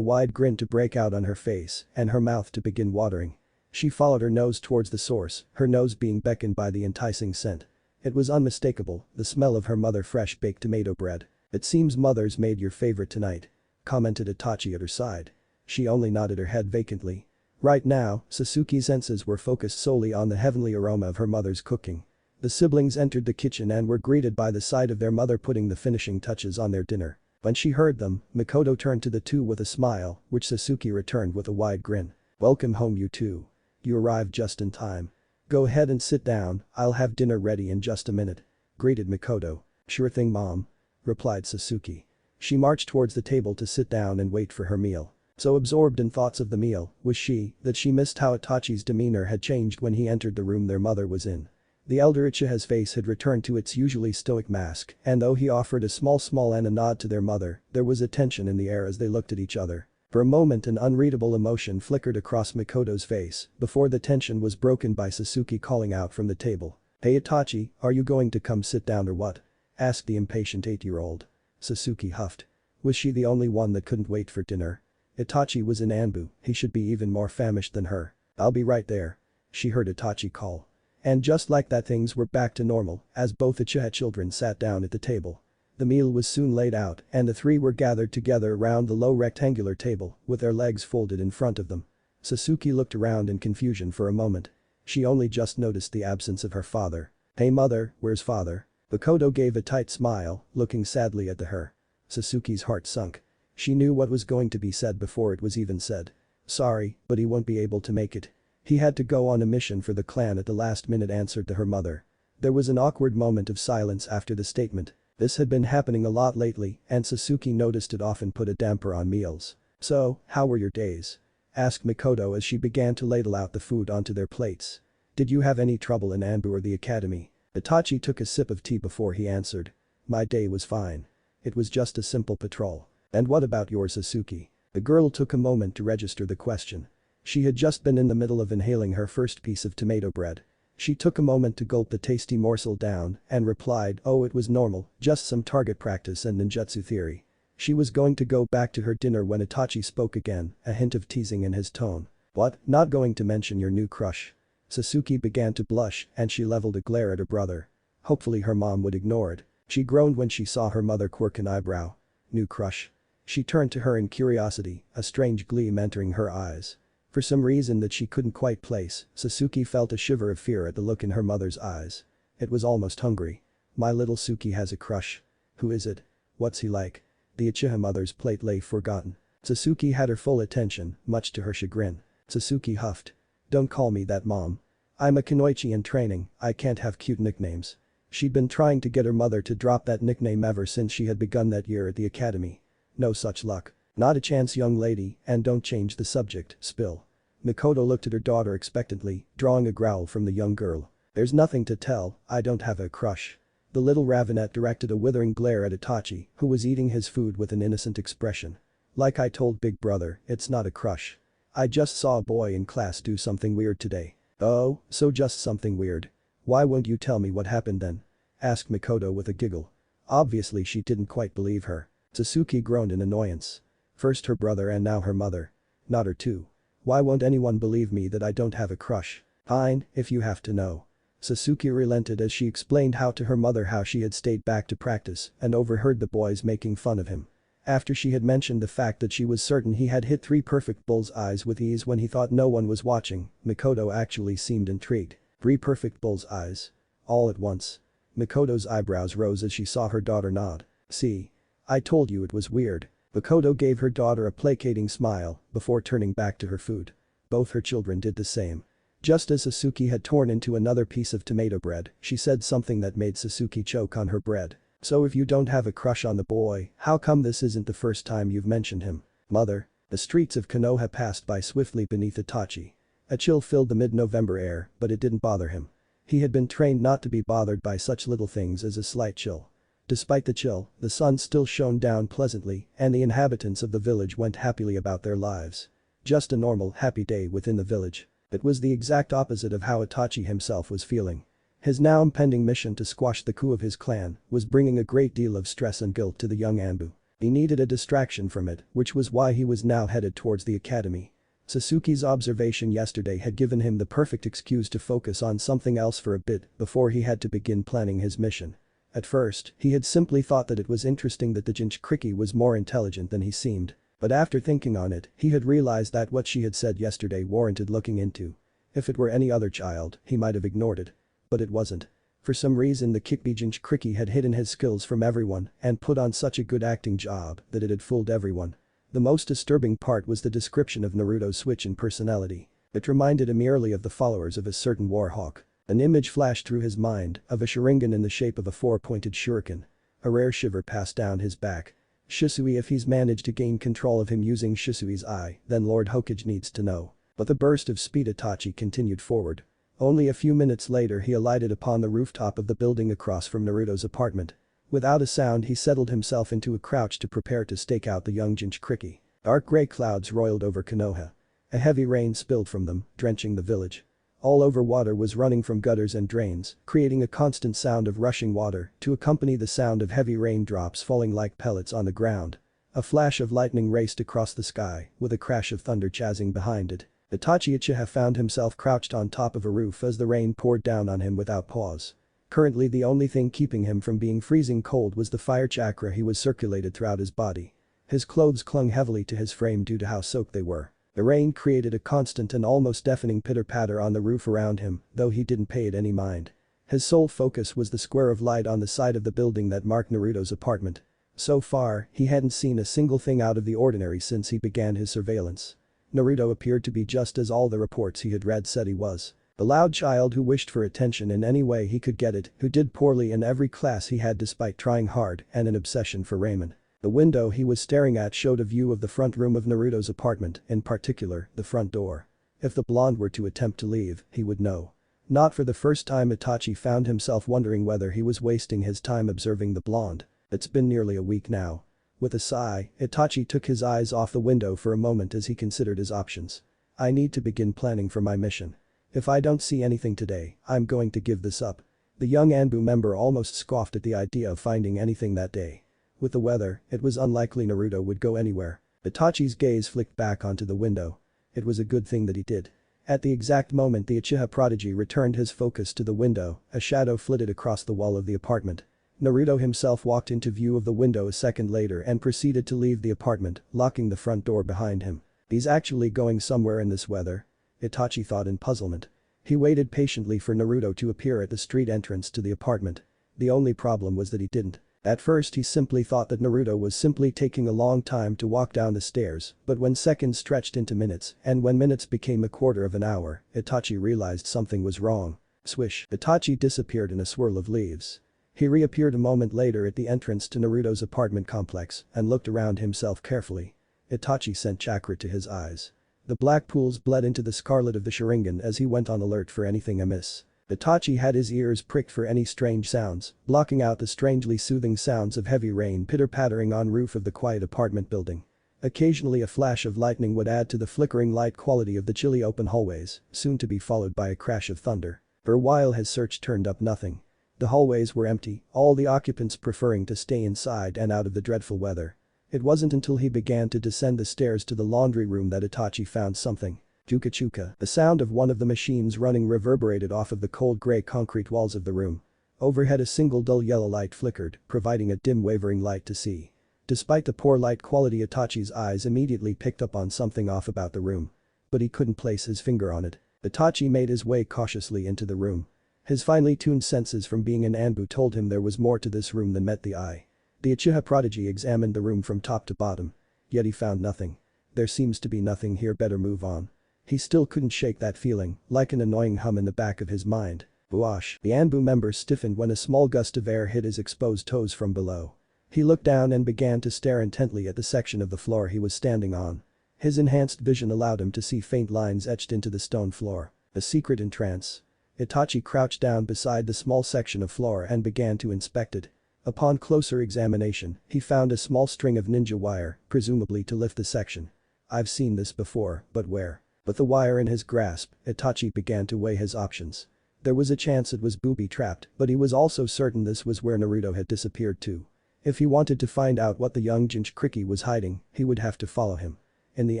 wide grin to break out on her face and her mouth to begin watering. She followed her nose towards the source, her nose being beckoned by the enticing scent. It was unmistakable, the smell of her mother fresh baked tomato bread. "It seems mother's made your favorite tonight," commented Itachi at her side. She only nodded her head vacantly. Right now, Suzuki's senses were focused solely on the heavenly aroma of her mother's cooking. The siblings entered the kitchen and were greeted by the sight of their mother putting the finishing touches on their dinner. When she heard them, Mikoto turned to the two with a smile, which Suzuki returned with a wide grin. "Welcome home, you two. You arrived just in time. Go ahead and sit down, I'll have dinner ready in just a minute," greeted Mikoto. "Sure thing, Mom," replied Suzuki. She marched towards the table to sit down and wait for her meal. So absorbed in thoughts of the meal was she that she missed how Itachi's demeanor had changed when he entered the room their mother was in. The elder Uchiha's face had returned to its usually stoic mask, and though he offered a small and a nod to their mother, there was a tension in the air as they looked at each other. For a moment an unreadable emotion flickered across Mikoto's face before the tension was broken by Suzuki calling out from the table. "Hey Itachi, are you going to come sit down or what?" asked the impatient 8-year-old. Suzuki huffed. Was she the only one that couldn't wait for dinner? Itachi was in Anbu, he should be even more famished than her. "I'll be right there," she heard Itachi call. And just like that, things were back to normal as both Uchiha children sat down at the table. The meal was soon laid out and the three were gathered together around the low rectangular table with their legs folded in front of them. Suzuki looked around in confusion for a moment. She only just noticed the absence of her father. "Hey mother, where's father?" Makoto gave a tight smile, looking sadly at her. Suzuki's heart sunk. She knew what was going to be said before it was even said. Sorry, but he won't be able to make it. He had to go on a mission for the clan at the last minute, answered to her mother. There was an awkward moment of silence after the statement. This had been happening a lot lately, and Suzuki noticed it often put a damper on meals. So, how were your days? Asked Makoto as she began to ladle out the food onto their plates. Did you have any trouble in Anbu or the academy? Itachi took a sip of tea before he answered. My day was fine. It was just a simple patrol. And what about yours, Suzuki? The girl took a moment to register the question. She had just been in the middle of inhaling her first piece of tomato bread. She took a moment to gulp the tasty morsel down and replied, oh, it was normal, just some target practice and ninjutsu theory. She was going to go back to her dinner when Itachi spoke again, a hint of teasing in his tone. What, not going to mention your new crush? Suzuki began to blush and she leveled a glare at her brother. Hopefully her mom would ignore it. She groaned when she saw her mother quirk an eyebrow. New crush? She turned to her in curiosity, a strange gleam entering her eyes. For some reason that she couldn't quite place, Suzuki felt a shiver of fear at the look in her mother's eyes. It was almost hungry. My little Suki has a crush. Who is it? What's he like? The Uchiha mother's plate lay forgotten. Suzuki had her full attention, much to her chagrin. Suzuki huffed. Don't call me that, Mom. I'm a kunoichi in training, I can't have cute nicknames. She'd been trying to get her mother to drop that nickname ever since she had begun that year at the academy. No such luck. Not a chance, young lady, and don't change the subject, spill. Makoto looked at her daughter expectantly, drawing a growl from the young girl. There's nothing to tell, I don't have a crush. The little ravenet directed a withering glare at Itachi, who was eating his food with an innocent expression. Like I told Big Brother, it's not a crush. I just saw a boy in class do something weird today. Oh, so just something weird. Why won't you tell me what happened then? Asked Makoto with a giggle. Obviously she didn't quite believe her. Suzuki groaned in annoyance. First her brother and now her mother. Not her too. Why won't anyone believe me that I don't have a crush? Fine, if you have to know. Suzuki relented as she explained to her mother how she had stayed back to practice and overheard the boys making fun of him. After she had mentioned the fact that she was certain he had hit 3 perfect bullseyes with ease when he thought no one was watching, Makoto actually seemed intrigued. 3 perfect bullseyes. All at once. Makoto's eyebrows rose as she saw her daughter nod. See? I told you it was weird. Makoto gave her daughter a placating smile before turning back to her food. Both her children did the same. Just as Suzuki had torn into another piece of tomato bread, she said something that made Suzuki choke on her bread. So if you don't have a crush on the boy, how come this isn't the first time you've mentioned him? Mother. The streets of Konoha passed by swiftly beneath Itachi. A chill filled the mid-November air, but it didn't bother him. He had been trained not to be bothered by such little things as a slight chill. Despite the chill, the sun still shone down pleasantly and the inhabitants of the village went happily about their lives. Just a normal, happy day within the village. It was the exact opposite of how Itachi himself was feeling. His now impending mission to squash the coup of his clan was bringing a great deal of stress and guilt to the young Anbu. He needed a distraction from it, which was why he was now headed towards the academy. Suzuki's observation yesterday had given him the perfect excuse to focus on something else for a bit before he had to begin planning his mission. At first, he had simply thought that it was interesting that the Jinchuriki was more intelligent than he seemed. But after thinking on it, he had realized that what she had said yesterday warranted looking into. If it were any other child, he might have ignored it. But it wasn't. For some reason the Kikbi Jinchuriki had hidden his skills from everyone and put on such a good acting job that it had fooled everyone. The most disturbing part was the description of Naruto's switch in personality. It reminded him eerily of the followers of a certain warhawk. An image flashed through his mind of a Sharingan in the shape of a 4-pointed shuriken. A rare shiver passed down his back. Shisui, if he's managed to gain control of him using Shisui's eye, then Lord Hokage needs to know. But the burst of speed Itachi continued forward. Only a few minutes later he alighted upon the rooftop of the building across from Naruto's apartment. Without a sound he settled himself into a crouch to prepare to stake out the young Jinchuriki. Dark gray clouds roiled over Konoha. A heavy rain spilled from them, drenching the village. All over water was running from gutters and drains, creating a constant sound of rushing water to accompany the sound of heavy raindrops falling like pellets on the ground. A flash of lightning raced across the sky, with a crash of thunder chasing behind it. Itachi Uchiha found himself crouched on top of a roof as the rain poured down on him without pause. Currently the only thing keeping him from being freezing cold was the fire chakra he was circulated throughout his body. His clothes clung heavily to his frame due to how soaked they were. The rain created a constant and almost deafening pitter-patter on the roof around him, though he didn't pay it any mind. His sole focus was the square of light on the side of the building that marked Naruto's apartment. So far, he hadn't seen a single thing out of the ordinary since he began his surveillance. Naruto appeared to be just as all the reports he had read said he was. The loud child who wished for attention in any way he could get it, who did poorly in every class he had despite trying hard, and an obsession for ramen. The window he was staring at showed a view of the front room of Naruto's apartment, in particular, the front door. If the blonde were to attempt to leave, he would know. Not for the first time Itachi found himself wondering whether he was wasting his time observing the blonde. It's been nearly a week now. With a sigh, Itachi took his eyes off the window for a moment as he considered his options. I need to begin planning for my mission. If I don't see anything today, I'm going to give this up. The young Anbu member almost scoffed at the idea of finding anything that day. With the weather, it was unlikely Naruto would go anywhere. Itachi's gaze flicked back onto the window. It was a good thing that he did. At the exact moment the Uchiha prodigy returned his focus to the window, a shadow flitted across the wall of the apartment. Naruto himself walked into view of the window a second later and proceeded to leave the apartment, locking the front door behind him. He's actually going somewhere in this weather? Itachi thought in puzzlement. He waited patiently for Naruto to appear at the street entrance to the apartment. The only problem was that he didn't. At first he simply thought that Naruto was simply taking a long time to walk down the stairs, but when seconds stretched into minutes, and when minutes became a quarter of an hour, Itachi realized something was wrong. Swish, Itachi disappeared in a swirl of leaves. He reappeared a moment later at the entrance to Naruto's apartment complex and looked around himself carefully. Itachi sent chakra to his eyes. The black pools bled into the scarlet of the Sharingan as he went on alert for anything amiss. Itachi had his ears pricked for any strange sounds, blocking out the strangely soothing sounds of heavy rain pitter-pattering on roof of the quiet apartment building. Occasionally a flash of lightning would add to the flickering light quality of the chilly open hallways, soon to be followed by a crash of thunder. For a while his search turned up nothing. The hallways were empty, all the occupants preferring to stay inside and out of the dreadful weather. It wasn't until he began to descend the stairs to the laundry room that Itachi found something. Chuka-chuka, the sound of one of the machines running reverberated off of the cold grey concrete walls of the room. Overhead a single dull yellow light flickered, providing a dim wavering light to see. Despite the poor light quality Itachi's eyes immediately picked up on something off about the room. But he couldn't place his finger on it. Itachi made his way cautiously into the room. His finely tuned senses from being an Anbu told him there was more to this room than met the eye. The Uchiha prodigy examined the room from top to bottom. Yet he found nothing. There seems to be nothing here, better move on. He still couldn't shake that feeling, like an annoying hum in the back of his mind. Whoosh, the Anbu member stiffened when a small gust of air hit his exposed toes from below. He looked down and began to stare intently at the section of the floor he was standing on. His enhanced vision allowed him to see faint lines etched into the stone floor. A secret entrance. Itachi crouched down beside the small section of floor and began to inspect it. Upon closer examination, he found a small string of ninja wire, presumably to lift the section. I've seen this before, but where? With the wire in his grasp, Itachi began to weigh his options. There was a chance it was booby-trapped, but he was also certain this was where Naruto had disappeared to. If he wanted to find out what the young Jinchuriki was hiding, he would have to follow him. In the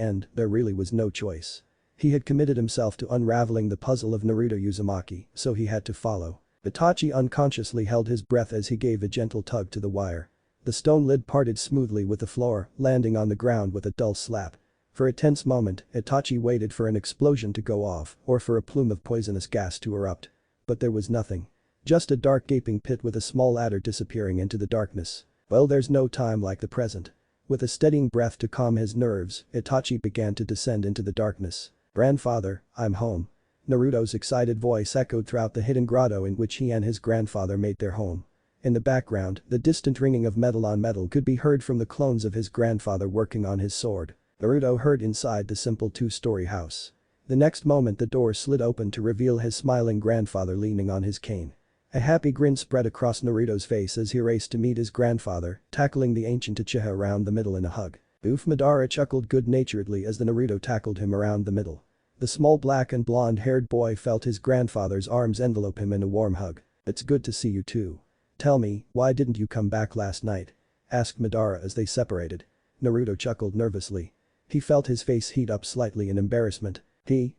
end, there really was no choice. He had committed himself to unraveling the puzzle of Naruto Uzumaki, so he had to follow. Itachi unconsciously held his breath as he gave a gentle tug to the wire. The stone lid parted smoothly with the floor, landing on the ground with a dull slap. For a tense moment, Itachi waited for an explosion to go off or for a plume of poisonous gas to erupt. But there was nothing. Just a dark gaping pit with a small ladder disappearing into the darkness. Well, there's no time like the present. With a steadying breath to calm his nerves, Itachi began to descend into the darkness. Grandfather, I'm home. Naruto's excited voice echoed throughout the hidden grotto in which he and his grandfather made their home. In the background, the distant ringing of metal on metal could be heard from the clones of his grandfather working on his sword. Naruto heard inside the simple two-story house. The next moment the door slid open to reveal his smiling grandfather leaning on his cane. A happy grin spread across Naruto's face as he raced to meet his grandfather, tackling the ancient Uchiha around the middle in a hug. Oof, Madara chuckled good-naturedly as the Naruto tackled him around the middle. The small black and blonde-haired boy felt his grandfather's arms envelope him in a warm hug. It's good to see you too. Tell me, why didn't you come back last night? Asked Madara as they separated. Naruto chuckled nervously. He felt his face heat up slightly in embarrassment.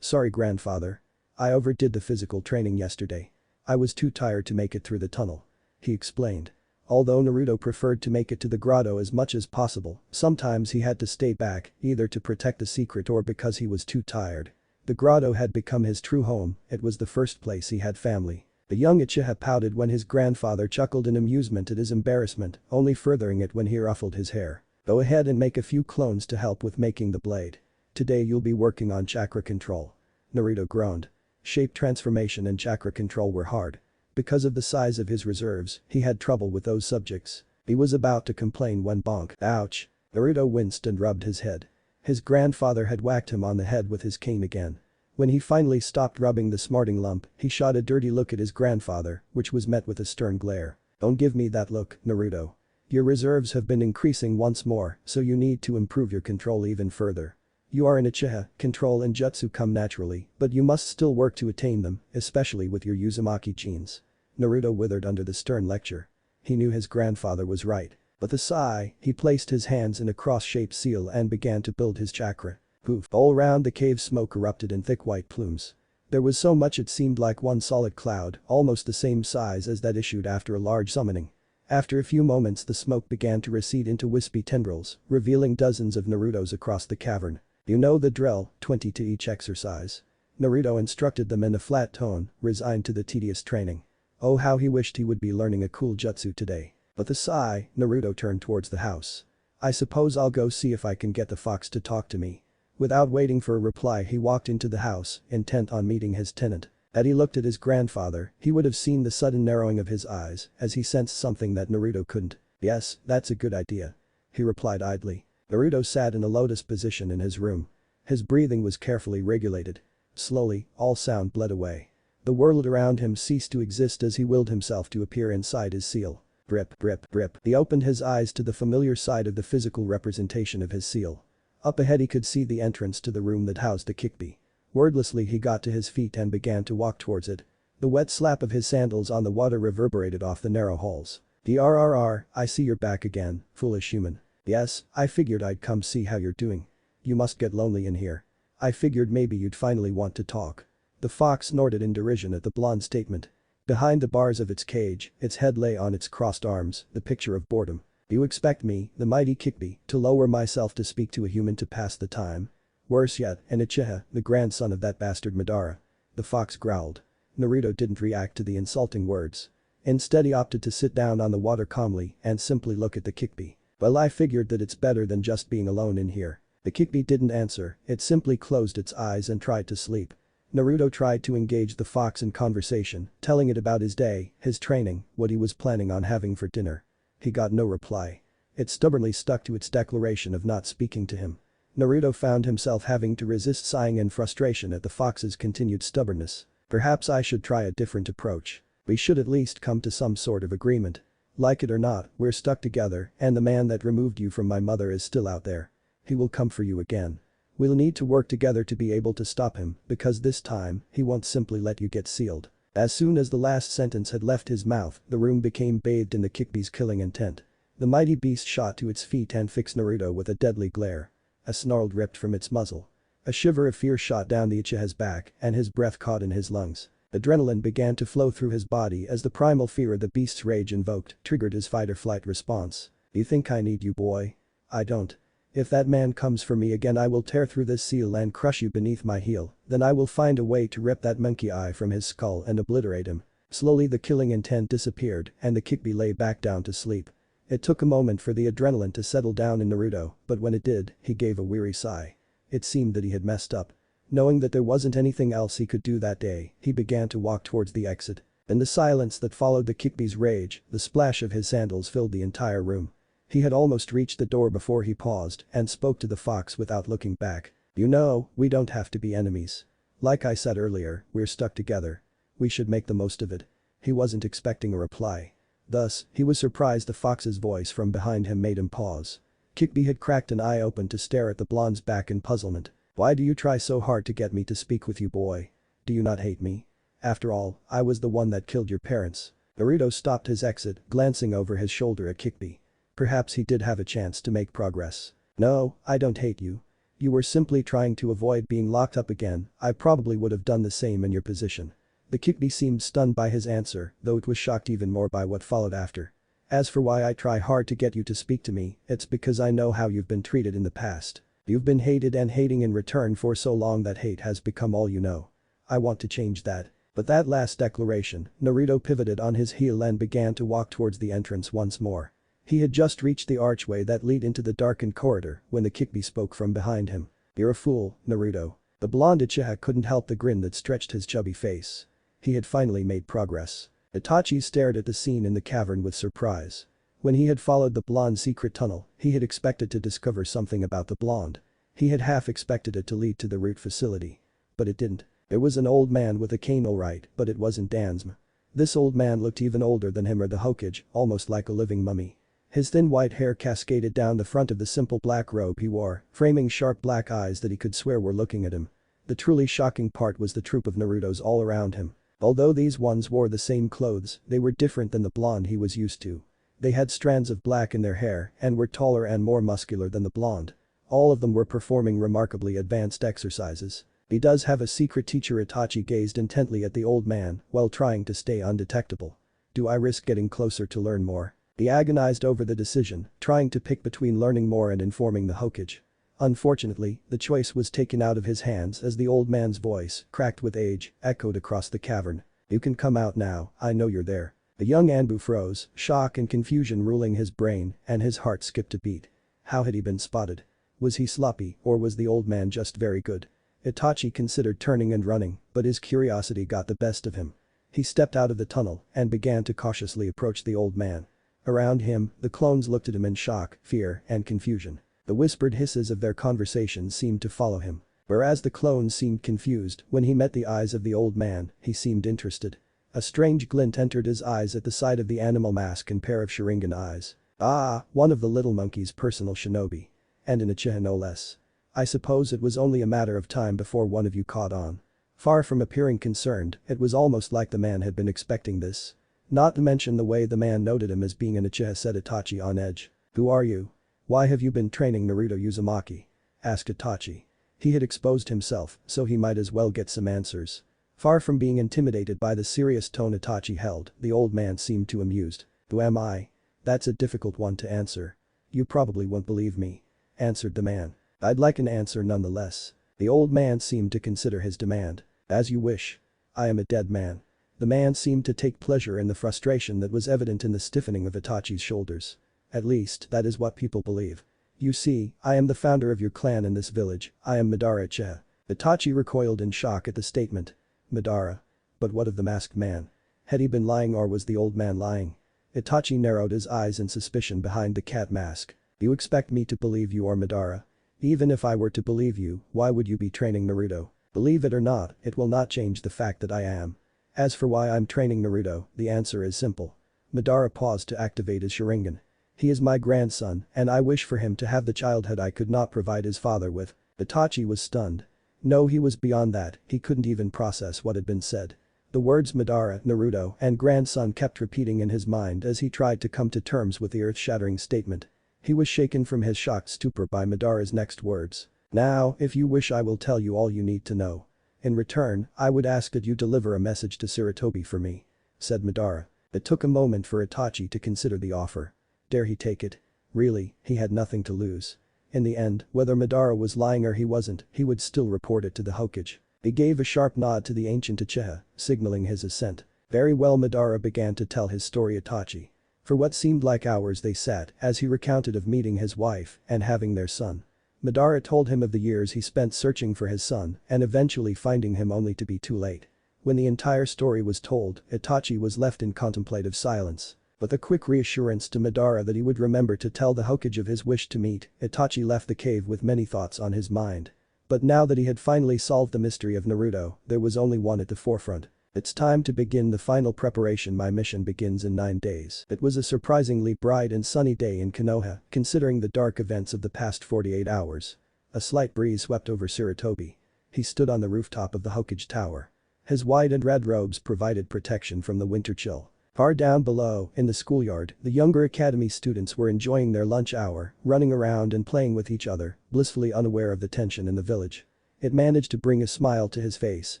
Sorry grandfather. I overdid the physical training yesterday. I was too tired to make it through the tunnel. He explained. Although Naruto preferred to make it to the grotto as much as possible, sometimes he had to stay back, either to protect the secret or because he was too tired. The grotto had become his true home, it was the first place he had family. The young Uchiha pouted when his grandfather chuckled in amusement at his embarrassment, only furthering it when he ruffled his hair. Go ahead and make a few clones to help with making the blade. Today you'll be working on chakra control. Naruto groaned. Shape transformation and chakra control were hard. Because of the size of his reserves, he had trouble with those subjects. He was about to complain when bonk. Ouch. Naruto winced and rubbed his head. His grandfather had whacked him on the head with his cane again. When he finally stopped rubbing the smarting lump, he shot a dirty look at his grandfather, which was met with a stern glare. Don't give me that look, Naruto. Your reserves have been increasing once more, so you need to improve your control even further. You are an Uchiha, control and jutsu come naturally, but you must still work to attain them, especially with your Uzumaki genes. Naruto withered under the stern lecture. He knew his grandfather was right. With a sigh, he placed his hands in a cross-shaped seal and began to build his chakra. Poof. All round the cave smoke erupted in thick white plumes. There was so much it seemed like one solid cloud, almost the same size as that issued after a large summoning. After a few moments the smoke began to recede into wispy tendrils, revealing dozens of Narutos across the cavern. You know the drill, 20 to each exercise. Naruto instructed them in a flat tone, resigned to the tedious training. Oh how he wished he would be learning a cool jutsu today. With a sigh, Naruto turned towards the house. I suppose I'll go see if I can get the fox to talk to me. Without waiting for a reply he walked into the house, intent on meeting his tenant. Had he looked at his grandfather, he would have seen the sudden narrowing of his eyes as he sensed something that Naruto couldn't. Yes, that's a good idea. He replied idly. Naruto sat in a lotus position in his room. His breathing was carefully regulated. Slowly, all sound bled away. The world around him ceased to exist as he willed himself to appear inside his seal. Drip, drip, drip. He opened his eyes to the familiar side of the physical representation of his seal. Up ahead he could see the entrance to the room that housed the Kikbi. Wordlessly he got to his feet and began to walk towards it. The wet slap of his sandals on the water reverberated off the narrow halls. DRRR, I see you're back again, foolish human. Yes, I figured I'd come see how you're doing. You must get lonely in here. I figured maybe you'd finally want to talk. The fox snorted in derision at the blonde's statement. Behind the bars of its cage, its head lay on its crossed arms, the picture of boredom. You expect me, the mighty Kikbi, to lower myself to speak to a human to pass the time? Worse yet, an Uchiha, the grandson of that bastard Madara. The fox growled. Naruto didn't react to the insulting words. Instead he opted to sit down on the water calmly and simply look at the Kikbi. Well I figured that it's better than just being alone in here. The Kikbi didn't answer, it simply closed its eyes and tried to sleep. Naruto tried to engage the fox in conversation, telling it about his day, his training, what he was planning on having for dinner. He got no reply. It stubbornly stuck to its declaration of not speaking to him. Naruto found himself having to resist sighing in frustration at the fox's continued stubbornness. Perhaps I should try a different approach. We should at least come to some sort of agreement. Like it or not, we're stuck together and the man that removed you from my mother is still out there. He will come for you again. We'll need to work together to be able to stop him because this time, he won't simply let you get sealed. As soon as the last sentence had left his mouth, the room became bathed in the Kikbi's killing intent. The mighty beast shot to its feet and fixed Naruto with a deadly glare. A snarl ripped from its muzzle. A shiver of fear shot down the Uchiha's back and his breath caught in his lungs. Adrenaline began to flow through his body as the primal fear of the beast's rage invoked triggered his fight-or-flight response. You think I need you, boy? I don't. If that man comes for me again I will tear through this seal and crush you beneath my heel, then I will find a way to rip that monkey eye from his skull and obliterate him. Slowly the killing intent disappeared and the Kikbi lay back down to sleep. It took a moment for the adrenaline to settle down in Naruto, but when it did, he gave a weary sigh. It seemed that he had messed up. Knowing that there wasn't anything else he could do that day, he began to walk towards the exit. In the silence that followed the Kikbi's rage, the splash of his sandals filled the entire room. He had almost reached the door before he paused and spoke to the fox without looking back. You know, we don't have to be enemies. Like I said earlier, we're stuck together. We should make the most of it. He wasn't expecting a reply. Thus, he was surprised the fox's voice from behind him made him pause. Kikbi had cracked an eye open to stare at the blonde's back in puzzlement. Why do you try so hard to get me to speak with you, boy? Do you not hate me? After all, I was the one that killed your parents. Naruto stopped his exit, glancing over his shoulder at Kikbi. Perhaps he did have a chance to make progress. No, I don't hate you. You were simply trying to avoid being locked up again, I probably would have done the same in your position. The Kikbi seemed stunned by his answer, though it was shocked even more by what followed after. As for why I try hard to get you to speak to me, it's because I know how you've been treated in the past. You've been hated and hating in return for so long that hate has become all you know. I want to change that. But that last declaration, Naruto pivoted on his heel and began to walk towards the entrance once more. He had just reached the archway that led into the darkened corridor when the Kyuubi spoke from behind him. "You're a fool, Naruto." The blonde Uchiha couldn't help the grin that stretched his chubby face. He had finally made progress. Itachi stared at the scene in the cavern with surprise. When he had followed the blonde's secret tunnel, he had expected to discover something about the blonde. He had half expected it to lead to the root facility. But it didn't. It was an old man with a cane, alright, but it wasn't Dansme. This old man looked even older than him or the Hokage, almost like a living mummy. His thin white hair cascaded down the front of the simple black robe he wore, framing sharp black eyes that he could swear were looking at him. The truly shocking part was the troop of Narutos all around him. Although these ones wore the same clothes, they were different than the blonde he was used to. They had strands of black in their hair and were taller and more muscular than the blonde. All of them were performing remarkably advanced exercises. "He does have a secret teacher." Itachi gazed intently at the old man while trying to stay undetectable. "Do I risk getting closer to learn more?" He agonized over the decision, trying to pick between learning more and informing the Hokage. Unfortunately, the choice was taken out of his hands as the old man's voice, cracked with age, echoed across the cavern. "You can come out now, I know you're there." The young Anbu froze, shock and confusion ruling his brain, and his heart skipped a beat. How had he been spotted? Was he sloppy, or was the old man just very good? Itachi considered turning and running, but his curiosity got the best of him. He stepped out of the tunnel and began to cautiously approach the old man. Around him, the clones looked at him in shock, fear, and confusion. The whispered hisses of their conversation seemed to follow him. Whereas the clones seemed confused, when he met the eyes of the old man, he seemed interested. A strange glint entered his eyes at the sight of the animal mask and pair of Sharingan eyes. "Ah, one of the little monkey's personal shinobi. And an Uchiha no less. I suppose it was only a matter of time before one of you caught on." Far from appearing concerned, it was almost like the man had been expecting this. Not to mention the way the man noted him as being an Uchiha set Itachi on edge. "Who are you? Why have you been training Naruto Uzumaki?" asked Itachi. He had exposed himself, so he might as well get some answers. Far from being intimidated by the serious tone Itachi held, the old man seemed too amused. "Who am I? That's a difficult one to answer. You probably won't believe me," answered the man. "I'd like an answer nonetheless." The old man seemed to consider his demand. "As you wish. I am a dead man." The man seemed to take pleasure in the frustration that was evident in the stiffening of Itachi's shoulders. "At least, that is what people believe. You see, I am the founder of your clan in this village. I am Madara Uchiha." Itachi recoiled in shock at the statement. Madara. But what of the masked man? Had he been lying, or was the old man lying? Itachi narrowed his eyes in suspicion behind the cat mask. "You expect me to believe you are Madara? Even if I were to believe you, why would you be training Naruto? Believe it or not, it will not change the fact that I am. As for why I'm training Naruto, the answer is simple." Madara paused to activate his Sharingan. "He is my grandson, and I wish for him to have the childhood I could not provide his father with." Itachi was stunned. No, he was beyond that, he couldn't even process what had been said. The words Madara, Naruto, and grandson kept repeating in his mind as he tried to come to terms with the earth-shattering statement. He was shaken from his shocked stupor by Madara's next words. "Now, if you wish, I will tell you all you need to know. In return, I would ask that you deliver a message to Sarutobi for me," said Madara. It took a moment for Itachi to consider the offer. Dare he take it? Really, he had nothing to lose. In the end, whether Madara was lying or he wasn't, he would still report it to the Hokage. He gave a sharp nod to the ancient Uchiha, signaling his assent. "Very well." Madara began to tell his story Itachi. For what seemed like hours they sat as he recounted of meeting his wife and having their son. Madara told him of the years he spent searching for his son and eventually finding him only to be too late. When the entire story was told, Itachi was left in contemplative silence. With a quick reassurance to Madara that he would remember to tell the Hokage of his wish to meet, Itachi left the cave with many thoughts on his mind. But now that he had finally solved the mystery of Naruto, there was only one at the forefront. It's time to begin the final preparation. My mission begins in 9 days. It was a surprisingly bright and sunny day in Konoha, considering the dark events of the past 48 hours. A slight breeze swept over Sarutobi. He stood on the rooftop of the Hokage Tower. His white and red robes provided protection from the winter chill. Far down below, in the schoolyard, the younger academy students were enjoying their lunch hour, running around and playing with each other, blissfully unaware of the tension in the village. It managed to bring a smile to his face,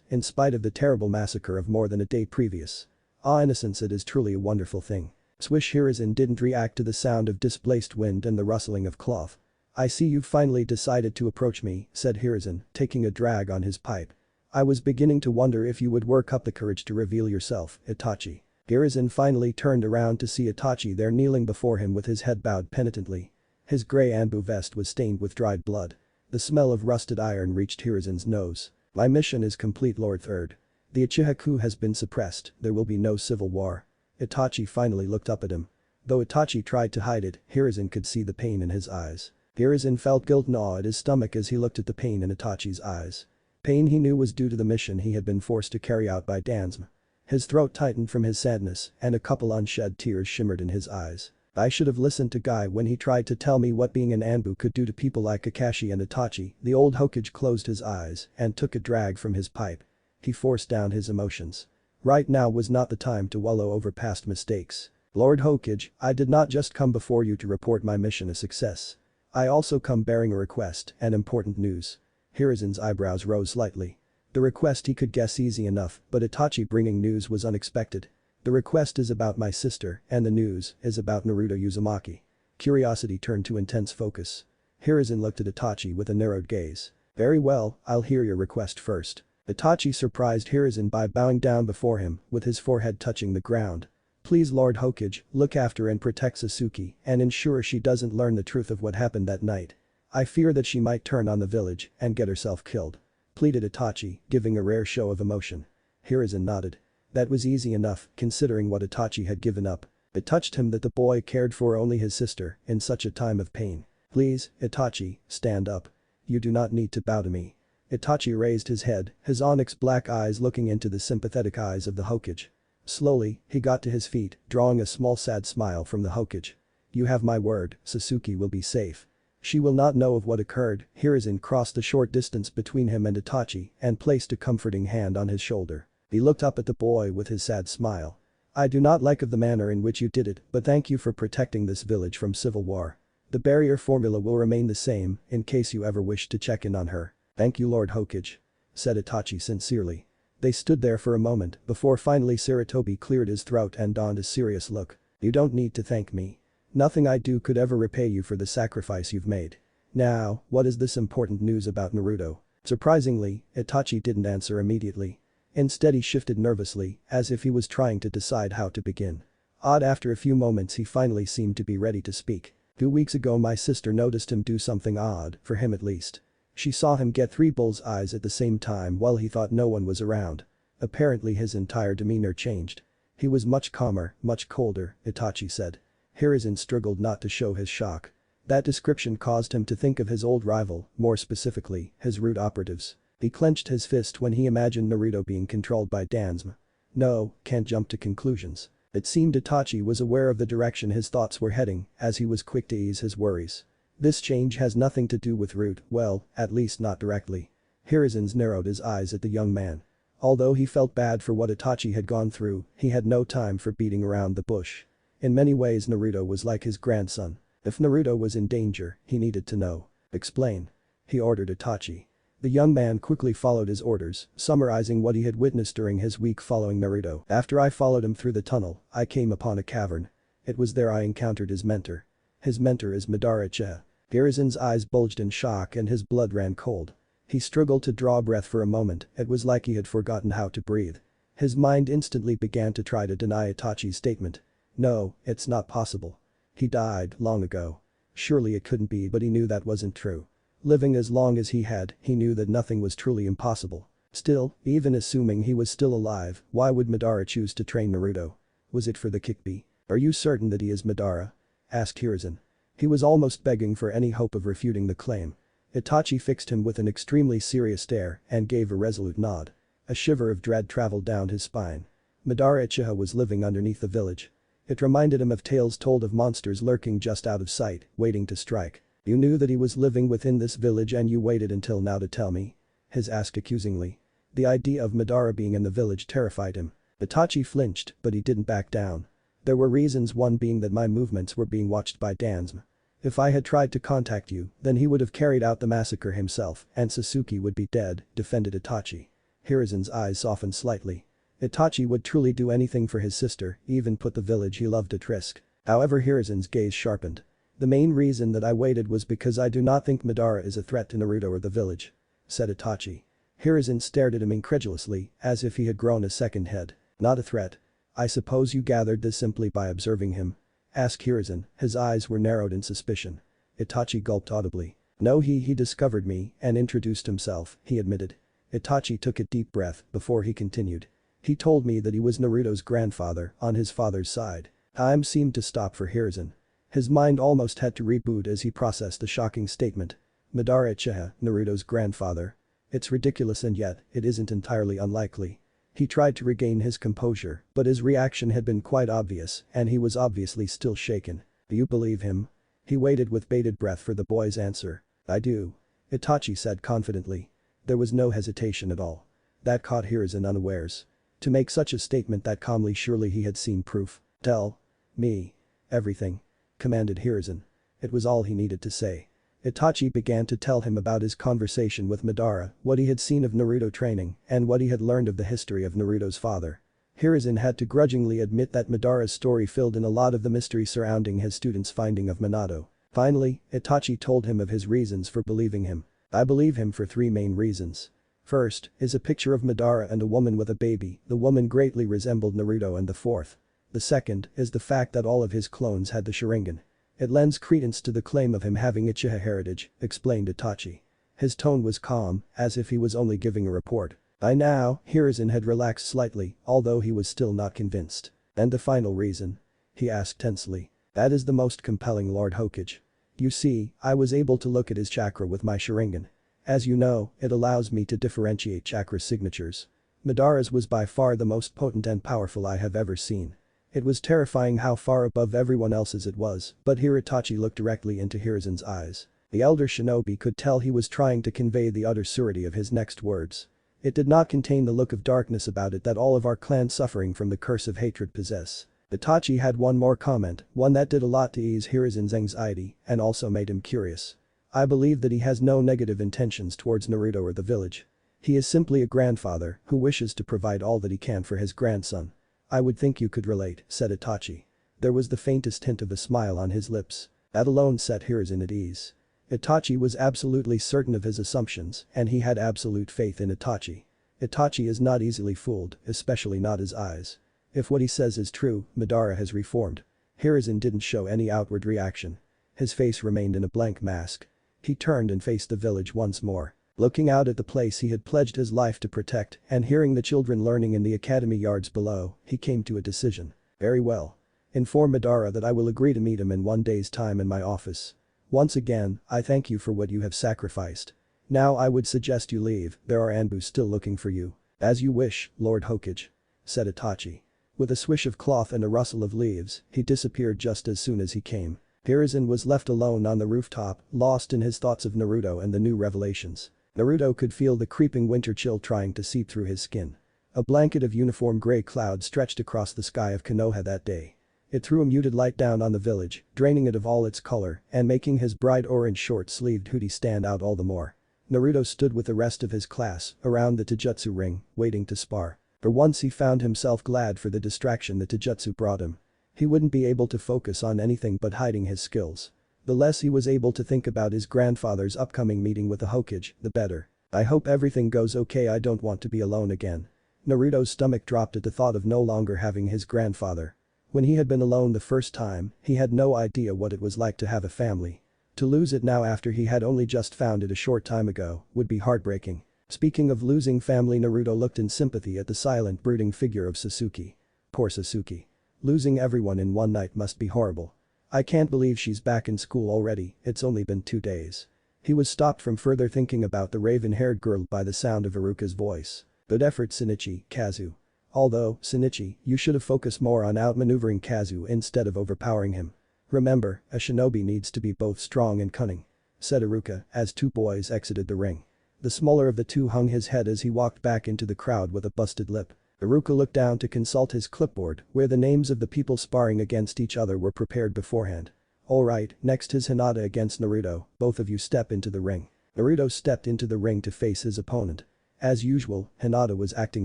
in spite of the terrible massacre of more than a day previous. Ah, innocence, it is truly a wonderful thing. Swish. Hiruzen didn't react to the sound of displaced wind and the rustling of cloth. "I see you've finally decided to approach me," said Hiruzen, taking a drag on his pipe. I was beginning to wonder if you would work up the courage to reveal yourself, Itachi. Hiruzen finally turned around to see Itachi there kneeling before him with his head bowed penitently. His grey Anbu vest was stained with dried blood. The smell of rusted iron reached Hiruzen's nose. My mission is complete, Lord Third. The Uchiha coup has been suppressed, there will be no civil war. Itachi finally looked up at him. Though Itachi tried to hide it, Hiruzen could see the pain in his eyes. Hiruzen felt guilt gnaw at his stomach as he looked at the pain in Itachi's eyes. Pain he knew was due to the mission he had been forced to carry out by Dansme. His throat tightened from his sadness and a couple unshed tears shimmered in his eyes. I should have listened to Guy when he tried to tell me what being an Anbu could do to people like Kakashi and Itachi. The old Hokage closed his eyes and took a drag from his pipe. He forced down his emotions. Right now was not the time to wallow over past mistakes. Lord Hokage, I did not just come before you to report my mission a success. I also come bearing a request and important news. Hiruzen's eyebrows rose slightly. The request he could guess easy enough, but Itachi bringing news was unexpected. The request is about my sister, and the news is about Naruto Uzumaki. Curiosity turned to intense focus. Hiruzen looked at Itachi with a narrowed gaze. Very well, I'll hear your request first. Itachi surprised Hiruzen by bowing down before him, with his forehead touching the ground. Please Lord Hokage, look after and protect Suzuki and ensure she doesn't learn the truth of what happened that night. I fear that she might turn on the village and get herself killed. Pleaded Itachi, giving a rare show of emotion. Hiruzen nodded. That was easy enough, considering what Itachi had given up. It touched him that the boy cared for only his sister in such a time of pain. Please, Itachi, stand up. You do not need to bow to me. Itachi raised his head, his onyx black eyes looking into the sympathetic eyes of the Hokage. Slowly, he got to his feet, drawing a small sad smile from the Hokage. You have my word, Suzuki will be safe. She will not know of what occurred. Hiruzen crossed the short distance between him and Itachi and placed a comforting hand on his shoulder. He looked up at the boy with his sad smile. I do not like of the manner in which you did it, but thank you for protecting this village from civil war. The barrier formula will remain the same in case you ever wish to check in on her. Thank you Lord Hokage. Said Itachi sincerely. They stood there for a moment before finally Sarutobi cleared his throat and donned a serious look. You don't need to thank me. Nothing I do could ever repay you for the sacrifice you've made. Now, what is this important news about Naruto? Surprisingly, Itachi didn't answer immediately. Instead he shifted nervously, as if he was trying to decide how to begin. After a few moments he finally seemed to be ready to speak. 2 weeks ago my sister noticed him do something odd, for him at least. She saw him get 3 bull's eyes at the same time while he thought no one was around. Apparently his entire demeanor changed. He was much calmer, much colder, Itachi said. Hiruzen struggled not to show his shock. That description caused him to think of his old rival, more specifically, his root operatives. He clenched his fist when he imagined Naruto being controlled by Dansme. No, can't jump to conclusions. It seemed Itachi was aware of the direction his thoughts were heading, as he was quick to ease his worries. This change has nothing to do with root, well, at least not directly. Hiruzen narrowed his eyes at the young man. Although he felt bad for what Itachi had gone through, he had no time for beating around the bush. In many ways Naruto was like his grandson. If Naruto was in danger, he needed to know. Explain. He ordered Itachi. The young man quickly followed his orders, summarizing what he had witnessed during his week following Naruto. After I followed him through the tunnel, I came upon a cavern. It was there I encountered his mentor. His mentor is Madara Uchiha. Hiruzen's eyes bulged in shock and his blood ran cold. He struggled to draw breath for a moment, it was like he had forgotten how to breathe. His mind instantly began to try to deny Itachi's statement. No, it's not possible. He died long ago. Surely it couldn't be, but he knew that wasn't true. Living as long as he had, he knew that nothing was truly impossible. Still, even assuming he was still alive, why would Madara choose to train Naruto? Was it for the Kikbi? Are you certain that he is Madara? Asked Hiruzen. He was almost begging for any hope of refuting the claim. Itachi fixed him with an extremely serious stare and gave a resolute nod. A shiver of dread traveled down his spine. Madara Uchiha was living underneath the village. It reminded him of tales told of monsters lurking just out of sight, waiting to strike. You knew that he was living within this village and you waited until now to tell me? His asked accusingly. The idea of Madara being in the village terrified him. Itachi flinched, but he didn't back down. There were reasons, one being that my movements were being watched by Dansme. If I had tried to contact you, then he would have carried out the massacre himself and Suzuki would be dead, defended Itachi. Hiruzen's eyes softened slightly. Itachi would truly do anything for his sister, even put the village he loved at risk. However, Hiruzen's gaze sharpened. The main reason that I waited was because I do not think Madara is a threat to Naruto or the village. Said Itachi. Hiruzen stared at him incredulously, as if he had grown a second head. Not a threat. I suppose you gathered this simply by observing him? Asked Hiruzen, his eyes were narrowed in suspicion. Itachi gulped audibly. No, he discovered me and introduced himself, he admitted. Itachi took a deep breath before he continued. He told me that he was Naruto's grandfather on his father's side. Time seemed to stop for Hiruzen. His mind almost had to reboot as he processed the shocking statement. Madara Uchiha, Naruto's grandfather. It's ridiculous and yet, it isn't entirely unlikely. He tried to regain his composure, but his reaction had been quite obvious and he was obviously still shaken. Do you believe him? He waited with bated breath for the boy's answer. I do. Itachi said confidently. There was no hesitation at all. That caught Hiruzen unawares. To make such a statement that calmly, surely he had seen proof. Tell me everything, commanded Hiruzen. It was all he needed to say. Itachi began to tell him about his conversation with Madara, what he had seen of Naruto training, and what he had learned of the history of Naruto's father. Hiruzen had to grudgingly admit that Madara's story filled in a lot of the mystery surrounding his student's finding of Minato. Finally, Itachi told him of his reasons for believing him. I believe him for 3 main reasons. First, is a picture of Madara and a woman with a baby, the woman greatly resembled Naruto, and the fourth. The second is the fact that all of his clones had the Sharingan. It lends credence to the claim of him having Uchiha heritage, explained Itachi. His tone was calm, as if he was only giving a report. By now, Hiruzen had relaxed slightly, although he was still not convinced. And the final reason? He asked tensely. That is the most compelling, Lord Hokage. You see, I was able to look at his chakra with my Sharingan. As you know, it allows me to differentiate chakra signatures. Madara's was by far the most potent and powerful I have ever seen. It was terrifying how far above everyone else's it was, but here Itachi looked directly into Hiruzen's eyes. The elder shinobi could tell he was trying to convey the utter surety of his next words. It did not contain the look of darkness about it that all of our clan suffering from the curse of hatred possess. Itachi had one more comment, one that did a lot to ease Hiruzen's anxiety and also made him curious. I believe that he has no negative intentions towards Naruto or the village. He is simply a grandfather who wishes to provide all that he can for his grandson. I would think you could relate, said Itachi. There was the faintest hint of a smile on his lips. That alone set Hiruzen at ease. Itachi was absolutely certain of his assumptions and he had absolute faith in Itachi. Itachi is not easily fooled, especially not his eyes. If what he says is true, Madara has reformed. Hiruzen didn't show any outward reaction. His face remained in a blank mask. He turned and faced the village once more. Looking out at the place he had pledged his life to protect and hearing the children learning in the academy yards below, he came to a decision. Very well. Inform Madara that I will agree to meet him in 1 day's time in my office. Once again, I thank you for what you have sacrificed. Now I would suggest you leave, there are Anbu still looking for you. As you wish, Lord Hokage, said Itachi. With a swish of cloth and a rustle of leaves, he disappeared just as soon as he came. Hiruzen was left alone on the rooftop, lost in his thoughts of Naruto and the new revelations. Naruto could feel the creeping winter chill trying to seep through his skin. A blanket of uniform gray cloud stretched across the sky of Konoha that day. It threw a muted light down on the village, draining it of all its color and making his bright orange short-sleeved hoodie stand out all the more. Naruto stood with the rest of his class around the Taijutsu ring, waiting to spar. For once he found himself glad for the distraction the Taijutsu brought him. He wouldn't be able to focus on anything but hiding his skills. The less he was able to think about his grandfather's upcoming meeting with the Hokage, the better. I hope everything goes okay, I don't want to be alone again. Naruto's stomach dropped at the thought of no longer having his grandfather. When he had been alone the first time, he had no idea what it was like to have a family. To lose it now after he had only just found it a short time ago would be heartbreaking. Speaking of losing family, Naruto looked in sympathy at the silent, brooding figure of Suzuki. Poor Suzuki. Losing everyone in one night must be horrible. I can't believe she's back in school already, it's only been 2 days. He was stopped from further thinking about the raven-haired girl by the sound of Iruka's voice. Good effort, Shinichi, Kazu. Although, Shinichi, you should have focused more on outmaneuvering Kazu instead of overpowering him. Remember, a shinobi needs to be both strong and cunning, said Iruka as 2 boys exited the ring. The smaller of the 2 hung his head as he walked back into the crowd with a busted lip. Iruka looked down to consult his clipboard where the names of the people sparring against each other were prepared beforehand. Alright, next is Hinata against Naruto, both of you step into the ring. Naruto stepped into the ring to face his opponent. As usual, Hinata was acting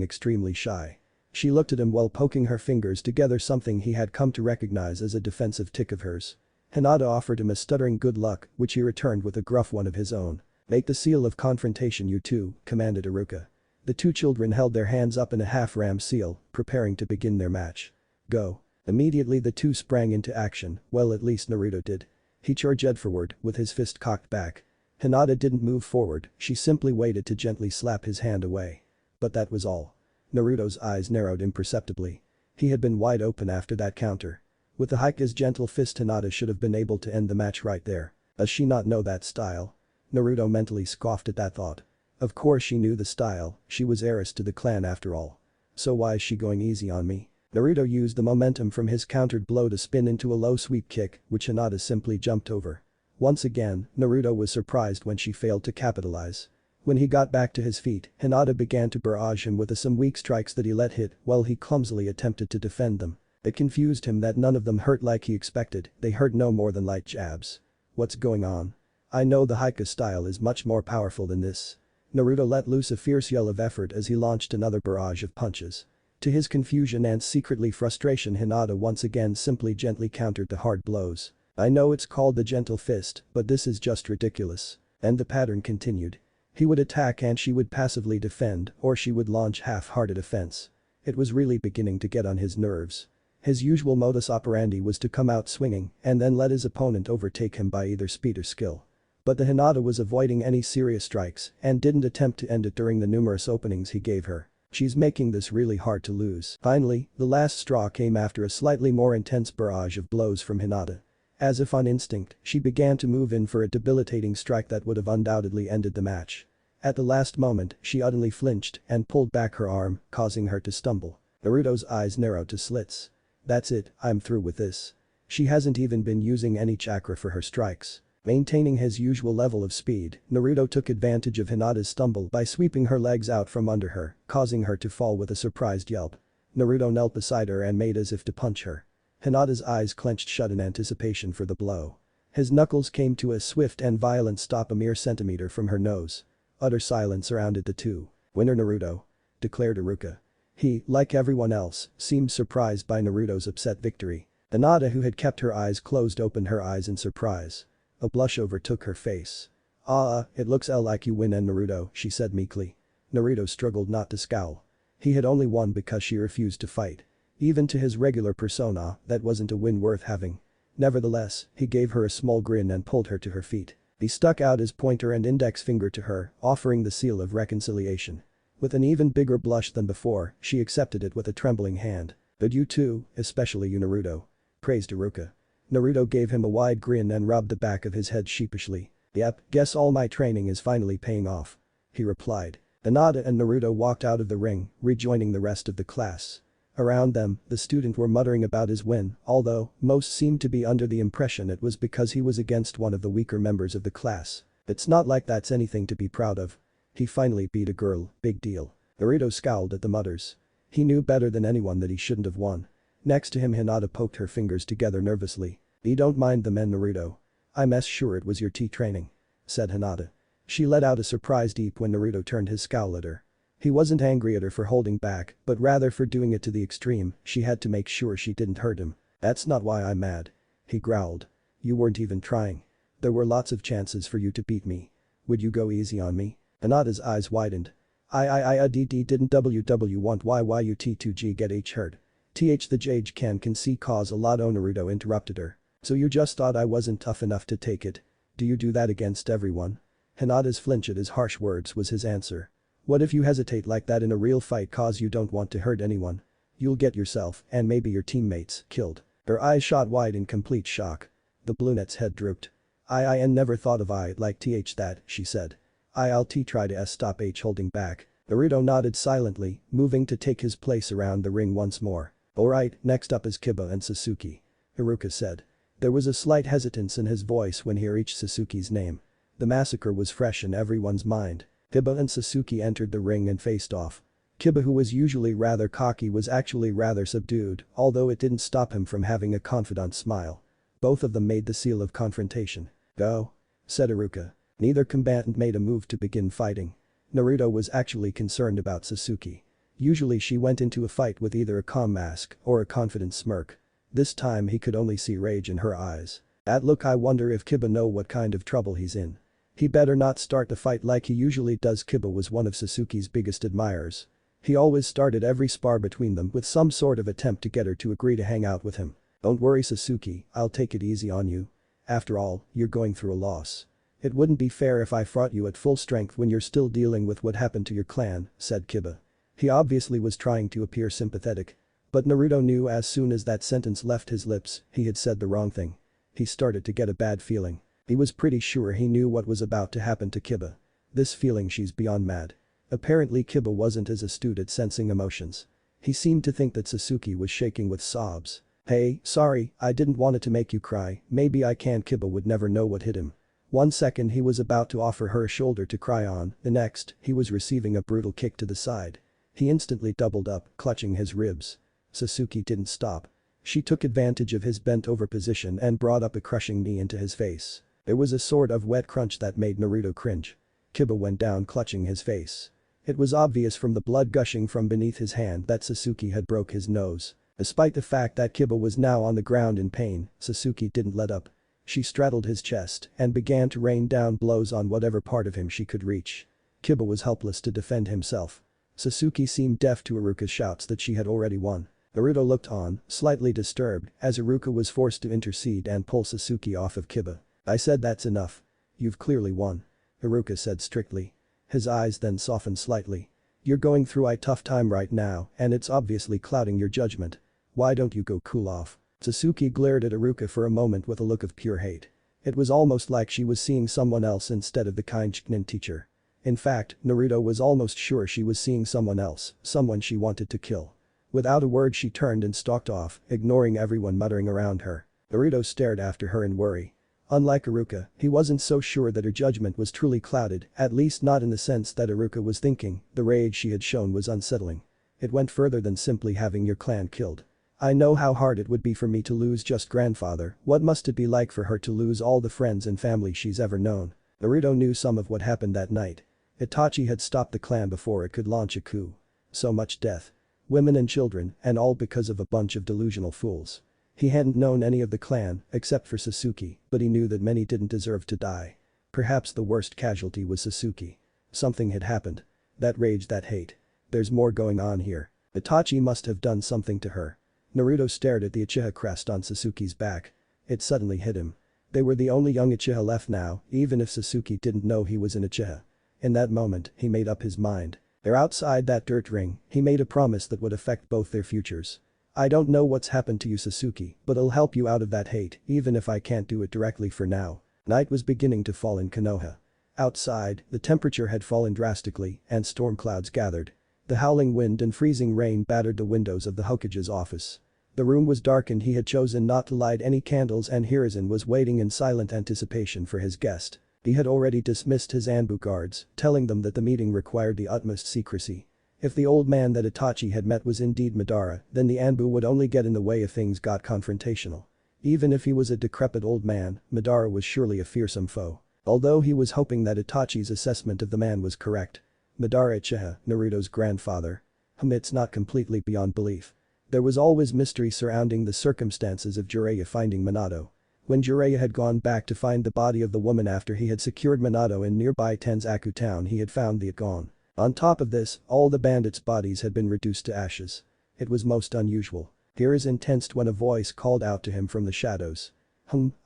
extremely shy. She looked at him while poking her fingers together, something he had come to recognize as a defensive tic of hers. Hinata offered him a stuttering good luck, which he returned with a gruff one of his own. "Make the seal of confrontation, you two," commanded Iruka. The two children held their hands up in a half-ram seal, preparing to begin their match. "Go." Immediately the two sprang into action, well at least Naruto did. He charged forward, with his fist cocked back. Hinata didn't move forward, she simply waited to gently slap his hand away. But that was all. Naruto's eyes narrowed imperceptibly. He had been wide open after that counter. With the Hika's gentle fist, Hinata should have been able to end the match right there. Does she not know that style? Naruto mentally scoffed at that thought. Of course she knew the style, she was heiress to the clan after all. So why is she going easy on me? Naruto used the momentum from his countered blow to spin into a low sweep kick, which Hinata simply jumped over. Once again, Naruto was surprised when she failed to capitalize. When he got back to his feet, Hinata began to barrage him with some weak strikes that he let hit while he clumsily attempted to defend them. It confused him that none of them hurt like he expected, they hurt no more than light jabs. What's going on? I know the Hika style is much more powerful than this. Naruto let loose a fierce yell of effort as he launched another barrage of punches. To his confusion and secretly frustration, Hinata once again simply gently countered the hard blows. I know it's called the gentle fist, but this is just ridiculous. And the pattern continued. He would attack and she would passively defend, or she would launch half-hearted offense. It was really beginning to get on his nerves. His usual modus operandi was to come out swinging and then let his opponent overtake him by either speed or skill. But the Hinata was avoiding any serious strikes and didn't attempt to end it during the numerous openings he gave her. She's making this really hard to lose. Finally, the last straw came after a slightly more intense barrage of blows from Hinata. As if on instinct, she began to move in for a debilitating strike that would have undoubtedly ended the match. At the last moment, she utterly flinched and pulled back her arm, causing her to stumble. Naruto's eyes narrowed to slits. That's it, I'm through with this. She hasn't even been using any chakra for her strikes. Maintaining his usual level of speed, Naruto took advantage of Hinata's stumble by sweeping her legs out from under her, causing her to fall with a surprised yelp. Naruto knelt beside her and made as if to punch her. Hinata's eyes clenched shut in anticipation for the blow. His knuckles came to a swift and violent stop a mere centimeter from her nose. Utter silence surrounded the two. "Winner Naruto," declared Iruka. He, like everyone else, seemed surprised by Naruto's upset victory. Hinata, who had kept her eyes closed, opened her eyes in surprise. A blush overtook her face. It looks like you win, and Naruto," she said meekly. Naruto struggled not to scowl. He had only won because she refused to fight. Even to his regular persona, that wasn't a win worth having. Nevertheless, he gave her a small grin and pulled her to her feet. He stuck out his pointer and index finger to her, offering the seal of reconciliation. With an even bigger blush than before, she accepted it with a trembling hand. "But you too, especially you Naruto," praised Iruka. Naruto gave him a wide grin and rubbed the back of his head sheepishly. "Yep, guess all my training is finally paying off," he replied. Hinata and Naruto walked out of the ring, rejoining the rest of the class. Around them, the students were muttering about his win, although most seemed to be under the impression it was because he was against one of the weaker members of the class. It's not like that's anything to be proud of. He finally beat a girl, big deal. Naruto scowled at the mutters. He knew better than anyone that he shouldn't have won. Next to him, Hinata poked her fingers together nervously. "You don't mind the men, Naruto. I'm sure it was your tea training," said Hinata. She let out a surprised eep when Naruto turned his scowl at her. He wasn't angry at her for holding back, but rather for doing it to the extreme. She had to make sure she didn't hurt him. "That's not why I'm mad," he growled. "You weren't even trying. There were lots of chances for you to beat me. Would you go easy on me?" Hinata's eyes widened. Didn't WW want YYUT2G get H hurt. The Jage can see cause a lot. Oh, Naruto interrupted her. "So you just thought I wasn't tough enough to take it? Do you do that against everyone?" Hinata's flinch at his harsh words was his answer. "What if you hesitate like that in a real fight cause you don't want to hurt anyone? You'll get yourself, and maybe your teammates, killed." Her eyes shot wide in complete shock. The brunette's head drooped. I never thought of like that," she said. "I'll try to stop H holding back." Naruto nodded silently, moving to take his place around the ring once more. "Alright, next up is Kiba and Suzuki," Iruka said. There was a slight hesitance in his voice when he reached Suzuki's name. The massacre was fresh in everyone's mind. Kiba and Suzuki entered the ring and faced off. Kiba, who was usually rather cocky, was actually rather subdued, although it didn't stop him from having a confident smile. Both of them made the seal of confrontation. "Go," said Iruka. Neither combatant made a move to begin fighting. Naruto was actually concerned about Suzuki. Usually she went into a fight with either a calm mask or a confident smirk. This time he could only see rage in her eyes. That look. I wonder if Kiba know what kind of trouble he's in. He better not start the fight like he usually does. Kiba was one of Suzuki's biggest admirers. He always started every spar between them with some sort of attempt to get her to agree to hang out with him. Don't worry Suzuki, I'll take it easy on you. After all, you're going through a loss. It wouldn't be fair if I fought you at full strength when you're still dealing with what happened to your clan, said Kiba. He obviously was trying to appear sympathetic. But Naruto knew as soon as that sentence left his lips, he had said the wrong thing. He started to get a bad feeling. He was pretty sure he knew what was about to happen to Kiba. This feeling she's beyond mad. Apparently Kiba wasn't as astute at sensing emotions. He seemed to think that Suzuki was shaking with sobs. Hey, sorry, I didn't want it to make you cry, maybe I can. Kiba would never know what hit him. One second he was about to offer her a shoulder to cry on, the next, he was receiving a brutal kick to the side. He instantly doubled up, clutching his ribs. Suzuki didn't stop. She took advantage of his bent-over position and brought up a crushing knee into his face. There was a sort of wet crunch that made Naruto cringe. Kiba went down clutching his face. It was obvious from the blood gushing from beneath his hand that Suzuki had broke his nose. Despite the fact that Kiba was now on the ground in pain, Suzuki didn't let up. She straddled his chest and began to rain down blows on whatever part of him she could reach. Kiba was helpless to defend himself. Suzuki seemed deaf to Iruka's shouts that she had already won. Naruto looked on, slightly disturbed, as Iruka was forced to intercede and pull Suzuki off of Kiba. I said that's enough. You've clearly won. Iruka said strictly. His eyes then softened slightly. You're going through a tough time right now and it's obviously clouding your judgment. Why don't you go cool off? Suzuki glared at Iruka for a moment with a look of pure hate. It was almost like she was seeing someone else instead of the kind Chunin teacher. In fact, Naruto was almost sure she was seeing someone else, someone she wanted to kill. Without a word she turned and stalked off, ignoring everyone muttering around her. Naruto stared after her in worry. Unlike Iruka, he wasn't so sure that her judgment was truly clouded, at least not in the sense that Iruka was thinking. The rage she had shown was unsettling. It went further than simply having your clan killed. I know how hard it would be for me to lose just grandfather, what must it be like for her to lose all the friends and family she's ever known? Naruto knew some of what happened that night. Itachi had stopped the clan before it could launch a coup. So much death. Women and children, and all because of a bunch of delusional fools. He hadn't known any of the clan, except for Suzuki, but he knew that many didn't deserve to die. Perhaps the worst casualty was Suzuki. Something had happened. That rage, that hate. There's more going on here. Itachi must have done something to her. Naruto stared at the Uchiha crest on Suzuki's back. It suddenly hit him. They were the only young Uchiha left now, even if Suzuki didn't know he was an Uchiha. In that moment, he made up his mind. They're outside that dirt ring, he made a promise that would affect both their futures. I don't know what's happened to you Suzuki, but I'll help you out of that hate, even if I can't do it directly for now. Night was beginning to fall in Konoha. Outside, the temperature had fallen drastically, and storm clouds gathered. The howling wind and freezing rain battered the windows of the Hokage's office. The room was dark and he had chosen not to light any candles and Hiruzen was waiting in silent anticipation for his guest. He had already dismissed his Anbu guards, telling them that the meeting required the utmost secrecy. If the old man that Itachi had met was indeed Madara, then the Anbu would only get in the way if things got confrontational. Even if he was a decrepit old man, Madara was surely a fearsome foe. Although he was hoping that Itachi's assessment of the man was correct. Madara Uchiha, Naruto's grandfather. It's not completely beyond belief. There was always mystery surrounding the circumstances of Jiraiya finding Minato. When Jiraiya had gone back to find the body of the woman after he had secured Minato in nearby Tenzaku town, he had found it gone. On top of this, all the bandits' bodies had been reduced to ashes. It was most unusual. Hiruzen tensed when a voice called out to him from the shadows.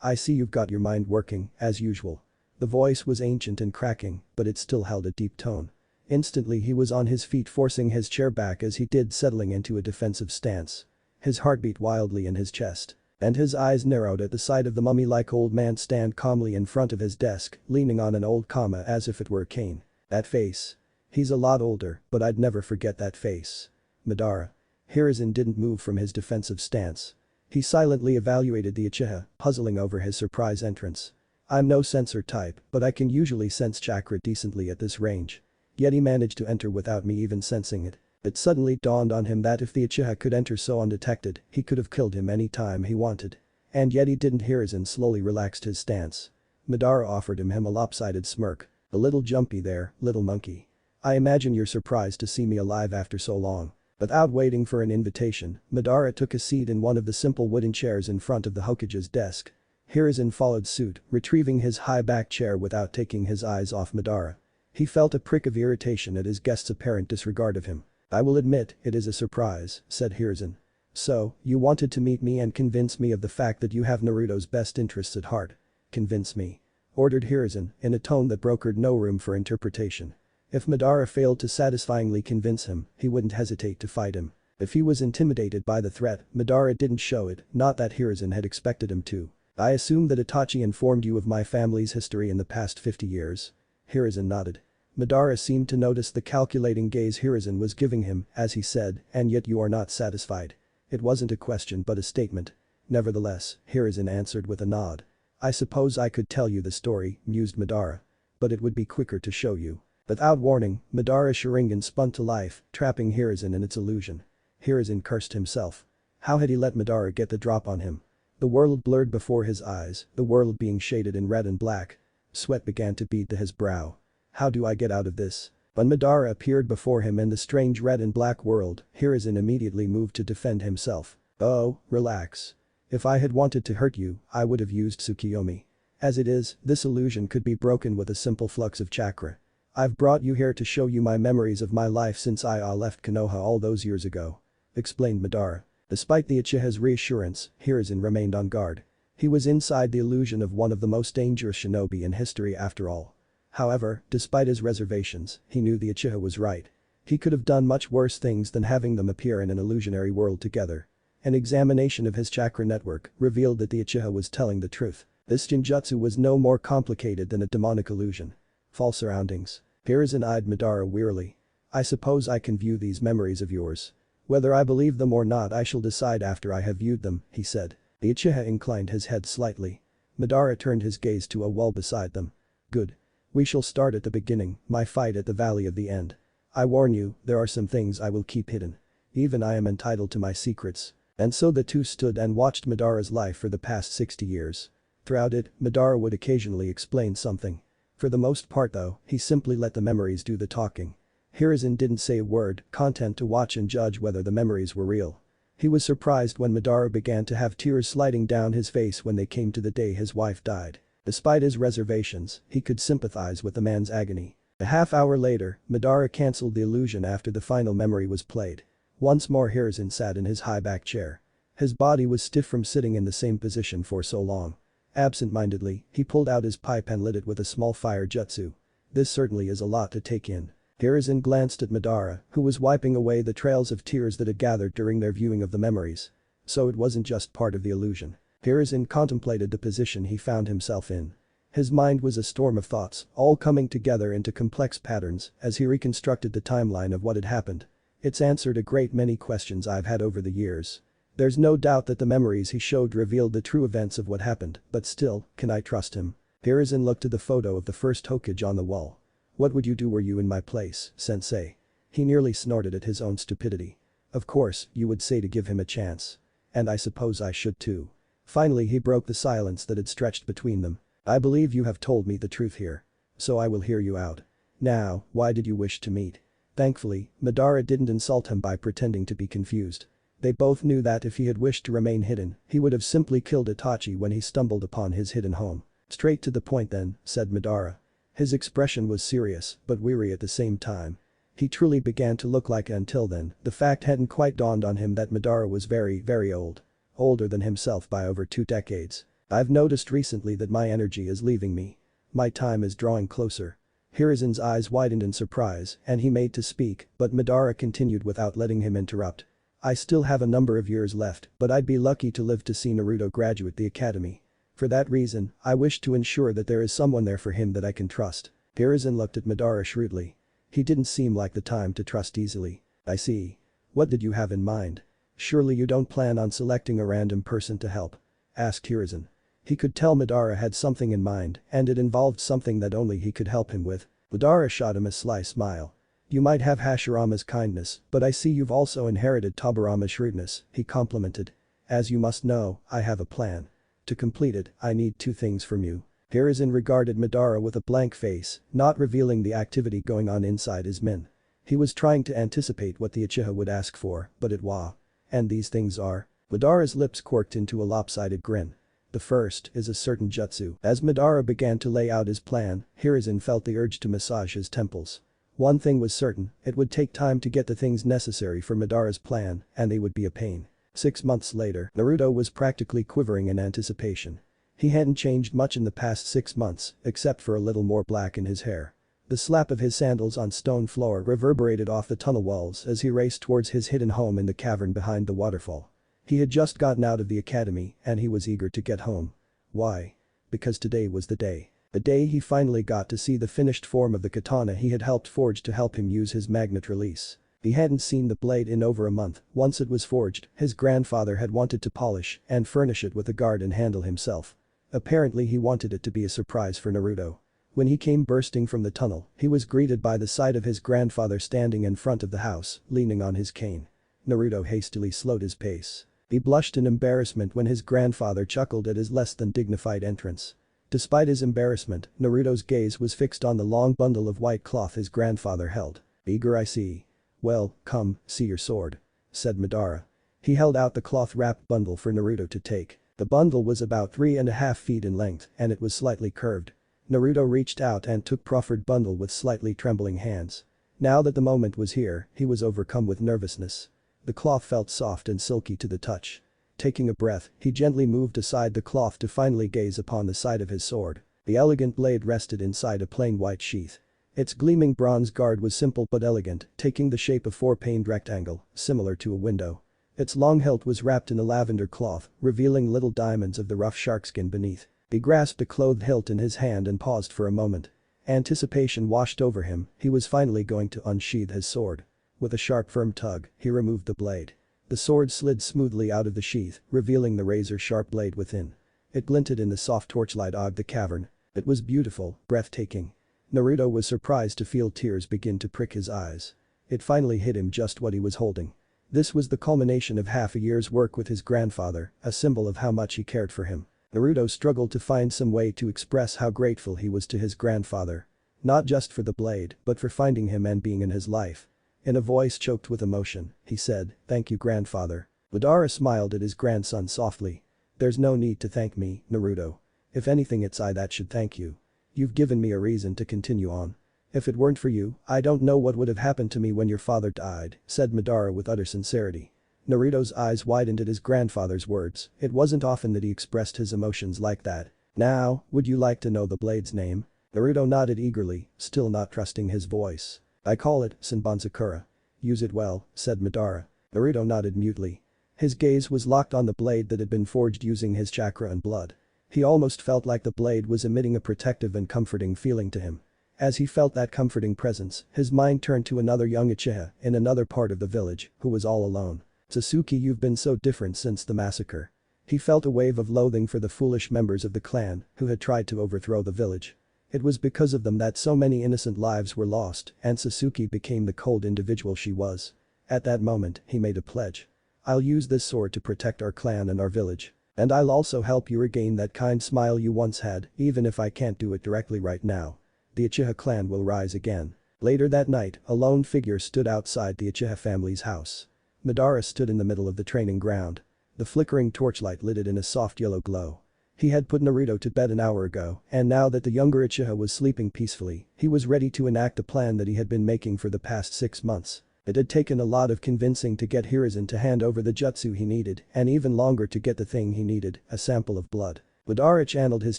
I see you've got your mind working, as usual. The voice was ancient and cracking, but it still held a deep tone. Instantly he was on his feet forcing his chair back as he did settling into a defensive stance. His heart beat wildly in his chest. And his eyes narrowed at the sight of the mummy-like old man stand calmly in front of his desk, leaning on an old comma as if it were a cane. That face. He's a lot older, but I'd never forget that face. Madara. Hiruzen didn't move from his defensive stance. He silently evaluated the Uchiha, puzzling over his surprise entrance. I'm no sensor type, but I can usually sense chakra decently at this range. Yet he managed to enter without me even sensing it. It suddenly dawned on him that if the Uchiha could enter so undetected, he could have killed him any time he wanted. And yet he didn't. Hiruzen slowly relaxed his stance. Madara offered him a lopsided smirk. A little jumpy there, little monkey. I imagine you're surprised to see me alive after so long. Without waiting for an invitation, Madara took a seat in one of the simple wooden chairs in front of the Hokage's desk. Hiruzen followed suit, retrieving his high-back chair without taking his eyes off Madara. He felt a prick of irritation at his guest's apparent disregard of him. "I will admit, it is a surprise," said Hiruzen. "So, you wanted to meet me and convince me of the fact that you have Naruto's best interests at heart. Convince me," ordered Hiruzen, in a tone that brokered no room for interpretation. If Madara failed to satisfyingly convince him, he wouldn't hesitate to fight him. If he was intimidated by the threat, Madara didn't show it, not that Hiruzen had expected him to. "I assume that Itachi informed you of my family's history in the past 50 years. Hiruzen nodded. Madara seemed to notice the calculating gaze Hiruzen was giving him as he said, "And yet you are not satisfied." It wasn't a question but a statement. "Nevertheless," Hiruzen answered with a nod. "I suppose I could tell you the story," mused Madara. "But it would be quicker to show you." Without warning, Madara's Sharingan spun to life, trapping Hiruzen in its illusion. Hiruzen cursed himself. How had he let Madara get the drop on him? The world blurred before his eyes, the world being shaded in red and black. Sweat began to bead to his brow. "How do I get out of this?" When Madara appeared before him in the strange red and black world, Hiruzen immediately moved to defend himself. "Oh, relax. If I had wanted to hurt you, I would have used Tsukiyomi. As it is, this illusion could be broken with a simple flux of chakra. I've brought you here to show you my memories of my life since I left Konoha all those years ago," explained Madara. Despite the Uchiha's reassurance, Hiruzen remained on guard. He was inside the illusion of one of the most dangerous shinobi in history after all. However, despite his reservations, he knew the Uchiha was right. He could have done much worse things than having them appear in an illusionary world together. An examination of his chakra network revealed that the Uchiha was telling the truth. This genjutsu was no more complicated than a demonic illusion. False surroundings. Hiruzen eyed Madara wearily. "I suppose I can view these memories of yours. Whether I believe them or not I shall decide after I have viewed them," he said. The Uchiha inclined his head slightly. Madara turned his gaze to a wall beside them. "Good. We shall start at the beginning, my fight at the Valley of the End. I warn you, there are some things I will keep hidden. Even I am entitled to my secrets." And so the two stood and watched Madara's life for the past 60 years. Throughout it, Madara would occasionally explain something. For the most part though, he simply let the memories do the talking. Hiruzen didn't say a word, content to watch and judge whether the memories were real. He was surprised when Madara began to have tears sliding down his face when they came to the day his wife died. Despite his reservations, he could sympathize with the man's agony. A half hour later, Madara cancelled the illusion after the final memory was played. Once more Hiruzen sat in his high-back chair. His body was stiff from sitting in the same position for so long. Absent-mindedly, he pulled out his pipe and lit it with a small fire jutsu. This certainly is a lot to take in. Hiruzen glanced at Madara, who was wiping away the trails of tears that had gathered during their viewing of the memories. So it wasn't just part of the illusion. Hiruzen contemplated the position he found himself in. His mind was a storm of thoughts, all coming together into complex patterns as he reconstructed the timeline of what had happened. It's answered a great many questions I've had over the years. There's no doubt that the memories he showed revealed the true events of what happened, but still, can I trust him? Hiruzen looked at the photo of the first Hokage on the wall. "What would you do were you in my place, sensei?" He nearly snorted at his own stupidity. "Of course, you would say to give him a chance. And I suppose I should too." Finally he broke the silence that had stretched between them. "I believe you have told me the truth here. So I will hear you out. Now, why did you wish to meet?" Thankfully, Madara didn't insult him by pretending to be confused. They both knew that if he had wished to remain hidden, he would have simply killed Itachi when he stumbled upon his hidden home. "Straight to the point then," said Madara. His expression was serious, but weary at the same time. He truly began to look like until then, the fact hadn't quite dawned on him that Madara was very, very old. Older than himself by over 2 decades. "I've noticed recently that my energy is leaving me. My time is drawing closer." Hiruzen's eyes widened in surprise and he made to speak, but Madara continued without letting him interrupt. "I still have a number of years left, but I'd be lucky to live to see Naruto graduate the academy. For that reason, I wish to ensure that there is someone there for him that I can trust." Hiruzen looked at Madara shrewdly. He didn't seem like the time to trust easily. "I see. What did you have in mind? Surely you don't plan on selecting a random person to help?" asked Hiruzen. He could tell Madara had something in mind and it involved something that only he could help him with. Madara shot him a sly smile. "You might have Hashirama's kindness, but I see you've also inherited Tobirama's shrewdness," he complimented. "As you must know, I have a plan. To complete it, I need 2 things from you." Hiruzen regarded Madara with a blank face, not revealing the activity going on inside his min. He was trying to anticipate what the Uchiha would ask for, but it was. "And these things are?" Madara's lips quirked into a lopsided grin. The first is a certain jutsu. As Madara began to lay out his plan, Hiruzen felt the urge to massage his temples. One thing was certain, it would take time to get the things necessary for Madara's plan, and they would be a pain. 6 months later, Naruto was practically quivering in anticipation. He hadn't changed much in the past 6 months, except for a little more black in his hair. The slap of his sandals on stone floor reverberated off the tunnel walls as he raced towards his hidden home in the cavern behind the waterfall. He had just gotten out of the academy, and he was eager to get home. Why? Because today was the day. The day he finally got to see the finished form of the katana he had helped forge to help him use his magnet release. He hadn't seen the blade in over a month. Once it was forged, his grandfather had wanted to polish and furnish it with a guard and handle himself. Apparently he wanted it to be a surprise for Naruto. When he came bursting from the tunnel, he was greeted by the sight of his grandfather standing in front of the house, leaning on his cane. Naruto hastily slowed his pace. He blushed in embarrassment when his grandfather chuckled at his less than dignified entrance. Despite his embarrassment, Naruto's gaze was fixed on the long bundle of white cloth his grandfather held. "Eager I see. Well, come, see your sword," said Madara. He held out the cloth-wrapped bundle for Naruto to take. The bundle was about 3.5 feet in length and it was slightly curved. Naruto reached out and took proffered bundle with slightly trembling hands. Now that the moment was here, he was overcome with nervousness. The cloth felt soft and silky to the touch. Taking a breath, he gently moved aside the cloth to finally gaze upon the side of his sword. The elegant blade rested inside a plain white sheath. Its gleaming bronze guard was simple but elegant, taking the shape of a four-paned rectangle, similar to a window. Its long hilt was wrapped in a lavender cloth, revealing little diamonds of the rough sharkskin beneath. He grasped a clothed hilt in his hand and paused for a moment. Anticipation washed over him, he was finally going to unsheath his sword. With a sharp firm tug, he removed the blade. The sword slid smoothly out of the sheath, revealing the razor-sharp blade within. It glinted in the soft torchlight of the cavern. It was beautiful, breathtaking. Naruto was surprised to feel tears begin to prick his eyes. It finally hit him just what he was holding. This was the culmination of half a year's work with his grandfather, a symbol of how much he cared for him. Naruto struggled to find some way to express how grateful he was to his grandfather. Not just for the blade, but for finding him and being in his life. In a voice choked with emotion, he said, "Thank you, grandfather." Madara smiled at his grandson softly. "There's no need to thank me, Naruto. If anything, it's I that should thank you. You've given me a reason to continue on. If it weren't for you, I don't know what would have happened to me when your father died," said Madara with utter sincerity. Naruto's eyes widened at his grandfather's words. It wasn't often that he expressed his emotions like that. "Now, would you like to know the blade's name?" Naruto nodded eagerly, still not trusting his voice. "I call it Senbonzakura. Use it well," said Madara. Naruto nodded mutely. His gaze was locked on the blade that had been forged using his chakra and blood. He almost felt like the blade was emitting a protective and comforting feeling to him. As he felt that comforting presence, his mind turned to another young Uchiha in another part of the village, who was all alone. "Suzuki, you've been so different since the massacre." He felt a wave of loathing for the foolish members of the clan who had tried to overthrow the village. It was because of them that so many innocent lives were lost and Suzuki became the cold individual she was. At that moment, he made a pledge. "I'll use this sword to protect our clan and our village. And I'll also help you regain that kind smile you once had, even if I can't do it directly right now. The Uchiha clan will rise again." Later that night, a lone figure stood outside the Uchiha family's house. Madara stood in the middle of the training ground. The flickering torchlight lit it in a soft yellow glow. He had put Naruto to bed an hour ago, and now that the younger Uchiha was sleeping peacefully, he was ready to enact the plan that he had been making for the past 6 months. It had taken a lot of convincing to get Hiruzen to hand over the jutsu he needed, and even longer to get the thing he needed, a sample of blood. Madara channeled his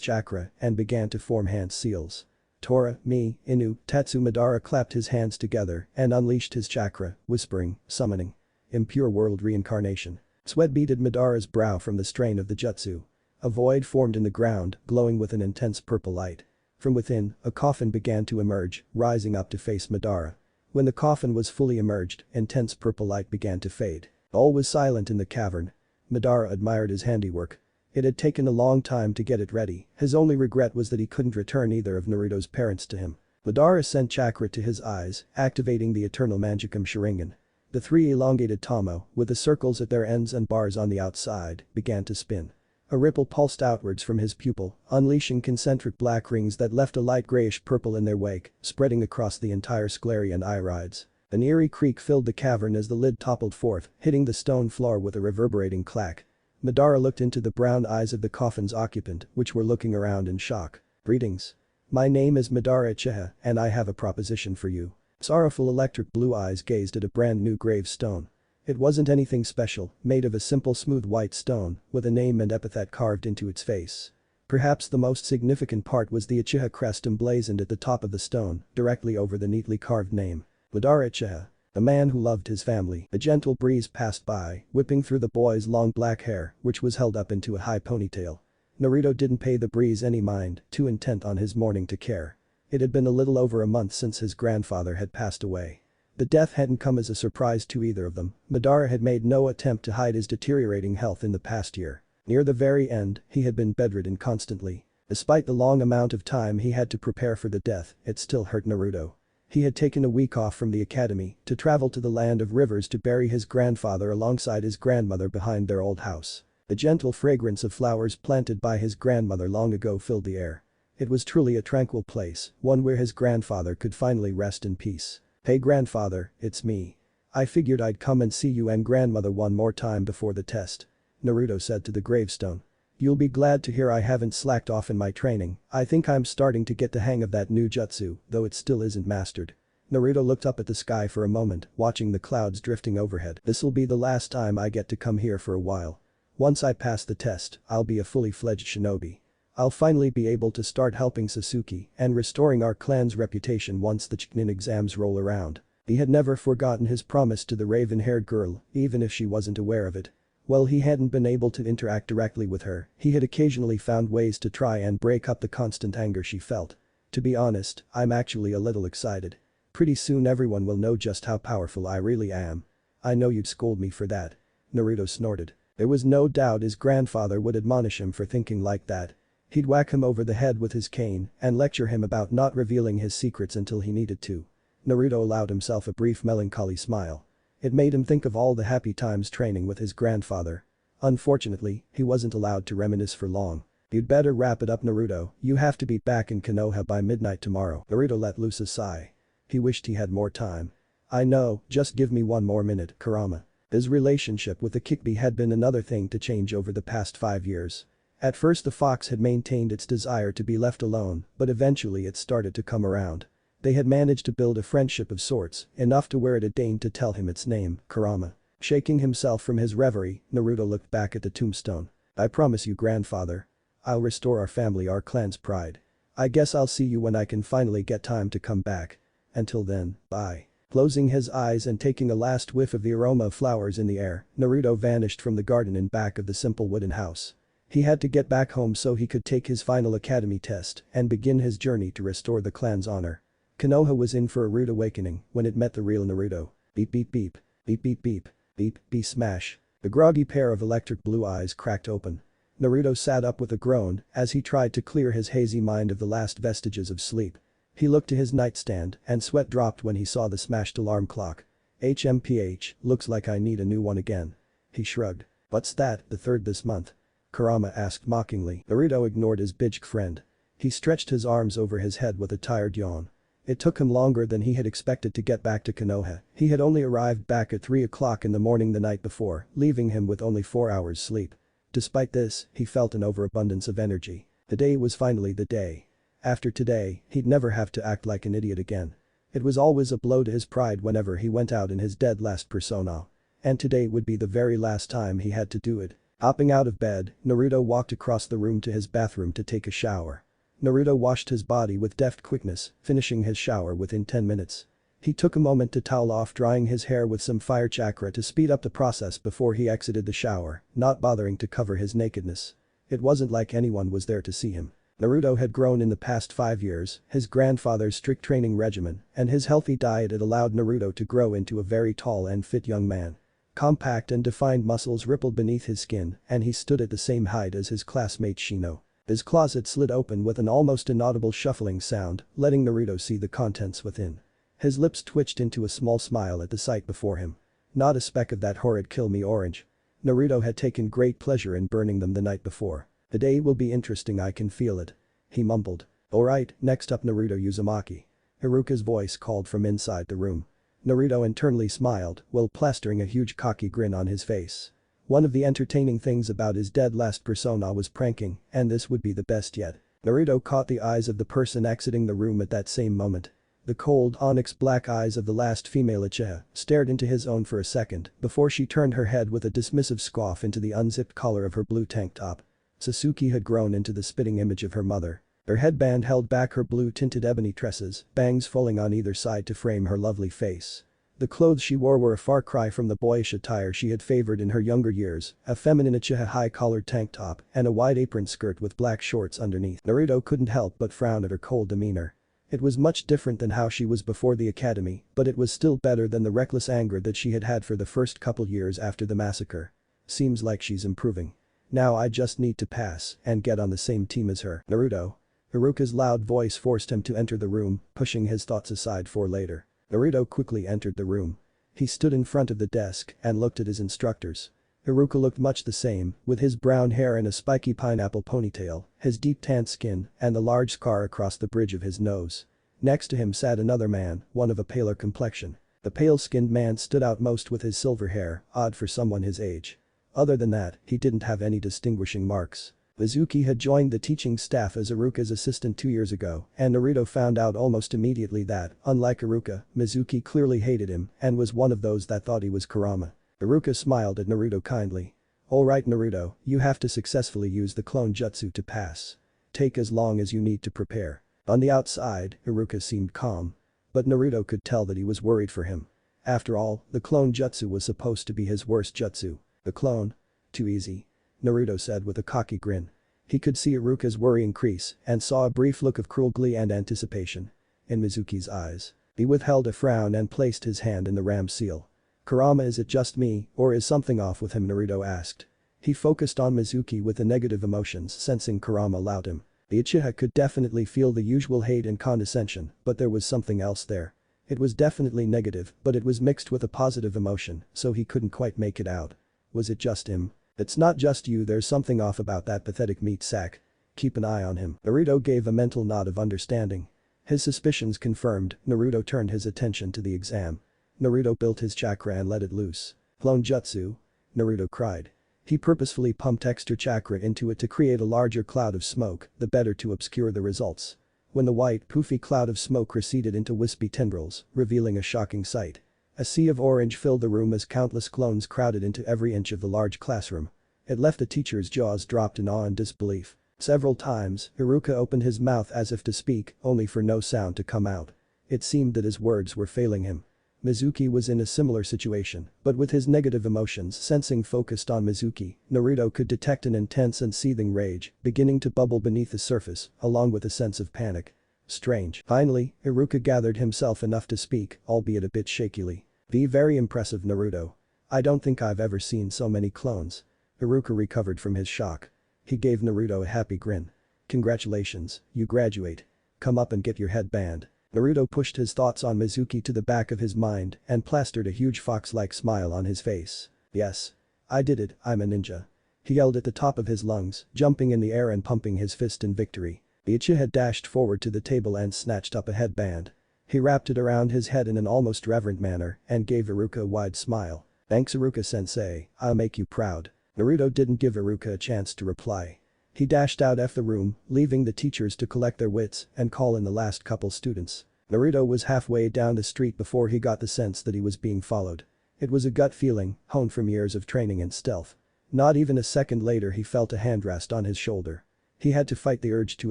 chakra and began to form hand seals. "Tora, Mi, Inu, Tatsu." Madara clapped his hands together and unleashed his chakra, whispering, summoning. Impure world reincarnation. Sweat beaded Madara's brow from the strain of the jutsu. A void formed in the ground, glowing with an intense purple light. From within, a coffin began to emerge, rising up to face Madara. When the coffin was fully emerged, intense purple light began to fade. All was silent in the cavern. Madara admired his handiwork. It had taken a long time to get it ready, his only regret was that he couldn't return either of Naruto's parents to him. Madara sent chakra to his eyes, activating the eternal Mangekyo Sharingan. The 3 elongated tomo, with the circles at their ends and bars on the outside, began to spin. A ripple pulsed outwards from his pupil, unleashing concentric black rings that left a light grayish-purple in their wake, spreading across the entire sclera and irides. An eerie creak filled the cavern as the lid toppled forth, hitting the stone floor with a reverberating clack. Madara looked into the brown eyes of the coffin's occupant, which were looking around in shock. Greetings. My name is Madara Uchiha, and I have a proposition for you. Sorrowful electric blue eyes gazed at a brand new gravestone. It wasn't anything special, made of a simple smooth white stone, with a name and epithet carved into its face. Perhaps the most significant part was the Uchiha crest emblazoned at the top of the stone, directly over the neatly carved name. Madara Uchiha. A man who loved his family. A gentle breeze passed by, whipping through the boy's long black hair, which was held up into a high ponytail. Naruto didn't pay the breeze any mind, too intent on his mourning to care. It had been a little over a month since his grandfather had passed away. The death hadn't come as a surprise to either of them. Madara had made no attempt to hide his deteriorating health in the past year. Near the very end, he had been bedridden constantly. Despite the long amount of time he had to prepare for the death, it still hurt Naruto. He had taken a week off from the academy to travel to the land of rivers to bury his grandfather alongside his grandmother behind their old house. The gentle fragrance of flowers planted by his grandmother long ago filled the air. It was truly a tranquil place, one where his grandfather could finally rest in peace. Hey grandfather, it's me. I figured I'd come and see you and grandmother one more time before the test. Naruto said to the gravestone. You'll be glad to hear I haven't slacked off in my training. I think I'm starting to get the hang of that new jutsu, though it still isn't mastered. Naruto looked up at the sky for a moment, watching the clouds drifting overhead. This'll be the last time I get to come here for a while. Once I pass the test, I'll be a fully fledged shinobi. I'll finally be able to start helping Suzuki and restoring our clan's reputation once the Chunin exams roll around. He had never forgotten his promise to the raven-haired girl, even if she wasn't aware of it. While he hadn't been able to interact directly with her, he had occasionally found ways to try and break up the constant anger she felt. To be honest, I'm actually a little excited. Pretty soon everyone will know just how powerful I really am. I know you'd scold me for that. Naruto snorted. There was no doubt his grandfather would admonish him for thinking like that. He'd whack him over the head with his cane and lecture him about not revealing his secrets until he needed to. Naruto allowed himself a brief melancholy smile. It made him think of all the happy times training with his grandfather. Unfortunately, he wasn't allowed to reminisce for long. You'd better wrap it up Naruto, you have to be back in Konoha by midnight tomorrow. Naruto let loose a sigh. He wished he had more time. I know, just give me one more minute, Kurama. His relationship with the Kyuubi had been another thing to change over the past 5 years. At first the fox had maintained its desire to be left alone, but eventually it started to come around. They had managed to build a friendship of sorts, enough to where it had deigned to tell him its name, Kurama. Shaking himself from his reverie, Naruto looked back at the tombstone. I promise you grandfather. I'll restore our family, our clan's pride. I guess I'll see you when I can finally get time to come back. Until then, bye. Closing his eyes and taking a last whiff of the aroma of flowers in the air, Naruto vanished from the garden in back of the simple wooden house. He had to get back home so he could take his final academy test and begin his journey to restore the clan's honor. Konoha was in for a rude awakening when it met the real Naruto. Beep beep beep. Beep beep beep. Beep beep smash. The groggy pair of electric blue eyes cracked open. Naruto sat up with a groan as he tried to clear his hazy mind of the last vestiges of sleep. He looked to his nightstand and sweat dropped when he saw the smashed alarm clock. HMPH, looks like I need a new one again. He shrugged. What's that, the third this month? Kurama asked mockingly. Naruto ignored his bitch friend. He stretched his arms over his head with a tired yawn. It took him longer than he had expected to get back to Konoha. He had only arrived back at 3 o'clock in the morning the night before, leaving him with only 4 hours sleep. Despite this, he felt an overabundance of energy. The day was finally the day. After today, he'd never have to act like an idiot again. It was always a blow to his pride whenever he went out in his dead last persona. And today would be the very last time he had to do it. Hopping out of bed, Naruto walked across the room to his bathroom to take a shower. Naruto washed his body with deft quickness, finishing his shower within 10 minutes. He took a moment to towel off, drying his hair with some fire chakra to speed up the process before he exited the shower, not bothering to cover his nakedness. It wasn't like anyone was there to see him. Naruto had grown in the past 5 years, his grandfather's strict training regimen and his healthy diet had allowed Naruto to grow into a very tall and fit young man. Compact and defined muscles rippled beneath his skin and he stood at the same height as his classmate Shino. His closet slid open with an almost inaudible shuffling sound, letting Naruto see the contents within. His lips twitched into a small smile at the sight before him. Not a speck of that horrid kill me orange. Naruto had taken great pleasure in burning them the night before. The day will be interesting, I can feel it. He mumbled. Alright, next up Naruto Uzumaki. Haruka's voice called from inside the room. Naruto internally smiled while plastering a huge cocky grin on his face. One of the entertaining things about his dead last persona was pranking, and this would be the best yet. Naruto caught the eyes of the person exiting the room at that same moment. The cold, onyx-black eyes of the last female Uchiha stared into his own for a second before she turned her head with a dismissive scoff into the unzipped collar of her blue tank top. Suzuki had grown into the spitting image of her mother. Her headband held back her blue-tinted ebony tresses, bangs falling on either side to frame her lovely face. The clothes she wore were a far cry from the boyish attire she had favored in her younger years, a feminine Uchiha high-collared tank top and a wide apron skirt with black shorts underneath. Naruto couldn't help but frown at her cold demeanor. It was much different than how she was before the academy, but it was still better than the reckless anger that she had had for the first couple years after the massacre. Seems like she's improving. Now I just need to pass and get on the same team as her. Naruto. Iruka's loud voice forced him to enter the room, pushing his thoughts aside for later. Naruto quickly entered the room. He stood in front of the desk and looked at his instructors. Iruka looked much the same, with his brown hair and a spiky pineapple ponytail, his deep tanned skin, and the large scar across the bridge of his nose. Next to him sat another man, one of a paler complexion. The pale-skinned man stood out most with his silver hair, odd for someone his age. Other than that, he didn't have any distinguishing marks. Suzuki had joined the teaching staff as Iruka's assistant 2 years ago, and Naruto found out almost immediately that, unlike Iruka, Suzuki clearly hated him and was one of those that thought he was Kurama. Iruka smiled at Naruto kindly. "Alright Naruto, you have to successfully use the clone jutsu to pass. Take as long as you need to prepare." On the outside, Iruka seemed calm. But Naruto could tell that he was worried for him. After all, the clone jutsu was supposed to be his worst jutsu. The clone? Too easy. Naruto said with a cocky grin. He could see Iruka's worry increase and saw a brief look of cruel glee and anticipation in Mizuki's eyes. He withheld a frown and placed his hand in the ram seal. "Kurama, is it just me, or is something off with him?" Naruto asked. He focused on Mizuki with the negative emotions, sensing Kurama allowed him. The Uchiha could definitely feel the usual hate and condescension, but there was something else there. It was definitely negative, but it was mixed with a positive emotion, so he couldn't quite make it out. Was it just him? "It's not just you, there's something off about that pathetic meat sack. Keep an eye on him." Naruto gave a mental nod of understanding. His suspicions confirmed, Naruto turned his attention to the exam. Naruto built his chakra and let it loose. "Clone jutsu?" Naruto cried. He purposefully pumped extra chakra into it to create a larger cloud of smoke, the better to obscure the results. When the white, poofy cloud of smoke receded into wispy tendrils, revealing a shocking sight. A sea of orange filled the room as countless clones crowded into every inch of the large classroom. It left the teacher's jaws dropped in awe and disbelief. Several times, Iruka opened his mouth as if to speak, only for no sound to come out. It seemed that his words were failing him. Mizuki was in a similar situation, but with his negative emotions sensing focused on Mizuki, Naruto could detect an intense and seething rage beginning to bubble beneath the surface, along with a sense of panic. Strange. Finally, Iruka gathered himself enough to speak, albeit a bit shakily. "Very impressive, Naruto. I don't think I've ever seen so many clones." Iruka recovered from his shock. He gave Naruto a happy grin. "Congratulations, you graduate. Come up and get your headband." Naruto pushed his thoughts on Mizuki to the back of his mind and plastered a huge fox-like smile on his face. "Yes. I did it, I'm a ninja." He yelled at the top of his lungs, jumping in the air and pumping his fist in victory. The Uchiha had dashed forward to the table and snatched up a headband. He wrapped it around his head in an almost reverent manner and gave Iruka a wide smile. "Thanks Iruka-sensei, I'll make you proud." Naruto didn't give Iruka a chance to reply. He dashed out of the room, leaving the teachers to collect their wits and call in the last couple students. Naruto was halfway down the street before he got the sense that he was being followed. It was a gut feeling, honed from years of training and stealth. Not even a second later he felt a hand rest on his shoulder. He had to fight the urge to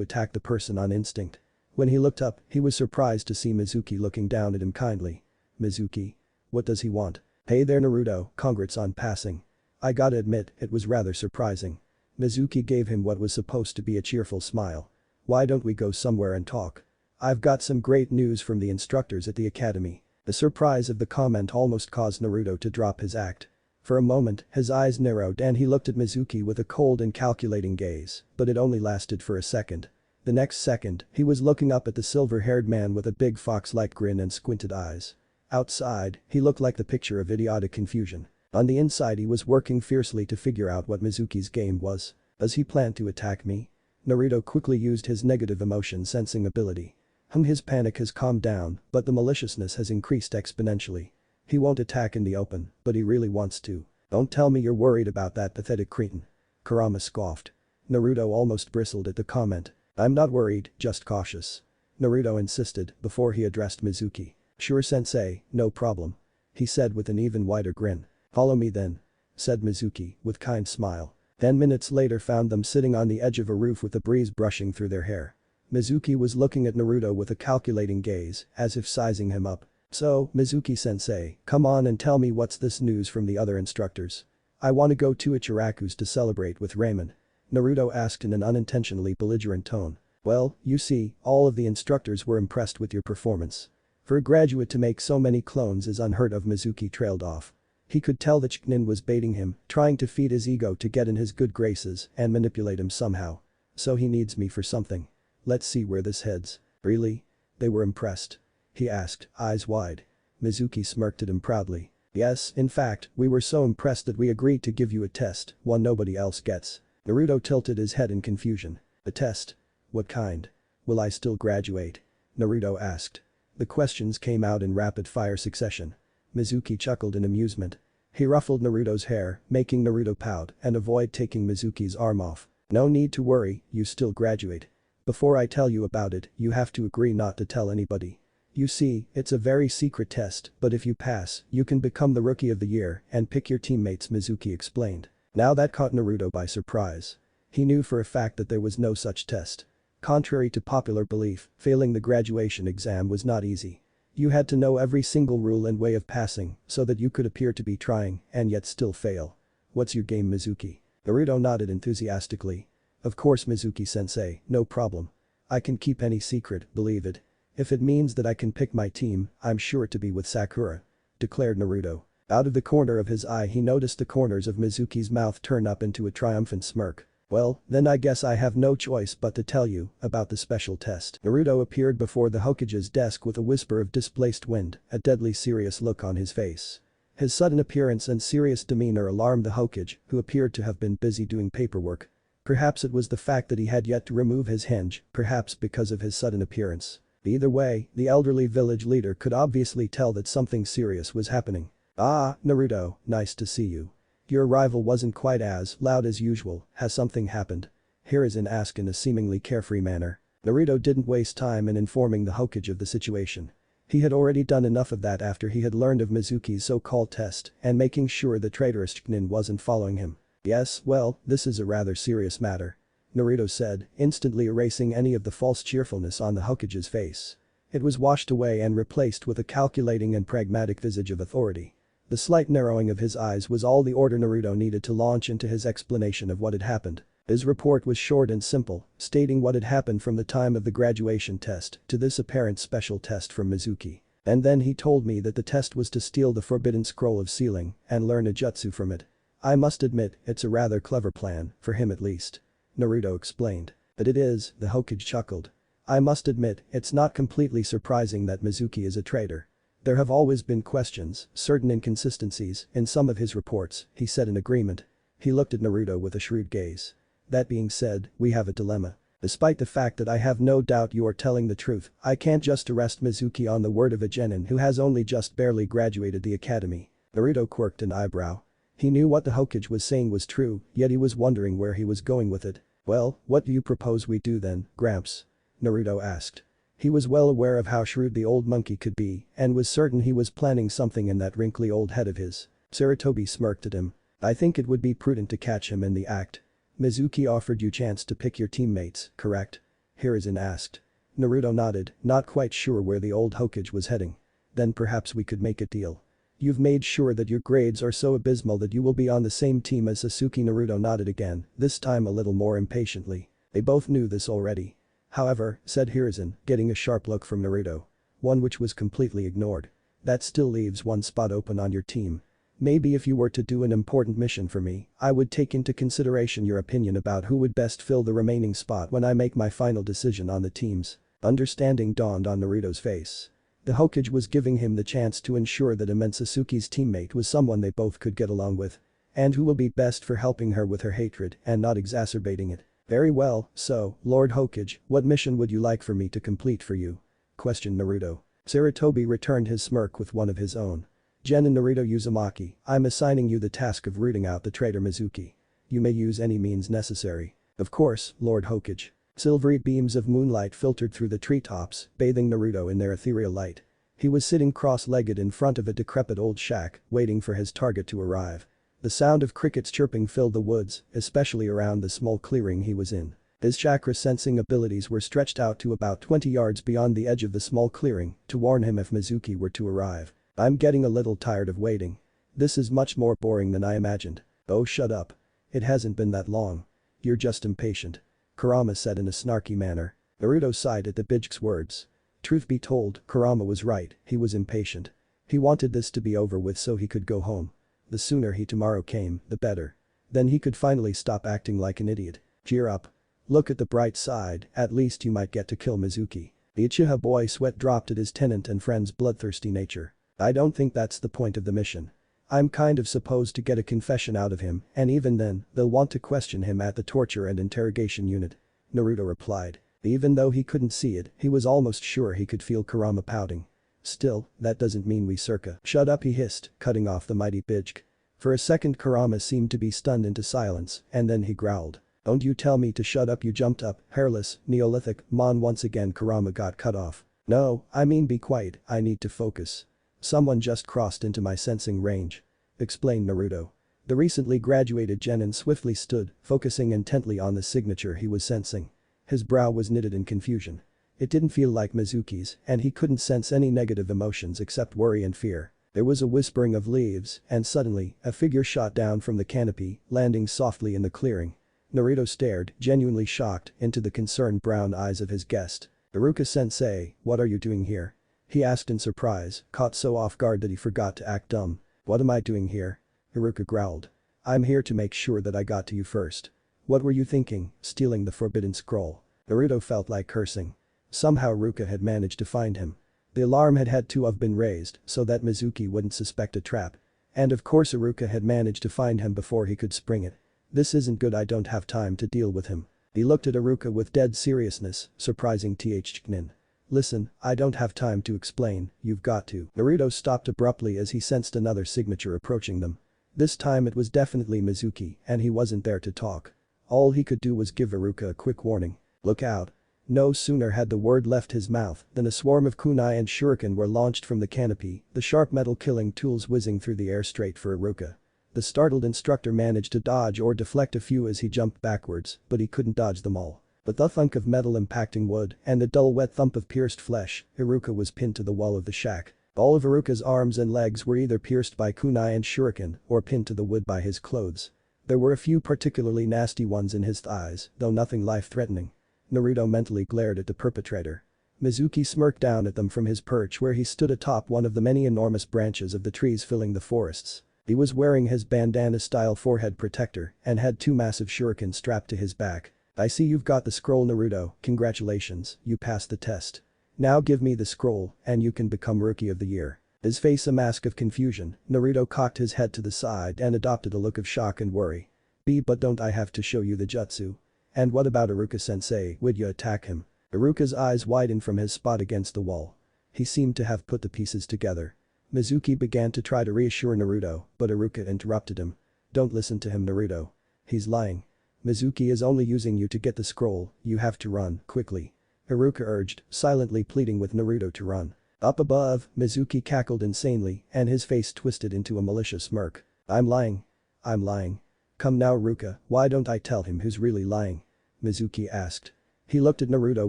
attack the person on instinct. When he looked up, he was surprised to see Mizuki looking down at him kindly. "Mizuki? What does he want?" "Hey there Naruto, congrats on passing. I gotta admit, it was rather surprising." Mizuki gave him what was supposed to be a cheerful smile. "Why don't we go somewhere and talk? I've got some great news from the instructors at the academy." The surprise of the comment almost caused Naruto to drop his act. For a moment, his eyes narrowed and he looked at Mizuki with a cold and calculating gaze, but it only lasted for a second. The next second, he was looking up at the silver-haired man with a big fox-like grin and squinted eyes. Outside, he looked like the picture of idiotic confusion. On the inside he was working fiercely to figure out what Mizuki's game was. Does he plan to attack me? Naruto quickly used his negative emotion sensing ability. His panic has calmed down, but the maliciousness has increased exponentially. He won't attack in the open, but he really wants to. Don't tell me you're worried about that pathetic cretin. Kurama scoffed. Naruto almost bristled at the comment. I'm not worried, just cautious. Naruto insisted before he addressed Mizuki. Sure sensei, no problem. He said with an even wider grin. Follow me then. Said Mizuki with kind smile. 10 minutes later found them sitting on the edge of a roof with a breeze brushing through their hair. Mizuki was looking at Naruto with a calculating gaze, as if sizing him up. So, Mizuki-sensei, come on and tell me what's this news from the other instructors. I want to go to Ichiraku's to celebrate with Raymond. Naruto asked in an unintentionally belligerent tone. Well, you see, all of the instructors were impressed with your performance. For a graduate to make so many clones is unheard of. Mizuki trailed off. He could tell that Chunin was baiting him, trying to feed his ego to get in his good graces and manipulate him somehow. So he needs me for something. Let's see where this heads. Really? They were impressed? He asked, eyes wide. Mizuki smirked at him proudly. Yes, in fact, we were so impressed that we agreed to give you a test, one nobody else gets. Naruto tilted his head in confusion. A test? What kind? Will I still graduate? Naruto asked. The questions came out in rapid-fire succession. Mizuki chuckled in amusement. He ruffled Naruto's hair, making Naruto pout and avoid taking Mizuki's arm off. No need to worry, you still graduate. Before I tell you about it, you have to agree not to tell anybody. You see, it's a very secret test, but if you pass, you can become the Rookie of the Year and pick your teammates, Mizuki explained. Now that caught Naruto by surprise. He knew for a fact that there was no such test. Contrary to popular belief, failing the graduation exam was not easy. You had to know every single rule and way of passing so that you could appear to be trying and yet still fail. What's your game, Mizuki? Naruto nodded enthusiastically. Of course, Mizuki-sensei, no problem. I can keep any secret, believe it. If it means that I can pick my team, I'm sure to be with Sakura. Declared Naruto. Out of the corner of his eye he noticed the corners of Mizuki's mouth turn up into a triumphant smirk. Well, then I guess I have no choice but to tell you about the special test. Naruto appeared before the Hokage's desk with a whisper of displaced wind, a deadly serious look on his face. His sudden appearance and serious demeanor alarmed the Hokage, who appeared to have been busy doing paperwork. Perhaps it was the fact that he had yet to remove his hinge, perhaps because of his sudden appearance. Either way, the elderly village leader could obviously tell that something serious was happening. Ah, Naruto, nice to see you. Your arrival wasn't quite as loud as usual, has something happened? Hiruzen asked in a seemingly carefree manner. Naruto didn't waste time in informing the Hokage of the situation. He had already done enough of that after he had learned of Mizuki's so-called test and making sure the traitorous Chunin wasn't following him. Yes, well, this is a rather serious matter. Naruto said, instantly erasing any of the false cheerfulness on the Hokage's face. It was washed away and replaced with a calculating and pragmatic visage of authority. The slight narrowing of his eyes was all the order Naruto needed to launch into his explanation of what had happened. His report was short and simple, stating what had happened from the time of the graduation test to this apparent special test from Mizuki. And then he told me that the test was to steal the forbidden scroll of sealing and learn a jutsu from it. I must admit, it's a rather clever plan, for him at least. Naruto explained. But it is, the Hokage chuckled. I must admit, it's not completely surprising that Mizuki is a traitor. There have always been questions, certain inconsistencies, in some of his reports, he said in agreement. He looked at Naruto with a shrewd gaze. That being said, we have a dilemma. Despite the fact that I have no doubt you are telling the truth, I can't just arrest Mizuki on the word of a genin who has only just barely graduated the academy. Naruto quirked an eyebrow. He knew what the Hokage was saying was true, yet he was wondering where he was going with it. Well, what do you propose we do then, Gramps? Naruto asked. He was well aware of how shrewd the old monkey could be and was certain he was planning something in that wrinkly old head of his. Sarutobi smirked at him. I think it would be prudent to catch him in the act. Mizuki offered you chance to pick your teammates, correct? Hiruzen asked. Naruto nodded, not quite sure where the old Hokage was heading. Then perhaps we could make a deal. You've made sure that your grades are so abysmal that you will be on the same team as Sasuke. Naruto nodded again, this time a little more impatiently. They both knew this already. However, said Hiruzen, getting a sharp look from Naruto. One which was completely ignored. That still leaves one spot open on your team. Maybe if you were to do an important mission for me, I would take into consideration your opinion about who would best fill the remaining spot when I make my final decision on the teams. Understanding dawned on Naruto's face. The Hokage was giving him the chance to ensure that Sasuke's teammate was someone they both could get along with. And who will be best for helping her with her hatred and not exacerbating it. Very well, so, Lord Hokage, what mission would you like for me to complete for you? Questioned Naruto. Sarutobi returned his smirk with one of his own. Gen and Naruto Uzumaki, I'm assigning you the task of rooting out the traitor Mizuki. You may use any means necessary. Of course, Lord Hokage. Silvery beams of moonlight filtered through the treetops, bathing Naruto in their ethereal light. He was sitting cross-legged in front of a decrepit old shack, waiting for his target to arrive. The sound of crickets chirping filled the woods, especially around the small clearing he was in. His chakra sensing abilities were stretched out to about 20 yards beyond the edge of the small clearing to warn him if Mizuki were to arrive. I'm getting a little tired of waiting. This is much more boring than I imagined. Oh, shut up. It hasn't been that long. You're just impatient. Kurama said in a snarky manner. Naruto sighed at the Bijk's words. Truth be told, Kurama was right, he was impatient. He wanted this to be over with so he could go home. The sooner he tomorrow came, the better. Then he could finally stop acting like an idiot. Cheer up. Look at the bright side, at least you might get to kill Mizuki. The Uchiha boy sweat dropped at his tenant and friend's bloodthirsty nature. I don't think that's the point of the mission. I'm kind of supposed to get a confession out of him, and even then, they'll want to question him at the torture and interrogation unit. Naruto replied. Even though he couldn't see it, he was almost sure he could feel Kurama pouting. Still, that doesn't mean we circa. Shut up, he hissed, cutting off the mighty Bijk. For a second Kurama seemed to be stunned into silence, and then he growled. Don't you tell me to shut up, you jumped up, hairless, Neolithic, Mon. Once again Kurama got cut off. No, I mean be quiet, I need to focus. Someone just crossed into my sensing range. Explained Naruto. The recently graduated genin swiftly stood, focusing intently on the signature he was sensing. His brow was knitted in confusion. It didn't feel like Mizuki's, and he couldn't sense any negative emotions except worry and fear. There was a whispering of leaves, and suddenly, a figure shot down from the canopy, landing softly in the clearing. Naruto stared, genuinely shocked, into the concerned brown eyes of his guest. Iruka-sensei, what are you doing here? He asked in surprise, caught so off guard that he forgot to act dumb. What am I doing here? Iruka growled. I'm here to make sure that I got to you first. What were you thinking, stealing the forbidden scroll? Naruto felt like cursing. Somehow Iruka had managed to find him. The alarm had to have been raised so that Mizuki wouldn't suspect a trap. And of course Iruka had managed to find him before he could spring it. This isn't good, I don't have time to deal with him. He looked at Iruka with dead seriousness, surprising Chiknin. Listen, I don't have time to explain, you've got to. Naruto stopped abruptly as he sensed another signature approaching them. This time it was definitely Mizuki, and he wasn't there to talk. All he could do was give Iruka a quick warning. Look out. No sooner had the word left his mouth than a swarm of kunai and shuriken were launched from the canopy, the sharp metal killing tools whizzing through the air straight for Iruka. The startled instructor managed to dodge or deflect a few as he jumped backwards, but he couldn't dodge them all. With the thunk of metal impacting wood and the dull wet thump of pierced flesh, Iruka was pinned to the wall of the shack. All of Iruka's arms and legs were either pierced by kunai and shuriken or pinned to the wood by his clothes. There were a few particularly nasty ones in his thighs, though nothing life-threatening. Naruto mentally glared at the perpetrator. Mizuki smirked down at them from his perch where he stood atop one of the many enormous branches of the trees filling the forests. He was wearing his bandana-style forehead protector and had two massive shurikens strapped to his back. I see you've got the scroll, Naruto, congratulations, you passed the test. Now give me the scroll and you can become Rookie of the Year. His face a mask of confusion, Naruto cocked his head to the side and adopted a look of shock and worry. But don't I have to show you the jutsu? And what about Iruka-sensei, would you attack him? Iruka's eyes widened from his spot against the wall. He seemed to have put the pieces together. Mizuki began to try to reassure Naruto, but Iruka interrupted him. Don't listen to him, Naruto. He's lying. Mizuki is only using you to get the scroll, you have to run, quickly. Iruka urged, silently pleading with Naruto to run. Up above, Mizuki cackled insanely and his face twisted into a malicious smirk. I'm lying. I'm lying. Come now, Iruka, why don't I tell him who's really lying? Mizuki asked. He looked at Naruto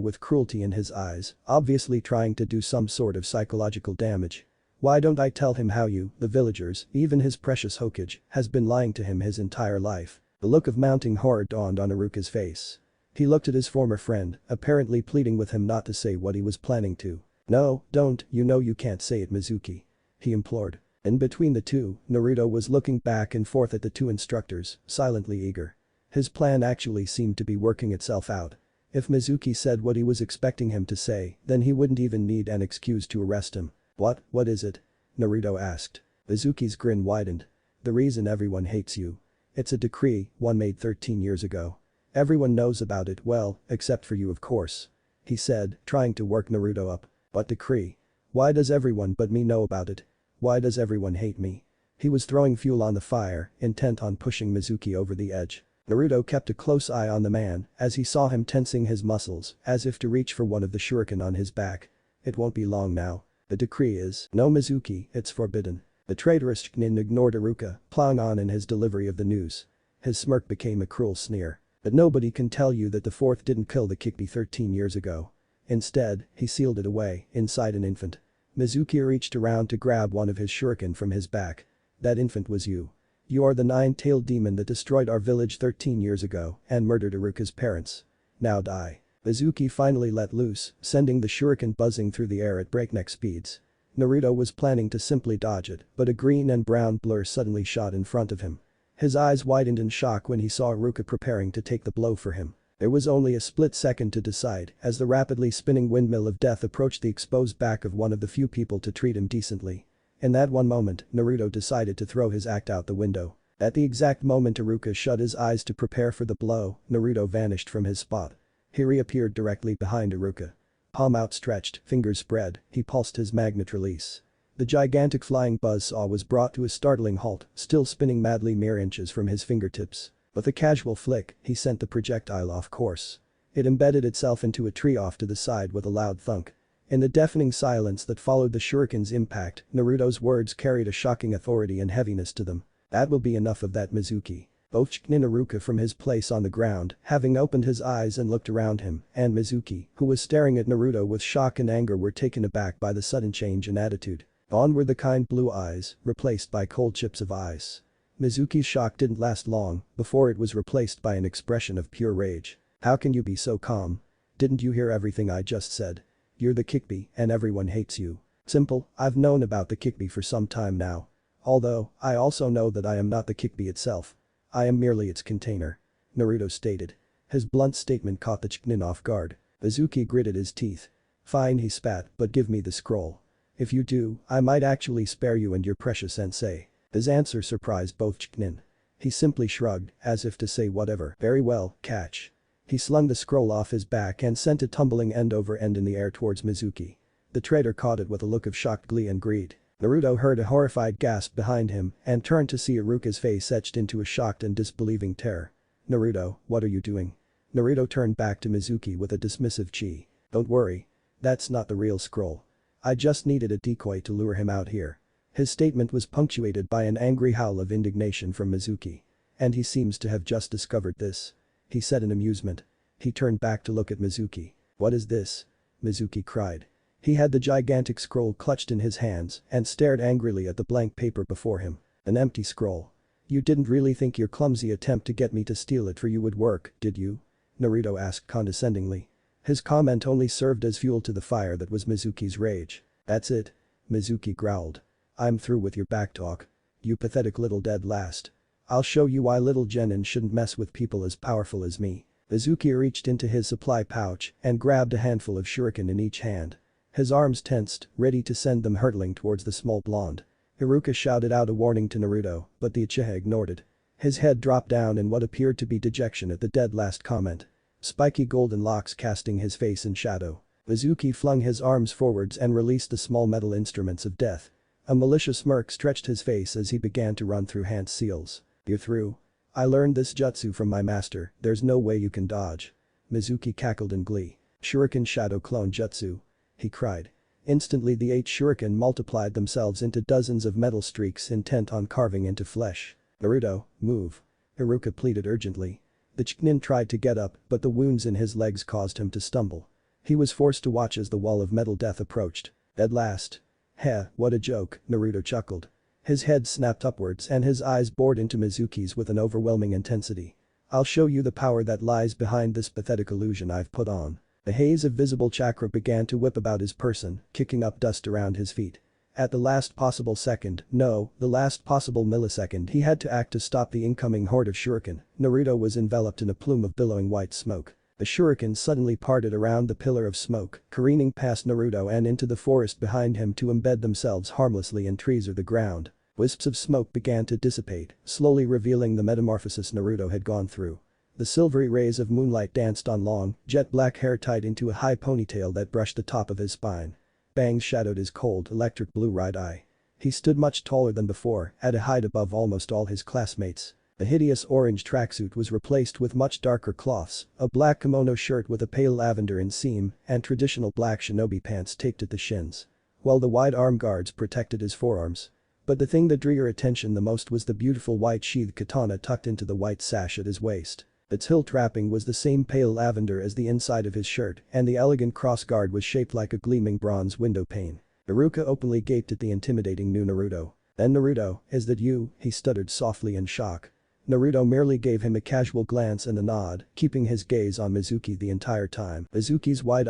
with cruelty in his eyes, obviously trying to do some sort of psychological damage. Why don't I tell him how you, the villagers, even his precious Hokage, has been lying to him his entire life? The look of mounting horror dawned on Iruka's face. He looked at his former friend, apparently pleading with him not to say what he was planning to. No, don't, you know you can't say it, Mizuki. He implored. In between the two, Naruto was looking back and forth at the two instructors, silently eager. His plan actually seemed to be working itself out. If Mizuki said what he was expecting him to say, then he wouldn't even need an excuse to arrest him. What is it? Naruto asked. Mizuki's grin widened. The reason everyone hates you. It's a decree, one made 13 years ago. Everyone knows about it, well, except for you of course. He said, trying to work Naruto up. What decree? Why does everyone but me know about it? Why does everyone hate me? He was throwing fuel on the fire, intent on pushing Mizuki over the edge. Naruto kept a close eye on the man as he saw him tensing his muscles as if to reach for one of the shuriken on his back. It won't be long now. The decree is, no Mizuki, it's forbidden. The traitorous Chunin ignored Iruka, plowing on in his delivery of the news. His smirk became a cruel sneer. But nobody can tell you that the fourth didn't kill the Kikbi 13 years ago. Instead, he sealed it away, inside an infant. Mizuki reached around to grab one of his shuriken from his back. That infant was you. You are the nine-tailed demon that destroyed our village 13 years ago and murdered Iruka's parents. Now die. Mizuki finally let loose, sending the shuriken buzzing through the air at breakneck speeds. Naruto was planning to simply dodge it, but a green and brown blur suddenly shot in front of him. His eyes widened in shock when he saw Iruka preparing to take the blow for him. There was only a split second to decide as the rapidly spinning windmill of death approached the exposed back of one of the few people to treat him decently. In that one moment, Naruto decided to throw his act out the window. At the exact moment Iruka shut his eyes to prepare for the blow, Naruto vanished from his spot. He reappeared directly behind Iruka. Palm outstretched, fingers spread, he pulsed his magnet release. The gigantic flying buzzsaw was brought to a startling halt, still spinning madly mere inches from his fingertips. With a casual flick, he sent the projectile off course. It embedded itself into a tree off to the side with a loud thunk. In the deafening silence that followed the shuriken's impact, Naruto's words carried a shocking authority and heaviness to them. That will be enough of that, Mizuki. Both Chunin Iruka from his place on the ground, having opened his eyes and looked around him, and Mizuki, who was staring at Naruto with shock and anger, were taken aback by the sudden change in attitude. Gone were the kind blue eyes, replaced by cold chips of ice. Mizuki's shock didn't last long before it was replaced by an expression of pure rage. How can you be so calm? Didn't you hear everything I just said? You're the Kikbi and everyone hates you. Simple, I've known about the Kikbi for some time now. Although, I also know that I am not the Kikbi itself. I am merely its container. Naruto stated. His blunt statement caught the Chunin off guard. Mizuki gritted his teeth. Fine, he spat, but give me the scroll. If you do, I might actually spare you and your precious sensei. His answer surprised both Chunin. He simply shrugged, as if to say whatever. Very well, catch. He slung the scroll off his back and sent it tumbling end over end in the air towards Mizuki. The traitor caught it with a look of shocked glee and greed. Naruto heard a horrified gasp behind him and turned to see Iruka's face etched into a shocked and disbelieving terror. Naruto, what are you doing? Naruto turned back to Mizuki with a dismissive chi. Don't worry. That's not the real scroll. I just needed a decoy to lure him out here. His statement was punctuated by an angry howl of indignation from Mizuki. And he seems to have just discovered this. He said in amusement. He turned back to look at Mizuki. What is this? Mizuki cried. He had the gigantic scroll clutched in his hands and stared angrily at the blank paper before him. An empty scroll. You didn't really think your clumsy attempt to get me to steal it for you would work, did you? Naruto asked condescendingly. His comment only served as fuel to the fire that was Mizuki's rage. That's it. Mizuki growled. I'm through with your backtalk. You pathetic little dead last. I'll show you why little genin shouldn't mess with people as powerful as me. Mizuki reached into his supply pouch and grabbed a handful of shuriken in each hand. His arms tensed, ready to send them hurtling towards the small blonde. Iruka shouted out a warning to Naruto, but the Uchiha ignored it. His head dropped down in what appeared to be dejection at the dead last comment. Spiky golden locks casting his face in shadow. Mizuki flung his arms forwards and released the small metal instruments of death. A malicious smirk stretched his face as he began to run through hand seals. You're through. I learned this jutsu from my master, there's no way you can dodge. Mizuki cackled in glee. Shuriken Shadow Clone Jutsu. He cried. Instantly the 8 shuriken multiplied themselves into dozens of metal streaks intent on carving into flesh. Naruto, move. Iruka pleaded urgently. The Chunin tried to get up, but the wounds in his legs caused him to stumble. He was forced to watch as the wall of metal death approached. Dead last. Heh, what a joke, Naruto chuckled. His head snapped upwards and his eyes bored into Mizuki's with an overwhelming intensity. I'll show you the power that lies behind this pathetic illusion I've put on. The haze of visible chakra began to whip about his person, kicking up dust around his feet. At the last possible second, no, the last possible millisecond he had to act to stop the incoming horde of shuriken. Naruto was enveloped in a plume of billowing white smoke. The shuriken suddenly parted around the pillar of smoke, careening past Naruto and into the forest behind him to embed themselves harmlessly in trees or the ground. Wisps of smoke began to dissipate, slowly revealing the metamorphosis Naruto had gone through. The silvery rays of moonlight danced on long, jet-black hair tied into a high ponytail that brushed the top of his spine. Bangs shadowed his cold, electric blue right eye. He stood much taller than before, at a height above almost all his classmates. The hideous orange tracksuit was replaced with much darker cloths, a black kimono shirt with a pale lavender inseam, and traditional black shinobi pants taped at the shins. While the wide arm guards protected his forearms. But the thing that drew your attention the most was the beautiful white sheathed katana tucked into the white sash at his waist. Its hilt wrapping was the same pale lavender as the inside of his shirt, and the elegant cross guard was shaped like a gleaming bronze window pane. Iruka openly gaped at the intimidating new Naruto. "Then Naruto, is that you?" he stuttered softly in shock. Naruto merely gave him a casual glance and a nod, keeping his gaze on Mizuki the entire time. Mizuki's wide